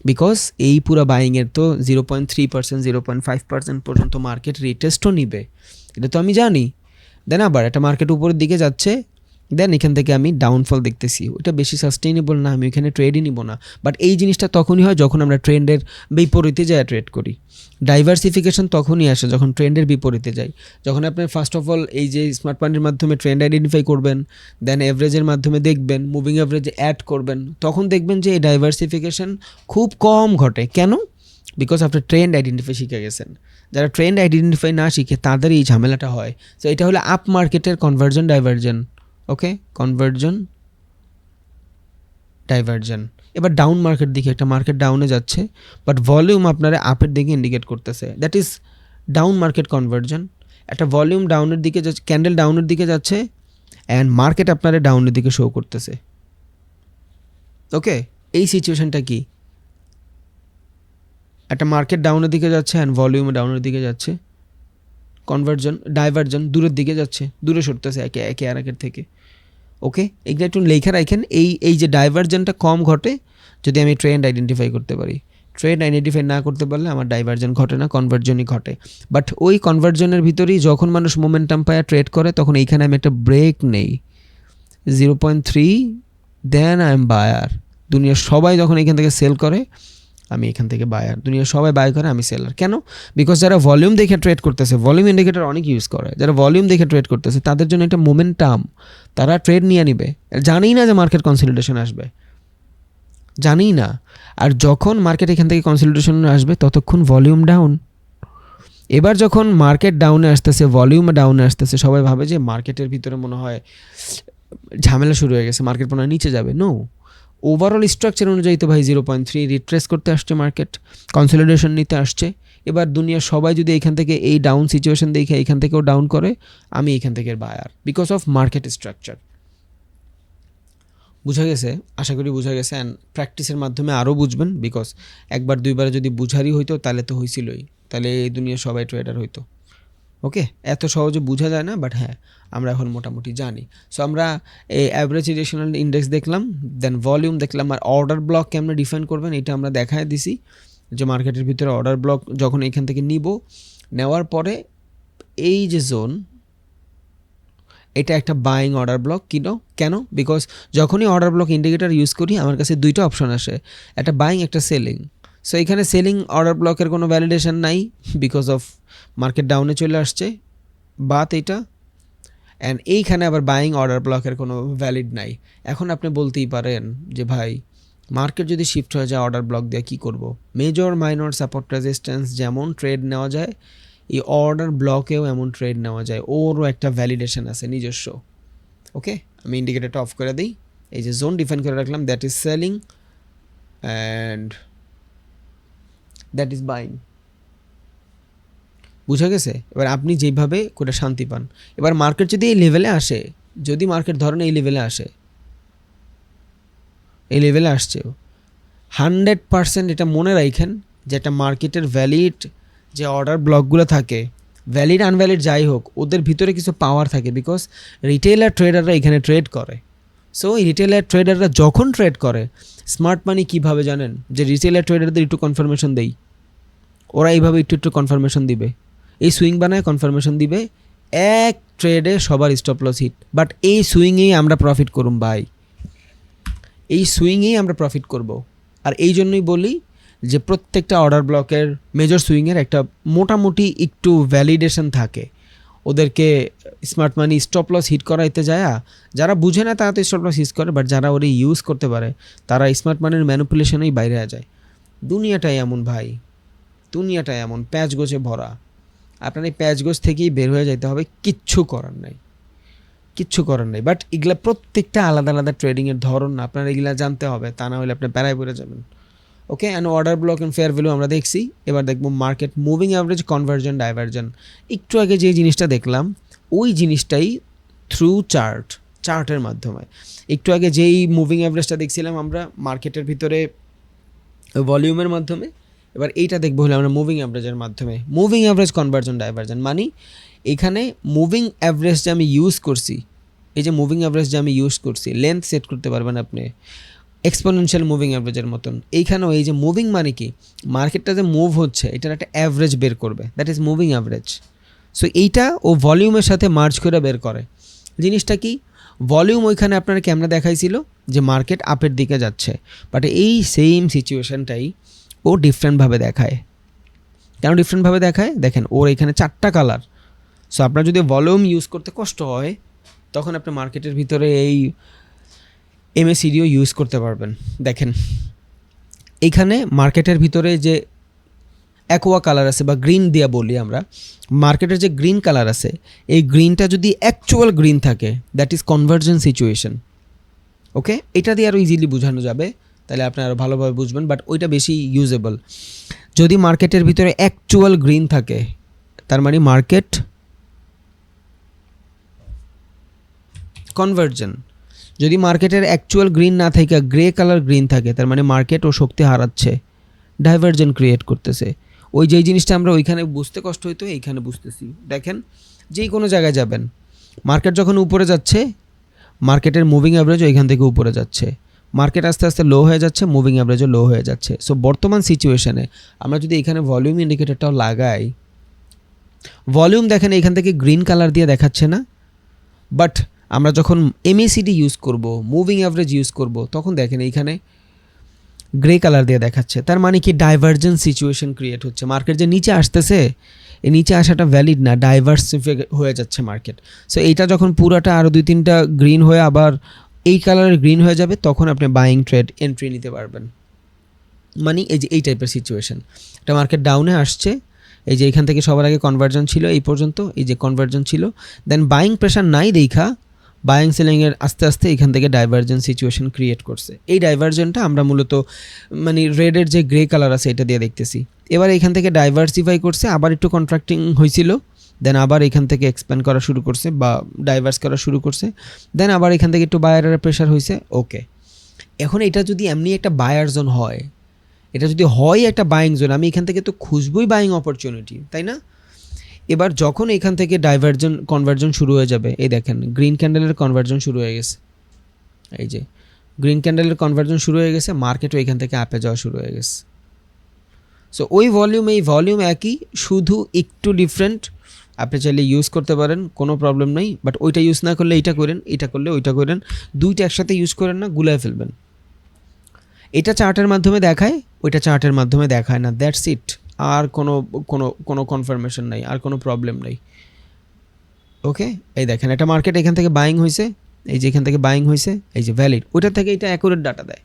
বিকজ এই পুরো বাইংয়ের তো 0.3% 0.5% পর্যন্ত মার্কেট রিটেস্টও নিবে, এটা তো আমি জানি। দেন আবার একটা মার্কেট উপরের দিকে যাচ্ছে, দেন এখান থেকে আমি ডাউনফল দেখতেছি, ওইটা বেশি সাস্টেইনেবল না, আমি ওইখানে ট্রেডই নিব না। বাট এই জিনিসটা তখনই হয় যখন আমরা ট্রেন্ডের বিপরীতে যায় ট্রেড করি। ডাইভার্সিফিকেশন তখনই আসে যখন ট্রেন্ডের বিপরীতে যাই, যখন আপনি ফার্স্ট অফ অল এই যে স্মার্ট মানির মাধ্যমে ট্রেন্ড আইডেন্টিফাই করবেন, দেন এভারেজের মাধ্যমে দেখবেন, মুভিং এভারেজ অ্যাড করবেন, তখন দেখবেন যে এই ডাইভার্সিফিকেশন খুব কম ঘটে। কেন? বিকজ আপনি ট্রেন্ড আইডেন্টিফাই শিখে গেছেন। যারা ট্রেন্ড আইডেন্টিফাই না শিখে তাদের এই ঝামেলাটা হয়। তো এটা হলো আপ মার্কেটের কনভার্জন ডাইভার্জন, ওকে, কনভার্জন ডাইভার্জন। এবার ডাউন মার্কেট দিকে, একটা মার্কেট ডাউনে যাচ্ছে বাট ভলিউম আপনারা আপের দিকে ইন্ডিকেট করতেছে, that is down market conversion. একটা ভলিউম ডাউনের দিকে যাচ্ছে, ক্যান্ডেল ডাউনের দিকে যাচ্ছে অ্যান্ড মার্কেট আপনারা ডাউনের দিকে শো করতেছে, ওকে। এই সিচুয়েশনটা কি? একটা মার্কেট ডাউনের দিকে যাচ্ছে অ্যান্ড ভলিউম ডাউনের দিকে যাচ্ছে, কনভার্জন ডাইভার্জন দূরের দিকে যাচ্ছে, দূরে সরতেছে একে একে আর একের থেকে, ওকে। এগুলো একটু লেখা রাখেন, এই যে ডাইভার্জনটা কম ঘটে যদি আমি ট্রেন্ড আইডেন্টিফাই করতে পারি, ট্রেড আইডেন্টিফাই না করতে পারলে আমার ডাইভারজন ঘটে না, কনভার্জনই ঘটে। বাট ওই কনভার্জনের ভিতরেই যখন মানুষ মোমেন্টাম পায় ট্রেড করে, তখন এইখানে আমি একটা ব্রেক নেই 0.3, দেন আই এম বায়ার। দুনিয়ার সবাই যখন এখান থেকে সেল করে, আমি এখান থেকে বায়ার। দুনিয়ার সবাই বাই করে, আমি সেলার। কেন? বিকজ যারা ভলিউম দেখে ট্রেড করতেছে, ভলিউম ইন্ডিকেটর অনেক ইউজ করে, যারা ভলিউম দেখে ট্রেড করতেছে তাদের জন্য একটা মোমেন্টাম, তারা ট্রেড নিয়ে নিবে, জানেই না যে মার্কেট কনসলিডেশন আসবে, জানেই না। আর যখন মার্কেট এখান থেকে কনসলিডেশন আসবে ততক্ষণ ভলিউম ডাউন। এবার যখন মার্কেট ডাউনে আসতেছে, ভলিউম ডাউনে আসতেছে, সবাই ভাবে যে মার্কেটের ভিতরে মনে হয় ঝামেলা শুরু হয়ে গেছে, মার্কেট মনে হয় নিচে যাবে। নো, ওভারঅল স্ট্রাকচার অনুযায়ী তো ভাই 0.3 রিট্রেস করতে আসছে, মার্কেট কনসলিডেশন নিতে আসছে। এবার দুনিয়ার সবাই যদি এখান থেকে এই ডাউন সিচুয়েশন দেখে এখান থেকেও ডাউন করে, আমি এখান থেকে buyer, because of market structure. বুঝা গেছে? আশা করি বুঝা গেছে। অ্যান্ড প্র্যাকটিসের মাধ্যমে আরও বুঝবেন, বিকজ একবার দুইবার যদি বুঝারই হইতো তাহলে তো হয়েছিলই, তাহলে এই দুনিয়ার সবাই ট্রেডার হইতো। ওকে, এত সহজে বোঝা যায় না, বাট হ্যাঁ আমরা এখন মোটামুটি জানি। সো আমরা এই অ্যাভারেজ ইরেশনাল ইন্ডেক্স দেখলাম, দেন ভলিউম দেখলাম, আর অর্ডার ব্লক কেমন ডিফাইন করবেন এটা আমরা দেখায় দিছি, যে মার্কেটের ভিতরে অর্ডার ব্লক যখন এখান থেকে নিব, নেওয়ার পরে এই যে জোন, এটা একটা বাইং অর্ডার ব্লক। কেন? বিকজ যখনই অর্ডার ব্লক ইন্ডিকেটর ইউজ করি আমার কাছে দুইটা অপশন আসে, একটা বাইং, একটা সেলিং। সো এখানে সেলিং অর্ডার ব্লকের কোনো ভ্যালিডেশন নাই, বিকজ অফ মার্কেট ডাউনে চলে আসছে, বাট এটা। অ্যান্ড এইখানে আবার বাইং অর্ডার ব্লকের কোনো ভ্যালিড নাই। এখন আপনি বলতেই পারেন যে ভাই মার্কেট যদি শিফট হয়ে যায় অর্ডার ব্লক দিয়ে কী করব? মেজর মাইনর সাপোর্ট রেজিস্ট্যান্স যেমন ট্রেড নেওয়া যায়, এই অর্ডার ব্লকেও এমন ট্রেড নেওয়া যায়, ওরও একটা ভ্যালিডেশন আছে নিজস্ব। ওকে, আমি ইন্ডিকেটরটা অফ করে দিই। এই যে জোন ডিফাইন করে রাখলাম, that is selling and that is buying. বুঝা গেছে? এবার আপনি যেইভাবে করে শান্তি পান। এবার মার্কেট যদি এই লেভেলে আসে, যদি মার্কেট ধরেন এই লেভেলে আসে, এই লেভেলে আসছেও, 100% এটা মনে রাখেন যে একটা মার্কেটের ভ্যালিড যে অর্ডার ব্লকগুলো থাকে, ভ্যালিড আনভ্যালিড যাই হোক, ওদের ভিতরে কিছু পাওয়ার থাকে, বিকজ রিটেলার ট্রেডাররা এখানে ট্রেড করে। সো এই রিটেলার ট্রেডাররা যখন ট্রেড করে, স্মার্ট মানি কীভাবে জানেন? যে রিটেলার ট্রেডারদের একটু কনফার্মেশন দেই, ওরা এইভাবে একটু একটু কনফার্মেশন দিবে, এই সুইং বানায় কনফার্মেশন দিবে, এক ট্রেডে সবার স্টপ লস হিট। বাট এই সুইংয়েই আমরা প্রফিট করুম ভাই, এই সুইংয়েই আমরা প্রফিট করব। আর এই জন্যই বলি যে প্রত্যেকটা অর্ডার ব্লকের মেজর সুইংয়ের একটা মোটামুটি একটু ভ্যালিডেশন থাকে। ওদেরকে smart money stop loss hit করাইতে যায়, যারা বুঝে না তারা তো স্টপ লস হিট করে, বাট যারা ওরা ইউজ করতে পারে তারা স্মার্ট মানির ম্যানিপুলেশনেই বাইরে যায়। দুনিয়াটাই এমন ভাই, দুনিয়াটাই এমন, প্যাচ গোছে ভরা। আপনার এই প্যাচ গোছ থেকেই বের হয়ে যেতে হবে, কিচ্ছু করার নাই, কিচ্ছু করার নাই। বাট এগুলা প্রত্যেকটা আলাদা আলাদা ট্রেডিংয়ের ধরন, আপনার এগুলা জানতে হবে, তা না হলে আপনি প্যারায় পড়ে যাবেন। Okay, and order block and fair value আমরা দেখছি। এবার দেখবো market moving average, conversion, divergence. একটু আগে যে জিনিসটা দেখলাম ওই জিনিসটাই থ্রু চার্টের মাধ্যমে। একটু আগে যেই মুভিং অ্যাভারেজটা দেখছিলাম আমরা মার্কেটের ভিতরে ভলিউমের মাধ্যমে, এবার এইটা দেখবো হলে আমরা মুভিং অ্যাভারেজের মাধ্যমে। মুভিং অ্যাভারেজ, কনভার্জন, ডাইভার্জন মানে এখানে মুভিং অ্যাভারেজ যে আমি ইউজ করছি, এই যে মুভিং অ্যাভারেজ যে আমি ইউজ করছি, লেন্থ সেট করতে পারবেন আপনি এক্সপোনেনশিয়াল মুভিং অ্যাভারেজের মতন। এইখানেও এই যে মুভিং মানে কি, মার্কেটটা যে মুভ হচ্ছে এটার একটা অ্যাভারেজ বের করবে, that is moving average. So এইটা ও ভলিউমের সাথে মার্জ করে বের করে। জিনিসটা কি, ভলিউম ওইখানে আপনার ক্যামেরা দেখাইছিল যে মার্কেট আপের দিকে যাচ্ছে, বাট এই সেম সিচুয়েশানটাই ও ডিফারেন্টভাবে দেখায়। কেন ডিফারেন্টভাবে দেখায়? দেখেন ওর এখানে 4টা কালার। সো আপনার যদি ভলিউম ইউজ করতে কষ্ট হয় তখন আপনি মার্কেটের ভিতরে এই MACDও ইউজ করতে পারবেন। দেখেন এইখানে মার্কেটের ভিতরে যে অ্যাকোয়া কালার আছে বা গ্রিন দিয়া বলি আমরা, মার্কেটের যে গ্রিন কালার আছে, এই গ্রিনটা যদি অ্যাকচুয়াল গ্রিন থাকে দ্যাট ইজ কনভার্জেন্স সিচুয়েশন। ওকে, এটা দিয়ে আরও ইজিলি বোঝানো যাবে, তাহলে আপনি আরও ভালোভাবে বুঝবেন, বাট ওইটা বেশি ইউজেবল। যদি মার্কেটের ভিতরে অ্যাকচুয়াল গ্রিন থাকে তার মানে মার্কেট কনভার্জন। যদি মার্কেটের অ্যাকচুয়াল গ্রিন না থাকে, গ্রে কালার গ্রিন থাকে, তার মানে মার্কেট ও শক্তি হারাচ্ছে, ডাইভার্জন ক্রিয়েট করতেছে। ওই যেই জিনিসটা আমরা ওইখানে বুঝতে কষ্ট হইতো এইখানে বুঝতেছি। দেখেন যেই কোনো জায়গায় যাবেন, মার্কেট যখন উপরে যাচ্ছে মার্কেটের মুভিং অ্যাভারেজ ওইখান থেকে উপরে যাচ্ছে, মার্কেট আস্তে আস্তে লো হয়ে যাচ্ছে, মুভিং অ্যাভারেজও লো হয়ে যাচ্ছে। সো বর্তমান সিচুয়েশনে আমরা যদি এখানে ভলিউম ইন্ডিকেটরটাও লাগাই, ভলিউম দেখেন এখান থেকে গ্রিন কালার দিয়ে দেখাচ্ছে না, বাট আমরা যখন এমএসিডি ইউজ করব, মুভিং অ্যাভারেজ ইউজ করব, তখন দেখেন এইখানে গ্রে কালার দিয়ে দেখাচ্ছে। তার মানে কি ডাইভার্জেন্স সিচুয়েশন ক্রিয়েট হচ্ছে। মার্কেট যে নিচে আসতেছে, এই নিচে আসাটা ভ্যালিড না, ডাইভার্সিফাই হয়ে যাচ্ছে মার্কেট। সো এইটা যখন পুরাটা আরও 2-3টা গ্রিন হয়ে আবার এই কালারের গ্রিন হয়ে যাবে, তখন আপনি বাইং ট্রেড এন্ট্রি নিতে পারবেন। মানে এই যে এই টাইপের সিচুয়েশন, একটা মার্কেট ডাউনে আসছে, এই যে এখান থেকে সবার আগে কনভার্জন ছিল এই পর্যন্ত, এই যে কনভার্জন ছিল, দেন বাইং প্রেশার নাই দেখা বাইং সেলিংয়ের আস্তে আস্তে এখান থেকে ডাইভার্জেন্স সিচুয়েশন ক্রিয়েট করছে। এই ডাইভার্জেন্টটা আমরা মূলত মানে রেডের যে গ্রে কালার আছে এটা দিয়ে দেখতেছি। এবার এখান থেকে ডাইভার্সিফাই করছে, আবার একটু কন্ট্রাক্টিং হয়েছিল, দেন আবার এখান থেকে এক্সপ্যান্ড করা শুরু করছে বা ডাইভার্স করা শুরু করছে, দেন আবার এখান থেকে একটু বায়ারের প্রেশার হয়েছে। ওকে, এখন এটা যদি এমনি একটা বায়ার জোন হয়, এটা যদি হয় একটা বাইং জোন, আমি এখান থেকে তো খুঁজবই বাইং অপরচুনিটি, তাই না? এবার যখন এখান থেকে কনভার্জন শুরু হয়ে যাবে, এই দেখেন গ্রিন ক্যান্ডেলের কনভার্জন শুরু হয়ে গেছে, এই যে গ্রিন ক্যান্ডেলের কনভার্জন শুরু হয়ে গেছে, মার্কেটও এখান থেকে আপে যাওয়া শুরু হয়ে গেছে। সো ওই ভলিউম এই ভলিউম একই, শুধু একটু ডিফারেন্ট। আপনি চাইলে ইউজ করতে পারেন, কোনো প্রবলেম নেই, বাট ওইটা ইউজ না করলে এইটা করেন, এটা করলে ওইটা করেন, দুইটা একসাথে ইউজ করেন না, গুলায় ফেলবেন। এটা চার্টের মাধ্যমে দেখায়, ওইটা চার্টের মাধ্যমে দেখায় না, দ্যাটস ইট। আর কোনো কোনো কোনো কনফার্মেশন নাই, আর কোনো প্রবলেম নেই। ওকে, এই দেখেন একটা মার্কেট এখান থেকে বাইং হয়েছে, এই যে এখান থেকে বাইং হয়েছে, এই যে ভ্যালিড, ওইটা থেকে এটা অ্যাকুরেট ডাটা দেয়।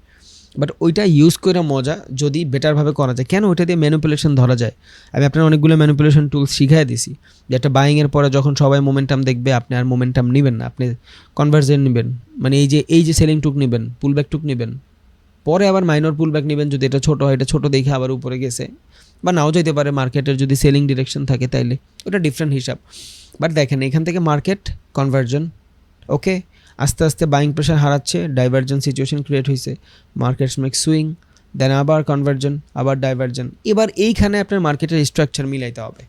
বাট ওইটা ইউজ করে মজা যদি বেটারভাবে করা যায়। কেন? ওইটা দিয়ে ম্যানিপুলেশন ধরা যায়। আমি আপনার অনেকগুলো ম্যানিপুলেশন টুলস শিখিয়ে দিছি, যে একটা বাইংয়ের পরে যখন সবাই মোমেন্টাম দেখবে, আপনি আর মোমেন্টাম নেবেন না, আপনি কনভার্জেন্ট নেবেন, মানে এই যে সেলিং টুক নেবেন, পুলব্যাক টুক নেবেন, পরে আবার মাইনর পুলব্যাক নেবেন। যদি এটা ছোটো হয়, এটা ছোটো দেখে আবার উপরে গেছে বা নাও যেতে পারে, মার্কেটের যদি সেলিং ডিরেকশন থাকে তাইলে ওটা ডিফারেন্ট হিসাব। বাট দেখেন এখান থেকে মার্কেট কনভার্জন, ওকে, আস্তে আস্তে বাইং প্রেশার হারাচ্ছে, ডাইভার্জেন্স সিচুয়েশন ক্রিয়েট হয়েছে, মার্কেটস মেক সুইং, দেন আবার কনভার্জন, আবার ডাইভার্জন। এবার এইখানে আপনার মার্কেটের স্ট্রাকচার মিলাইতে হবে,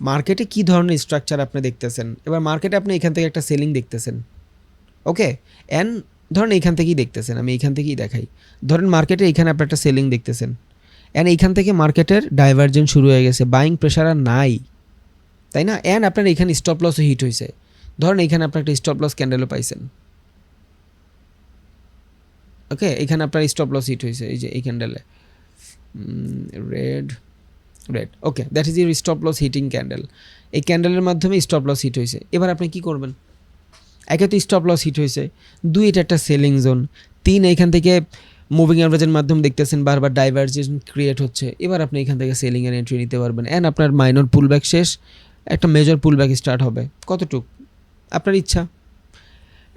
মার্কেটে কী ধরনের স্ট্রাকচার আপনি দেখতেছেন। এবার মার্কেটে আপনি এখান থেকে একটা সেলিং দেখতেছেন, ওকে, অ্যান্ড ধরেন এইখান থেকেই দেখতেছেন, আমি এইখান থেকেই দেখাই, ধরেন মার্কেটে এইখানে আপনি একটা সেলিং দেখতেছেন, অ্যান্ড এইখান থেকে মার্কেটের ডাইভার্জেন্স শুরু হয়ে গেছে, বাইং প্রেশার আর নাই, তাই না? অ্যান্ড আপনার এইখানে স্টপ লসও হিট হয়েছে, ধরেন এইখানে আপনার একটা স্টপ লস ক্যান্ডেলও পাইছেন, ওকে, এখানে আপনার স্টপ লস হিট হয়েছে, এই যে এই ক্যান্ডেলে red, okay, that is your stop loss hitting candle. এই ক্যান্ডেলের মাধ্যমে স্টপ লস হিট হয়েছে। এবার আপনি কী করবেন? একে তো স্টপ লস হিট হয়েছে, দুই এটা একটা সেলিং জোন, তিন এইখান থেকে মুভিং অ্যাভারেজের মাধ্যমে দেখতেছেন বারবার ডাইভার্জেন্স ক্রিয়েট হচ্ছে। এবার আপনি এখান থেকে সেলিংয়ের এন্ট্রি নিতে পারবেন, অ্যান্ড আপনার মাইনর পুলব্যাক শেষ, একটা মেজর পুলব্যাক স্টার্ট হবে। কতটুক আপনার ইচ্ছা,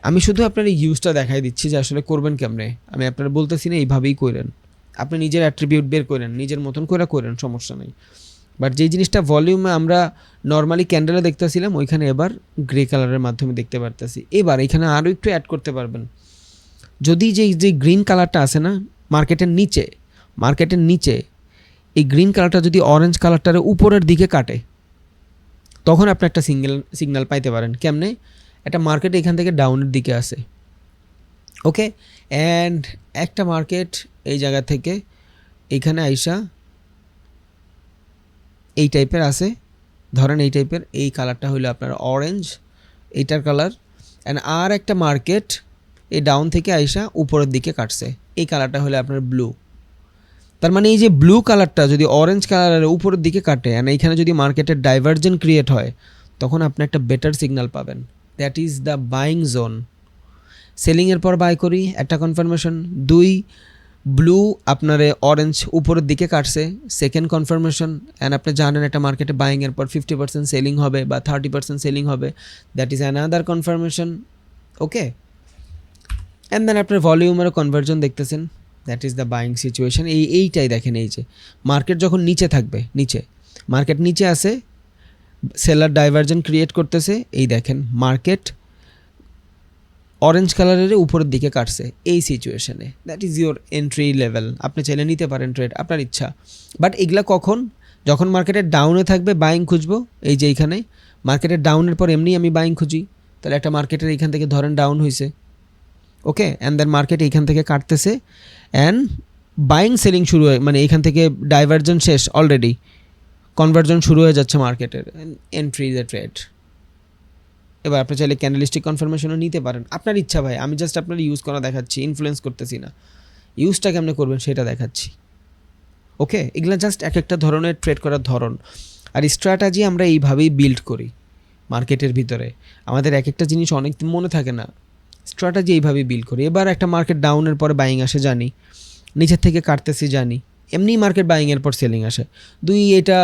আমি শুধু আপনার এই ইউজটা দেখাই দিচ্ছি যে আসলে করবেন কেমনে। আমি আপনার বলতেছি না এইভাবেই করেন, আপনি নিজের অ্যাট্রিবিউট বের করেন, নিজের মতন করে করেন, সমস্যা নেই। বাট যেই জিনিসটা ভলিউমে আমরা নর্মালি ক্যান্ডেলে দেখতেছিলাম, ওইখানে এবার গ্রে কালারের মাধ্যমে দেখতে পারতেছি। এবার এখানে আরও একটু অ্যাড করতে পারবেন, যদি যে গ্রিন কালারটা আছে না মার্কেটের নিচে এই গ্রিন কালারটা যদি অরেঞ্জ কালারটার উপরের দিকে কাটে, তখন আপনি একটা সিগন্যাল পাইতে পারেন। কেমনে? একটা মার্কেট এখান থেকে ডাউনের দিকে আসে, ওকে, অ্যান্ড একটা মার্কেট এই জায়গা থেকে এইখানে আইসা এই টাইপের আছে, ধরেন এই টাইপের, এই কালারটা হলো আপনার অরেঞ্জ, এইটার কালার, অ্যান্ড আর একটা মার্কেট এই ডাউন থেকে আইসা উপরের দিকে কাটছে, এই কালারটা হলো আপনার ব্লু। তার মানে এই যে ব্লু কালারটা যদি অরেঞ্জ কালারের উপরের দিকে কাটে, অ্যান্ড এইখানে যদি মার্কেটের ডাইভার্জেন্ট ক্রিয়েট হয়, তখন আপনি একটা বেটার সিগন্যাল পাবেন, that is the buying zone. সেলিংয়ের পর বাই করি, একটা কনফার্মেশন, দুই ব্লু আপনারে অরেঞ্জ উপরের দিকে কাটছে, সেকেন্ড কনফার্মেশন, অ্যান্ড আপনি জানেন একটা মার্কেটে বাইংয়ের পর 50% সেলিং হবে বা 30% সেলিং হবে, that is another confirmation, okay, and then আপনার ভলিউমেরও কনভার্জন দেখতেছেন, that is the buying situation. এইটাই দেখেন, এই যে মার্কেট যখন নিচে থাকবে, মার্কেট নিচে আসে, সেলার ডাইভার্জেন্ট ক্রিয়েট করতেছে, এই দেখেন মার্কেট অরেঞ্জ কালারের উপরের দিকে কাটছে, এই সিচুয়েশনে that is your entry level. আপনি চাইলে নিতে পারেন ট্রেড, আপনার ইচ্ছা। বাট এগুলা কখন? যখন মার্কেটের ডাউনে থাকবে বাইং খুঁজবো, এই যে এইখানে মার্কেটের ডাউনের পর এমনি আমি বাইং খুঁজি, তাহলে একটা মার্কেটের এইখান থেকে ধরেন ডাউন হয়েছে, ওকে, অ্যান্ড দেন মার্কেট এইখান থেকে কাটতেছে অ্যান্ড বাইং সেলিং শুরু হয়, মানে এইখান থেকে ডাইভার্জন শেষ অলরেডি, কনভার্জন শুরু হয়ে যাচ্ছে মার্কেটের, এন্ট্রি দ্য ট্রেড। এবার আপনি চাইলে ক্যান্ডেলিস্টিক কনফার্মেশনও নিতে পারেন, আপনার ইচ্ছা ভাই, আমি জাস্ট আপনার ইউজ করা দেখাচ্ছি, ইনফ্লুয়েন্স করতেছি না, ইউজটা কেমনে করবেন সেটা দেখাচ্ছি। ওকে, এগুলো জাস্ট এক একটা ধরনের ট্রেড করার ধরন, আর স্ট্র্যাটাজি আমরা এইভাবেই বিল্ড করি মার্কেটের ভিতরে। আমাদের এক একটা জিনিস অনেক মনে থাকে না, স্ট্র্যাটাজি এইভাবেই বিল্ড করি। এবার একটা মার্কেট ডাউনের পরে বাইং আসে জানি, নিচের থেকে কাটতেছি জানি, এমনি মার্কেট বাইংয়ের পর সেলিং আসে, এটা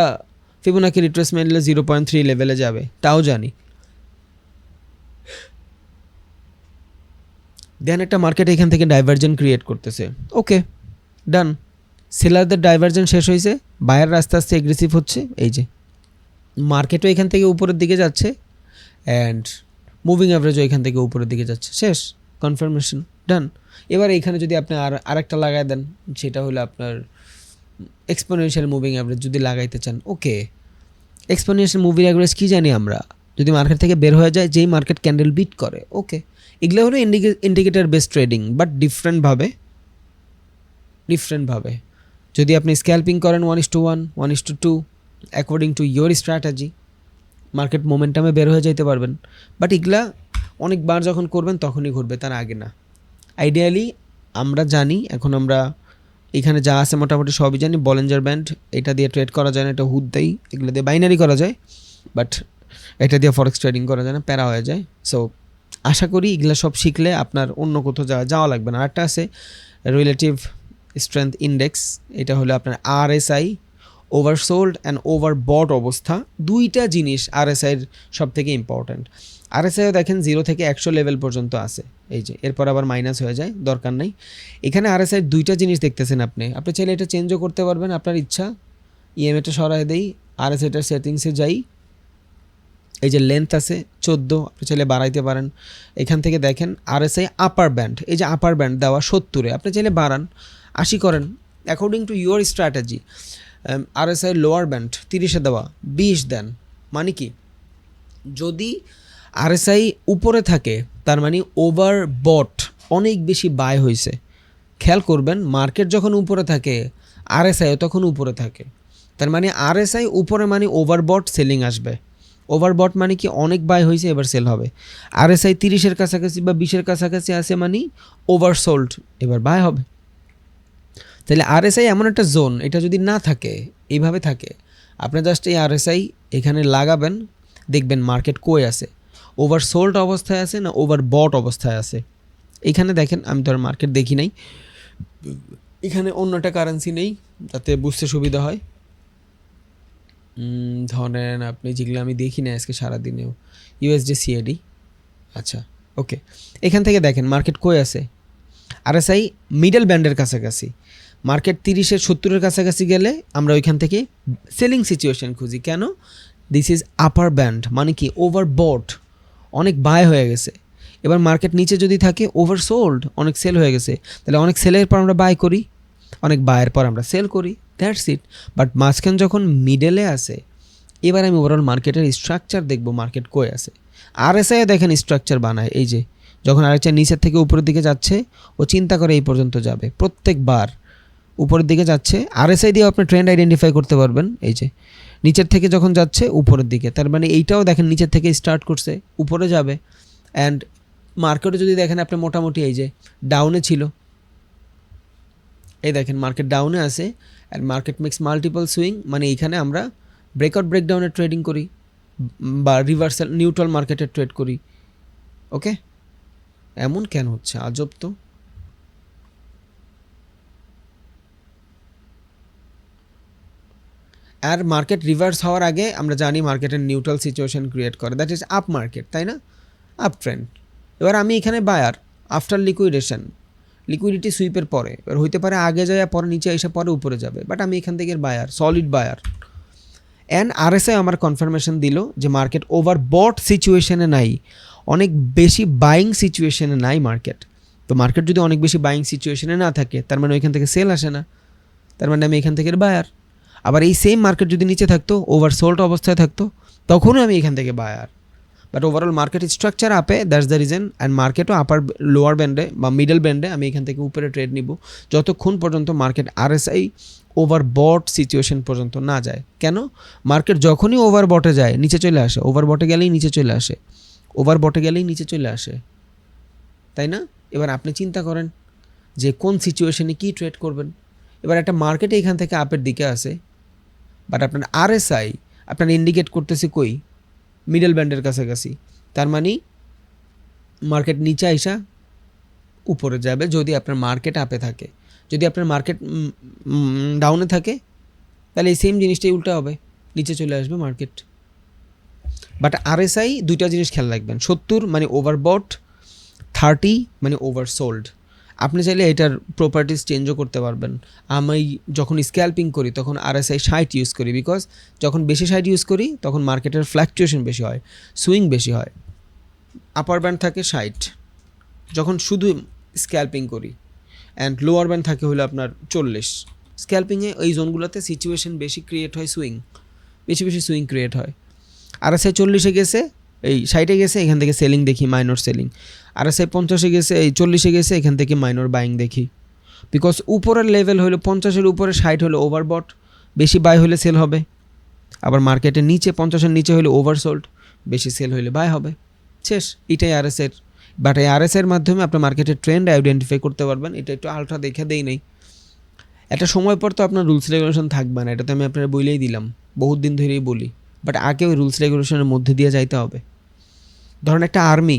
ফিবোনাকি রিট্রেসমেন্ট 0.3 লেভেলে যাবে তাও জানি। দেন একটা মার্কেট এখান থেকে ডাইভার্জেন্ট ক্রিয়েট করতেছে, ওকে ডান, সেলারদের ডাইভার্জেন্ট শেষ হয়েছে, বায়ার আস্তে আস্তে এগ্রেসিভ হচ্ছে, এই যে মার্কেটও এখান থেকে উপরের দিকে যাচ্ছে অ্যান্ড মুভিং অ্যাভারেজও এখান থেকে উপরের দিকে যাচ্ছে, শেষ, কনফার্মেশন ডান। এবার এইখানে যদি আপনি আরেকটা লাগাই দেন, সেটা হলো আপনার এক্সপোনেনশিয়াল মুভিং অ্যাভারেজ যদি লাগাইতে চান, ওকে, এক্সপোনেনশিয়াল মুভিং অ্যাভারেজ কী জানি আমরা, যদি মার্কেট থেকে বের হয়ে যায় যেই মার্কেট ক্যান্ডেল বিট করে, ওকে, এগুলো হলো ইন্ডিকেটার বেস ট্রেডিং, বাট ডিফারেন্টভাবে। যদি আপনি স্ক্যাল্পিং করেন 1:1, 1:2 according to your strategy, market মোমেন্টামে বের হয়ে যাইতে পারবেন, বাট এগুলা অনেকবার যখন করবেন তখনই ঘটবে, তার আগে না। আইডিয়ালি আমরা জানি, এখন আমরা এখানে যা আছে মোটামুটি সবই জানি, বলিঞ্জার ব্যান্ড এটা দিয়ে ট্রেড করা যায় না, এটা হুদ্দাই, এগুলো দিয়ে বাইনারি করা যায়, বাট এটা দিয়ে ফরেক্স ট্রেডিং করা যায় না, প্যারা হয়ে যায়। সো আশা করি এগুলো সব শিখলে আপনার অন্য কোথাও যাওয়া লাগবে না। আরেকটা আছে রিলেটিভ স্ট্রেংথ ইন্ডেক্স, এটা হলো আপনার RSI, ওভারসোল্ড অ্যান্ড ওভারবট অবস্থা, দুইটা জিনিস RSIর সব থেকে ইম্পর্ট্যান্ট। RSIও দেখেন 0 থেকে 100 লেভেল পর্যন্ত আছে, এই যে এরপর আবার মাইনাস হয়ে যায়, দরকার নাই। এখানে RSIর দুইটা জিনিস দেখতেছেন আপনি চাইলে এটা চেঞ্জও করতে পারবেন, আপনার ইচ্ছা। EMAটা সরাই দেই, RSIটার সেটিংসে যাই, এই যে লেন্থ আছে 14, আপনি চাইলে বাড়াইতে পারেন। এখান থেকে দেখেন RSI আপার ব্যান্ড, এই যে আপার ব্যান্ড দেওয়া 70-এ, আপনি চাইলে বাড়ান, 80 করেন, according to your strategy. RSI lower band 30-এ দেওয়া, 20 দেন। মানে কি, যদি RSI উপরে থাকে তার মানে ওভারবট, অনেক বেশি বাই হয়েছে। খেয়াল করবেন মার্কেট যখন উপরে থাকে RSIও তখন উপরে থাকে, তার মানে RSI উপরে মানে ওভারবট সেলিং আসবে। ওভারবট মানে কি, অনেক বাই হয়েছে এবার সেল হবে। RSI 30-এর কাছাকাছি বা 20-এর কাছাকাছি আসে মানে ওভারসোল্ড, এবার বাই হবে। তাহলে RSI এমন একটা জোন, এটা যদি না থাকে, এইভাবে থাকে, আপনি জাস্ট এই RSI এখানে লাগাবেন, দেখবেন মার্কেট কই আছে, ওভারসোল্ড অবস্থায় আছে না ওভারবট অবস্থায় আছে। এখানে দেখেন, আমি তো আর মার্কেট দেখি নাই, এখানে অন্যটা কারেন্সি নেই যাতে বুঝতে সুবিধা হয়। ধরেন আপনি যেগুলো আমি দেখি না আজকে সারাদিনেও, USD CAD, আচ্ছা ওকে, এখান থেকে দেখেন মার্কেট কই আছে, RSI মিডল ব্যান্ডের কাছাকাছি, মার্কেট 30-এর 70-এর কাছাকাছি গেলে আমরা ওইখান থেকে সেলিং সিচুয়েশন খুঁজি। কেন, দিস ইজ আপার ব্যান্ড, মানে কি ওভারবট, অনেক বাই হয়ে গেছে। এবার মার্কেট নিচে যদি থাকে ওভারসোল্ড, অনেক সেল হয়ে গেছে, তাহলে অনেক সেলের পর আমরা বাই করি, অনেক বায়ের পর আমরা সেল করি, দ্যাটস ইট। বাট মাঝখান যখন মিডলে আসে, এবার আমি ওভারঅল মার্কেটের স্ট্রাকচার দেখবো, মার্কেট কই আছে। RSI দেখেন স্ট্রাকচার বানায়, এই যে যখন RSI নিচের থেকে উপরের দিকে যাচ্ছে, ও চিন্তা করে এই পর্যন্ত যাবে, প্রত্যেকবার উপরের দিকে যাচ্ছে। RSI দিয়ে আপনি ট্রেন্ড আইডেন্টিফাই করতে পারবেন, এই যে নিচের থেকে যখন যাচ্ছে উপরের দিকে, তার মানে এইটাও দেখেন নিচের থেকে স্টার্ট করছে, উপরে যাবে। অ্যান্ড মার্কেটে যদি দেখেন আপনি মোটামুটি এই যে ডাউনে ছিল, এই দেখেন মার্কেট ডাউনে আছে, and market makes multiple swing, মানে এইখানে আমরা ব্রেকআউট ব্রেকডাউনের ট্রেডিং করি বা রিভার্সাল নিউট্রাল মার্কেটের ট্রেড করি। ওকে, এমন কেন হচ্ছে, আজব তো। আর মার্কেট রিভার্স হওয়ার আগে আমরা জানি মার্কেটের নিউট্রাল সিচুয়েশন ক্রিয়েট করে, দ্যাট ইজ আপ মার্কেট, তাই না, আপ ট্রেন্ড। এবার আমি এখানে বায়ার আফটার লিকুইডেশন, লিকুইডিটি সুইপের পরে, এবার হইতে পারে আগে যায় পরে নিচে এসে পরে উপরে যাবে, বাট আমি এখান থেকে buyer, solid buyer. And RSI আমার কনফার্মেশন দিল যে মার্কেট ওভারবট সিচুয়েশনে নাই, অনেক বেশি বাইং সিচুয়েশনে নাই মার্কেট। তো মার্কেট যদি অনেক বেশি বাইং সিচুয়েশনে না থাকে, তার মানে ওইখান থেকে সেল আসে না, তার মানে আমি এখান থেকে বায়ার। আবার এই সেম মার্কেট যদি নিচে থাকতো, ওভারসোল্ড অবস্থায় থাকতো, তখনও আমি এখান থেকে buyer. But overall market structure আপে, দ্যাটস দ্য রিজন। অ্যান্ড মার্কেটও আপার লোয়ার ব্যান্ডে বা মিডল ব্যান্ডে, আমি এখান থেকে উপরে ট্রেড নিব যতক্ষণ পর্যন্ত মার্কেট আরএসআই ওভারবট সিচুয়েশন পর্যন্ত না যায়। কেন? মার্কেট যখনই ওভারবটে যায় নিচে চলে আসে, ওভারবটে গেলেই নিচে চলে আসে, ওভারবটে গেলেই নিচে চলে আসে, তাই না? এবার আপনি চিন্তা করেন যে কোন সিচুয়েশনে কী ট্রেড করবেন। এবার একটা মার্কেটে এখান থেকে আপের দিকে আসে, বাট আপনার আরএসআই আপনার ইন্ডিকেট করতেছে কই? মিডল ব্যান্ডের কাছাকাছি। তার মানে মার্কেট নিচে আইসা উপরে যাবে যদি আপনার মার্কেট আপে থাকে। যদি আপনার মার্কেট ডাউনে থাকে তাহলে এই সেম জিনিসটাই উল্টা হবে, নিচে চলে আসবে মার্কেট। বাট আরএসআই দুইটা জিনিস খেয়াল রাখবেন, 70 মানে ওভারবট, 30 মানে ওভারসোল্ড। আপনি চাইলে এটার প্রপার্টিস চেঞ্জও করতে পারবেন। আমি যখন স্ক্যাল্পিং করি তখন আরএসআই 60 ইউজ করি, বিকজ যখন বেশি 60 ইউজ করি তখন মার্কেটের ফ্ল্যাকচুয়েশন বেশি হয়, সুইং বেশি হয়। আপার ব্যান্ড থাকে 60 যখন শুধু স্ক্যাল্পিং করি, অ্যান্ড লোয়ার ব্যান্ড থাকে হলো আপনার 40। স্ক্যাল্পিংয়ে ওই জোনগুলোতে সিচুয়েশন বেশি ক্রিয়েট হয়, সুইং বেশি বেশি সুইং ক্রিয়েট হয়। আরএসআই 40-এ গেছে, এই 60-এ গেছে, এখান থেকে সেলিং দেখি, মাইনর সেলিং। আরএসআই 50-এ গেছে, এই 40-এ গেছে, এখান থেকে মাইনর বাইং দেখি। বিকজ উপরের লেভেল হলো 50-এর উপরে, 60 হলো ওভারবট, বেশি বাই হলে সেল হবে। আবার মার্কেটের নিচে 50-এর নিচে হলে ওভারসোল্ড, বেশি সেল হলে বাই হবে। শেষ, এটাই আরএসআইয়ের। বাট এই আরএসআইয়ের মাধ্যমে আপনি মার্কেটের ট্রেন্ড আইডেন্টিফাই করতে পারবেন। এটা একটু আলট্রা দেখে দেই নেই, একটা সময় পর তো আপনার রুলস রেগুলেশন থাকবে না, এটা তো আমি আপনারা বলেই দিলাম, বহুত দিন ধরেই বলি। বাট আগে ওই রুলস রেগুলেশনের মধ্যে দিয়ে যাইতে হবে। ধরেন একটা আর্মি,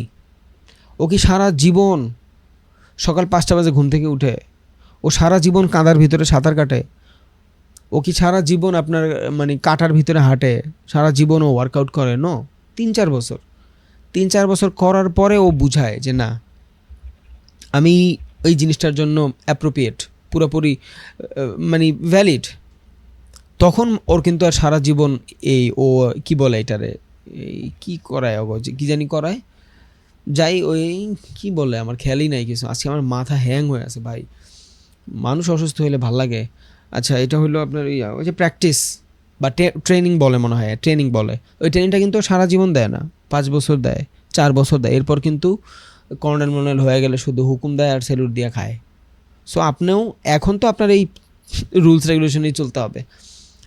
ও কি সারা জীবন সকাল 5টা বাজে ঘুম থেকে উঠে ও সারা জীবন কাদার ভিতরে সাঁতার কাটে? ও কি সারা জীবন আপনার মানে কাটার ভিতরে হাঁটে? সারা জীবন ও ওয়ার্কআউট করে? নো, 3-4 বছর করার পরে ও বুঝায় যে না, আমি এই জিনিসটার জন্য অ্যাপ্রোপ্রিয়েট, পুরোপুরি মানে ভ্যালিড। তখন ওর কিন্তু আর সারা জীবন এই ও কি বলে এটারে, এই কী করায়, কী জানি করায়, যাই ওই কি বলে আমার খেয়ালই নাই কিছু। আজকে আমার মাথা হ্যাং হয়ে আছে ভাই, মানুষ অসুস্থ হলে ভাল লাগে। আচ্ছা, এটা হলো আপনার ওই যে প্র্যাকটিস বা ট্রেনিং বলে, মনে হয় ট্রেনিং বলে। ওই ট্রেনিংটা কিন্তু সারা জীবন দেয় না, 5 বছর দেয়, 4 বছর দেয়, এরপর কিন্তু কর্নেল মর্নেল হয়ে গেলে শুধু হুকুম দেয় আর স্যালুট দিয়ে খায়। সো আপনিও এখন তো আপনার এই রুলস রেগুলেশনেই চলতে হবে।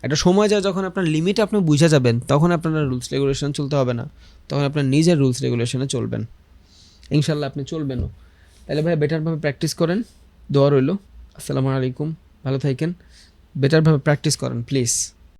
একটা সময় যায় যখন আপনার লিমিট আপনি বুঝে যাবেন, তখন আপনার রুলস রেগুলেশন চলতে হবে না, তখন আপনার নিজের রুলস রেগুলেশনে চলবেন। ইনশাল্লাহ আপনি চলবেনও। তাহলে ভাই বেটারভাবে প্র্যাকটিস করেন, দোয়া রইল। আসসালামু আলাইকুম, ভালো থাকেন, বেটারভাবে প্র্যাকটিস করেন প্লিজ।